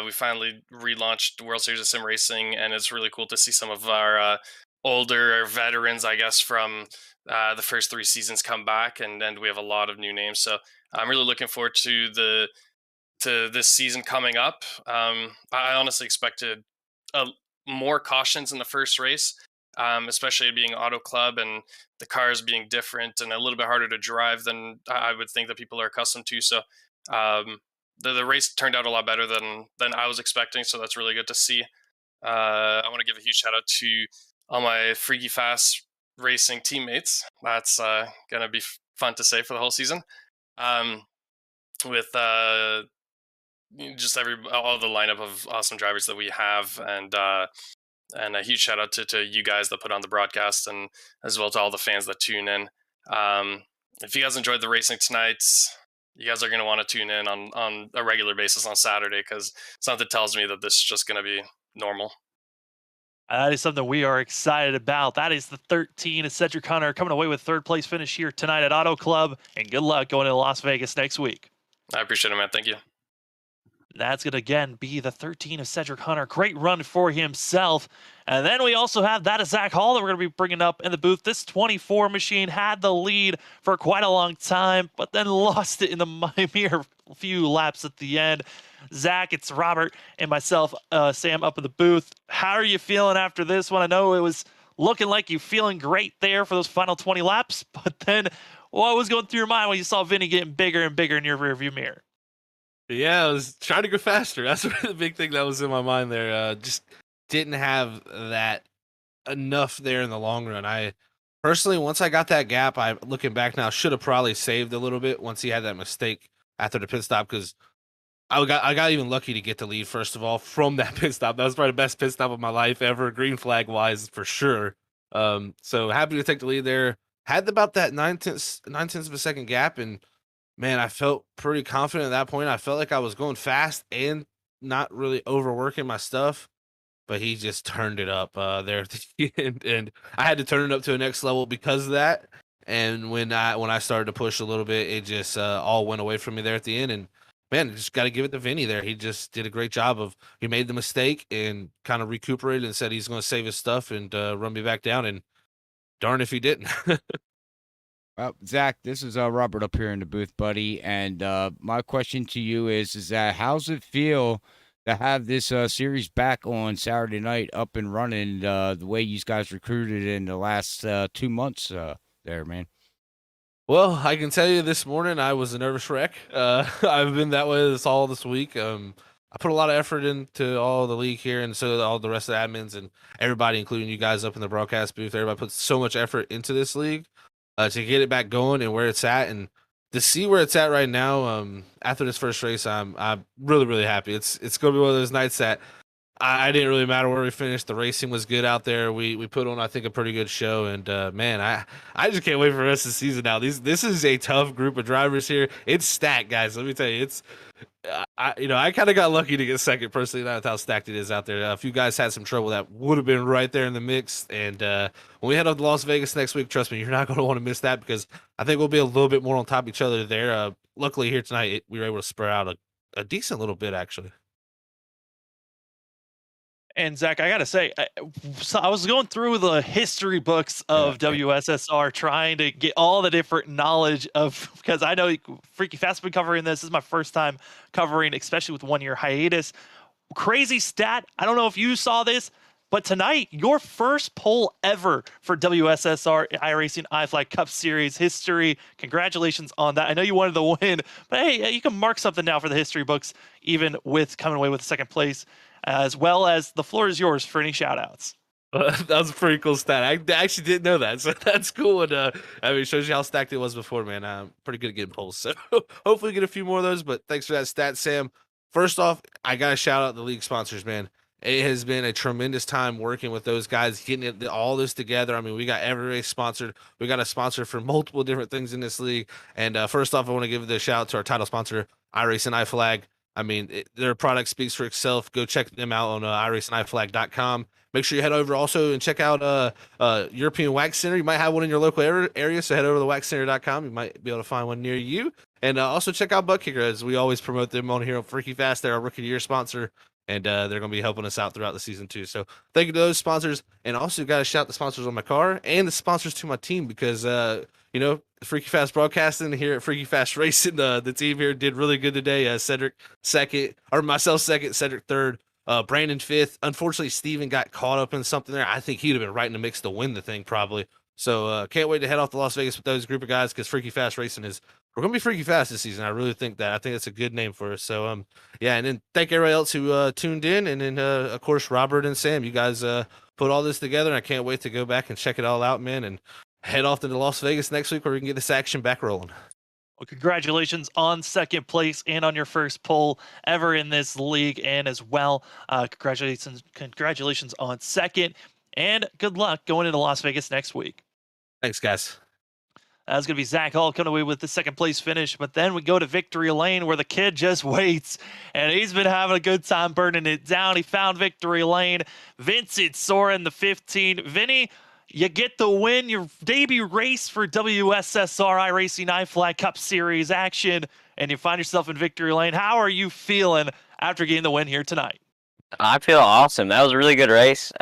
we finally relaunched World Series of Sim Racing, and it's really cool to see some of our older veterans, I guess, from the first 3 seasons come back, and we have a lot of new names. So I'm really looking forward to this season coming up. I honestly expected more cautions in the first race, especially being Auto Club and the cars being different and a little bit harder to drive than I would think that people are accustomed to. So the race turned out a lot better than I was expecting, so that's really good to see. I want to give a huge shout out to all my Freaky Fast Racing teammates. That's gonna be fun to say for the whole season. With just all the lineup of awesome drivers that we have, and a huge shout out to you guys that put on the broadcast, and as well to all the fans that tune in. If you guys enjoyed the racing tonight, you guys are going to want to tune in on a regular basis on Saturday, because something tells me that this is just going to be normal. That is something we are excited about. That is the 13 of Cedric Hunter coming away with third place finish here tonight at Auto Club, and good luck going to Las Vegas next week. I appreciate it, man. Thank you. That's going to, again, be the 13 of Cedric Hunter. Great run for himself. And then we also have that of Zach Hall that we're going to be bringing up in the booth. This 24 machine had the lead for quite a long time, but then lost it in the mere few laps at the end. Zach, it's Robert and myself, Sam, up in the booth. How are you feeling after this one? I know it was looking like you feeling great there for those final 20 laps, but then what was going through your mind when you saw Vinny getting bigger and bigger in your rearview mirror? Yeah, I was trying to go faster. That's the big thing that was in my mind there. Just didn't have that enough there in the long run. I personally, once I got that gap, looking back now, should have probably saved a little bit once he had that mistake after the pit stop, because I got even lucky to get the lead, first of all, from that pit stop. That was probably the best pit stop of my life ever, green flag wise, for sure. So happy to take the lead there. Had about that 9/10 of a second gap, and man, I felt pretty confident at that point. I felt like I was going fast and not really overworking my stuff, but he just turned it up there at the end, and I had to turn it up to a next level because of that. And when I started to push a little bit, it just all went away from me there at the end. And man, just got to give it to Vinny there. He just did a great job he made the mistake and kind of recuperated and said he's going to save his stuff and run me back down. And darn if he didn't. Well, Zach, this is Robert up here in the booth, buddy, and my question to you is that how's it feel to have this series back on Saturday night up and running the way you guys recruited in the last 2 months there, man? Well, I can tell you this morning I was a nervous wreck. I've been that way all this week. I put a lot of effort into all the league here, and so did all the rest of the admins and everybody, including you guys up in the broadcast booth. Everybody puts so much effort into this league to get it back going and where it's at, and to see where it's at right now. After this first race, I'm really really happy. It's going to be one of those nights that I didn't really matter where we finished. The racing was good out there. We put on, I think, a pretty good show. And man, I just can't wait for the rest of the season now. This is a tough group of drivers here. It's stacked, guys. Let me tell you, it's I kind of got lucky to get second personally. That's how stacked it is out there. A few guys had some trouble that would have been right there in the mix. And when we head up to Las Vegas next week, trust me, you're not going to want to miss that, because I think we'll be a little bit more on top of each other there. Luckily here tonight, we were able to spread out a decent little bit actually. And Zach, I gotta say, so I was going through the history books of WSSR, trying to get all the different knowledge of, because I know Freaky Fast been covering this. This is my first time covering, especially with 1 year hiatus. Crazy stat. I don't know if you saw this, but tonight, your first pole ever for WSSR iRacingiFlag Cup Series history. Congratulations on that. I know you wanted the win, but hey, you can mark something now for the history books, even with coming away with second place, as well as the floor is yours for any shout outs. That was a pretty cool stat. I actually didn't know that, so that's cool. And I mean, it shows you how stacked it was before, man. I'm pretty good at getting polls, so hopefully get a few more of those. But thanks for that stat, Sam. First off, I gotta shout out the league sponsors, man. It has been a tremendous time working with those guys, getting all this together. I mean, we got every race sponsored. We got a sponsor for multiple different things in this league. And first off, I want to give the shout out to our title sponsor, iRacingiFlag. I mean, their product speaks for itself. Go check them out on iRacingiFlag.com. Make sure you head over also and check out European Wax Center. You might have one in your local area, so head over to waxcenter.com. You might be able to find one near you. And also check out ButtKicker, as we always promote them on here on Freaky Fast. They're our Rookie of the Year sponsor, and they're going to be helping us out throughout the season too. So thank you to those sponsors, and also got to shout the sponsors on my car and the sponsors to my team, because Freaky Fast Broadcasting here at Freaky Fast Racing, the team here did really good today. Cedric second, or myself second, Cedric third, Brandon fifth. Unfortunately, Steven got caught up in something there. I think he'd have been right in the mix to win the thing probably. So can't wait to head off to Las Vegas with those group of guys, because Freaky Fast Racing we're going to be freaky fast this season. I really think that. I think that's a good name for us. So, yeah, and then thank everybody else who tuned in. And then, of course, Robert and Sam, you guys put all this together. And I can't wait to go back and check it all out, man, and head off to Las Vegas next week where we can get this action back rolling. Well, congratulations on second place and on your first pole ever in this league. And as well, congratulations on second. And good luck going into Las Vegas next week. Thanks, guys. That's going to be Zach Hall coming away with the second place finish. But then we go to Victory Lane, where the kid just waits. And he's been having a good time burning it down. He found Victory Lane. Vincent Soren, the 15. Vinny, you get the win. Your debut race for WSSR iRacingiFlag Cup Series action. And you find yourself in Victory Lane. How are you feeling after getting the win here tonight? I feel awesome. That was a really good race.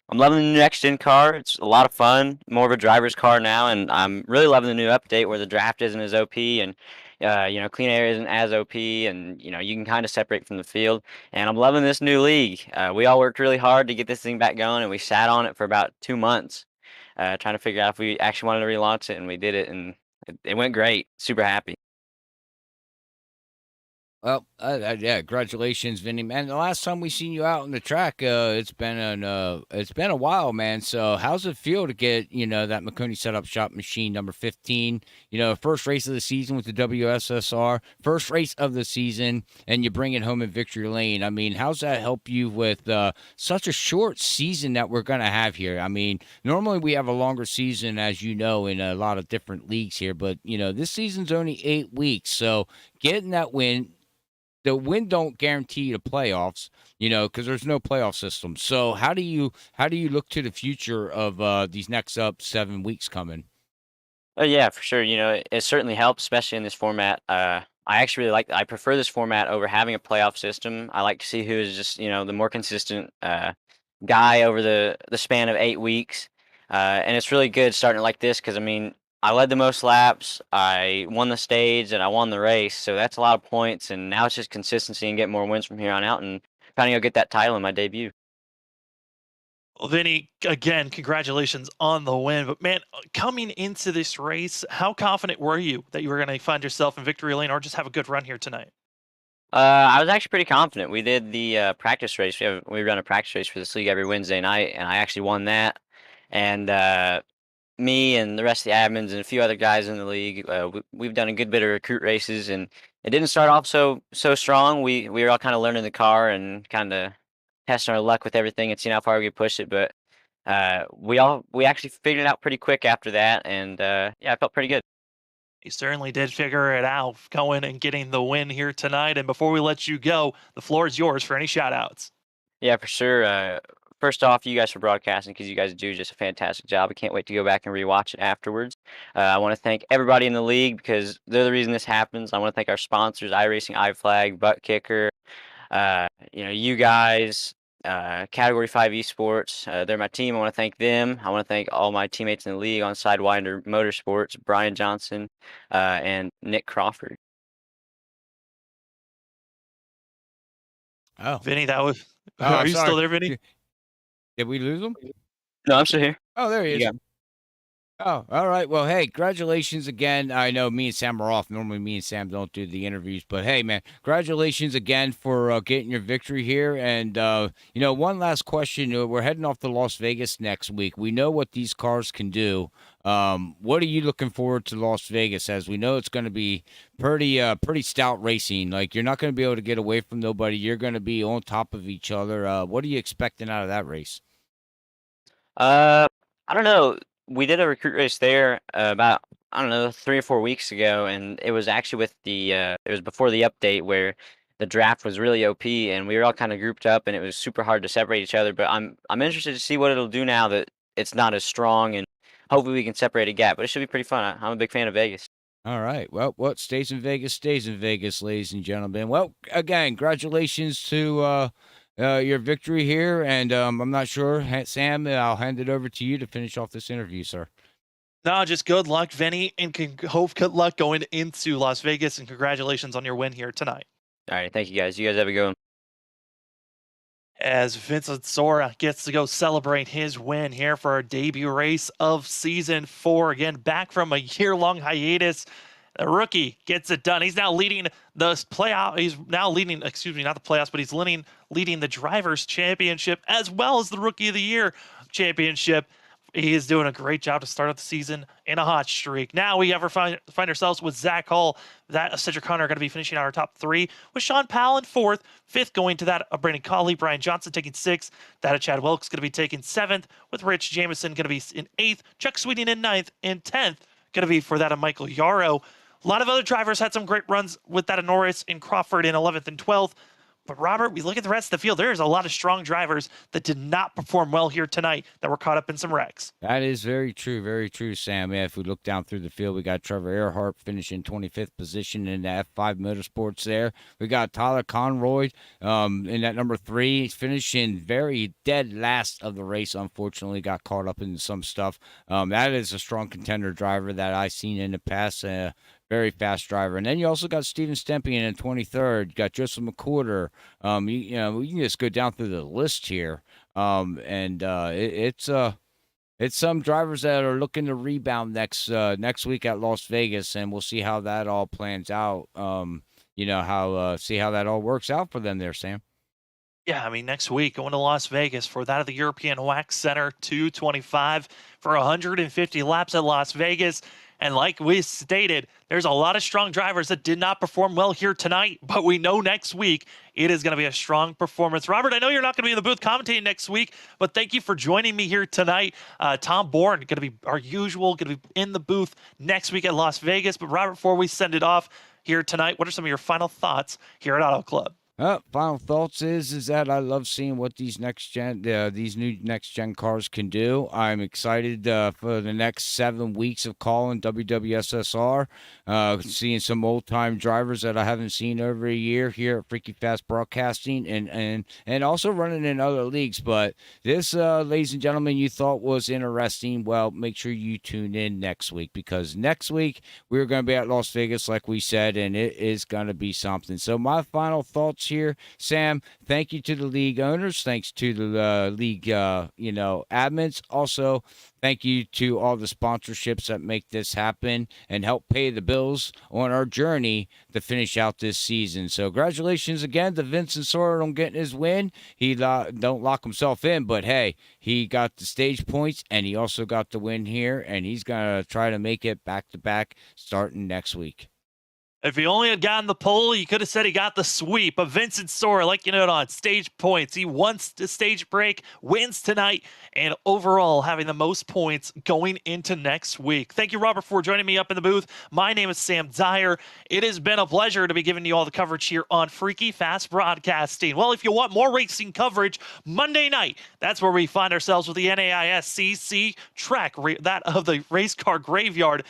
I'm loving the new next-gen car. It's a lot of fun, more of a driver's car now, and I'm really loving the new update where the draft isn't as OP and, clean air isn't as OP, and, you can kind of separate from the field. And I'm loving this new league. We all worked really hard to get this thing back going, and we sat on it for about 2 months trying to figure out if we actually wanted to relaunch it, and we did it, and it went great. Super happy. Well, yeah, congratulations, Vinny, man. The last time we seen you out on the track, it's been a while, man. So how's it feel to get, that McConey setup shop machine number 15, first race of the season with the WSSR, first race of the season, and you bring it home in Victory Lane? I mean, how's that help you with such a short season that we're going to have here? I mean, normally we have a longer season, as you know, in a lot of different leagues here, but, this season's only 8 weeks. So getting that win, the win don't guarantee the playoffs, because there's no playoff system. So how do you look to the future of these next 7 weeks coming? Oh yeah, for sure. It certainly helps, especially in this format. I actually really I prefer this format over having a playoff system. I like to see who is just, the more consistent guy over the span of 8 weeks. And it's really good starting it like this because, I mean, I led the most laps, I won the stage, and I won the race. So that's a lot of points. And now it's just consistency and get more wins from here on out and trying to go get that title in my debut. Well, Vinny, again, congratulations on the win. But man, coming into this race, how confident were you that you were going to find yourself in victory lane or just have a good run here tonight? I was actually pretty confident. We did the practice race. We run a practice race for this league every Wednesday night, and I actually won that. And me and the rest of the admins and a few other guys in the league, we've done a good bit of recruit races, and it didn't start off so strong. We were all kind of learning the car and kind of testing our luck with everything and seeing how far we could push it. But we actually figured it out pretty quick after that, and yeah, I felt pretty good. You certainly did figure it out going and getting the win here tonight. And before we let you go, the floor is yours for any shout outs. Yeah, for sure. First off, you guys for broadcasting because you guys do just a fantastic job. I can't wait to go back and rewatch it afterwards. I want to thank everybody in the league because they're the reason this happens. I want to thank our sponsors, iRacingiFlag, ButtKicker, you guys, Category 5 Esports. They're my team. I want to thank them. I want to thank all my teammates in the league on Sidewinder Motorsports, Brian Johnson, and Nick Crawford. Oh, Vinny, that was. oh, Are I'm you sorry. still there, Vinny? Did we lose him? No, I'm still here. Oh, there he is. Yeah. Oh, all right. Well, hey, congratulations again. I know me and Sam are off. Normally, me and Sam don't do the interviews, but hey, man, congratulations again for getting your victory here. And one last question: we're heading off to Las Vegas next week. We know what these cars can do. What are you looking forward to Las Vegas? As we know, it's going to be pretty stout racing. Like you're not going to be able to get away from nobody. You're going to be on top of each other. What are you expecting out of that race? I don't know. We did a recruit race there about, I don't know, 3 or 4 weeks ago, and it was actually with it was before the update where the draft was really OP, and we were all kind of grouped up, and it was super hard to separate each other. But I'm interested to see what it'll do now that it's not as strong, and hopefully we can separate a gap. But it should be pretty fun. I'm a big fan of Vegas. All right. Well, what stays in Vegas, ladies and gentlemen. Well, again, congratulations to your victory here. And I'm not sure, Sam, I'll hand it over to you to finish off this interview, sir. No, just good luck, Vinny, and hope good luck going into Las Vegas. And congratulations on your win here tonight. All right, thank you guys. You guys have a good one. As Vincent Sora gets to go celebrate his win here for our debut race of season 4. Again, back from a year-long hiatus. The rookie gets it done. He's now leading the playoff. He's now leading, excuse me, not the playoffs, but he's leading the Drivers' Championship as well as the Rookie of the Year Championship. He is doing a great job to start out the season in a hot streak. Now we ever find ourselves with Zach Hall. That Cedric Hunter are going to be finishing out our top 3, with Sean Powell in 4th, 5th going to that of Brandon Colley, Brian Johnson taking 6th, that of Chad Wilkes going to be taking 7th, with Rich Jameson going to be in 8th, Chuck Sweeting in 9th, and 10th going to be for that of Michael Yarrow. A lot of other drivers had some great runs with that of Norris and Crawford in 11th and 12th. But Robert, we look at the rest of the field. There's a lot of strong drivers that did not perform well here tonight that were caught up in some wrecks. That is very true, Sam. Yeah, if we look down through the field, we got Trevor Earhart finishing 25th position in the F5 Motorsports there. We got Tyler Conroy in that number 3. He's finishing very dead last of the race, unfortunately. Got caught up in some stuff. That is a strong contender driver that I've seen in the past. Very fast driver. And then you also got Steven Stempian in 23rd. You got Joseph McWhorter. We can just go down through the list here. It's some drivers that are looking to rebound next week at Las Vegas, and we'll see how that all plans out. See how that all works out for them there, Sam. Yeah, I mean, next week going to Las Vegas for that of the European Wax Center 225 for 150 laps at Las Vegas. And like we stated, there's a lot of strong drivers that did not perform well here tonight, but we know next week it is going to be a strong performance. Robert, I know you're not going to be in the booth commentating next week, but thank you for joining me here tonight. Tom Bourne, going to be our usual, going to be in the booth next week at Las Vegas. But Robert, before we send it off here tonight, what are some of your final thoughts here at Auto Club? Final thoughts is that I love seeing what these new next gen cars can do. I'm excited for the next 7 weeks of calling WWSSR, seeing some old time drivers that I haven't seen over a year here at Freaky Fast Broadcasting, and also running in other leagues. But this, ladies and gentlemen, you thought was interesting. Well, make sure you tune in next week, because next week we're going to be at Las Vegas, like we said, and it is going to be something. So my final thoughts here, Sam, thank you to the league owners. Thanks to the league, admins. Also, thank you to all the sponsorships that make this happen and help pay the bills on our journey to finish out this season. So congratulations again to Vincent Sora on getting his win. He don't lock himself in, but hey, he got the stage points and he also got the win here, and he's going to try to make it back to back starting next week. If he only had gotten the pole, you could have said he got the sweep. Of Vincent Sora, like you noted on stage points, he wants the stage break, wins tonight, and overall having the most points going into next week. Thank you, Robert, for joining me up in the booth. My name is Sam Dyer. It has been a pleasure to be giving you all the coverage here on Freaky Fast Broadcasting. Well, if you want more racing coverage, Monday night, that's where we find ourselves with the NAISCC track, that of the race car graveyard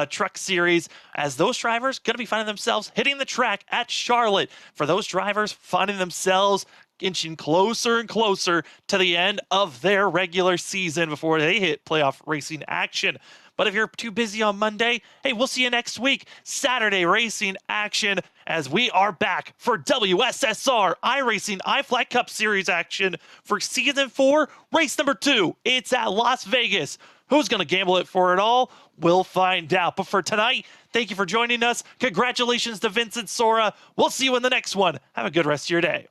truck series, as those drivers going to be finding themselves hitting the track at Charlotte. For those drivers finding themselves inching closer and closer to the end of their regular season before they hit playoff racing action. But if you're too busy on Monday, hey, we'll see you next week. Saturday racing action, as we are back for WSSR iRacing iFlag Cup Series action for Season 4, race number 2. It's at Las Vegas. Who's going to gamble it for it all? We'll find out. But for tonight, thank you for joining us. Congratulations to Vincent Sora. We'll see you in the next one. Have a good rest of your day.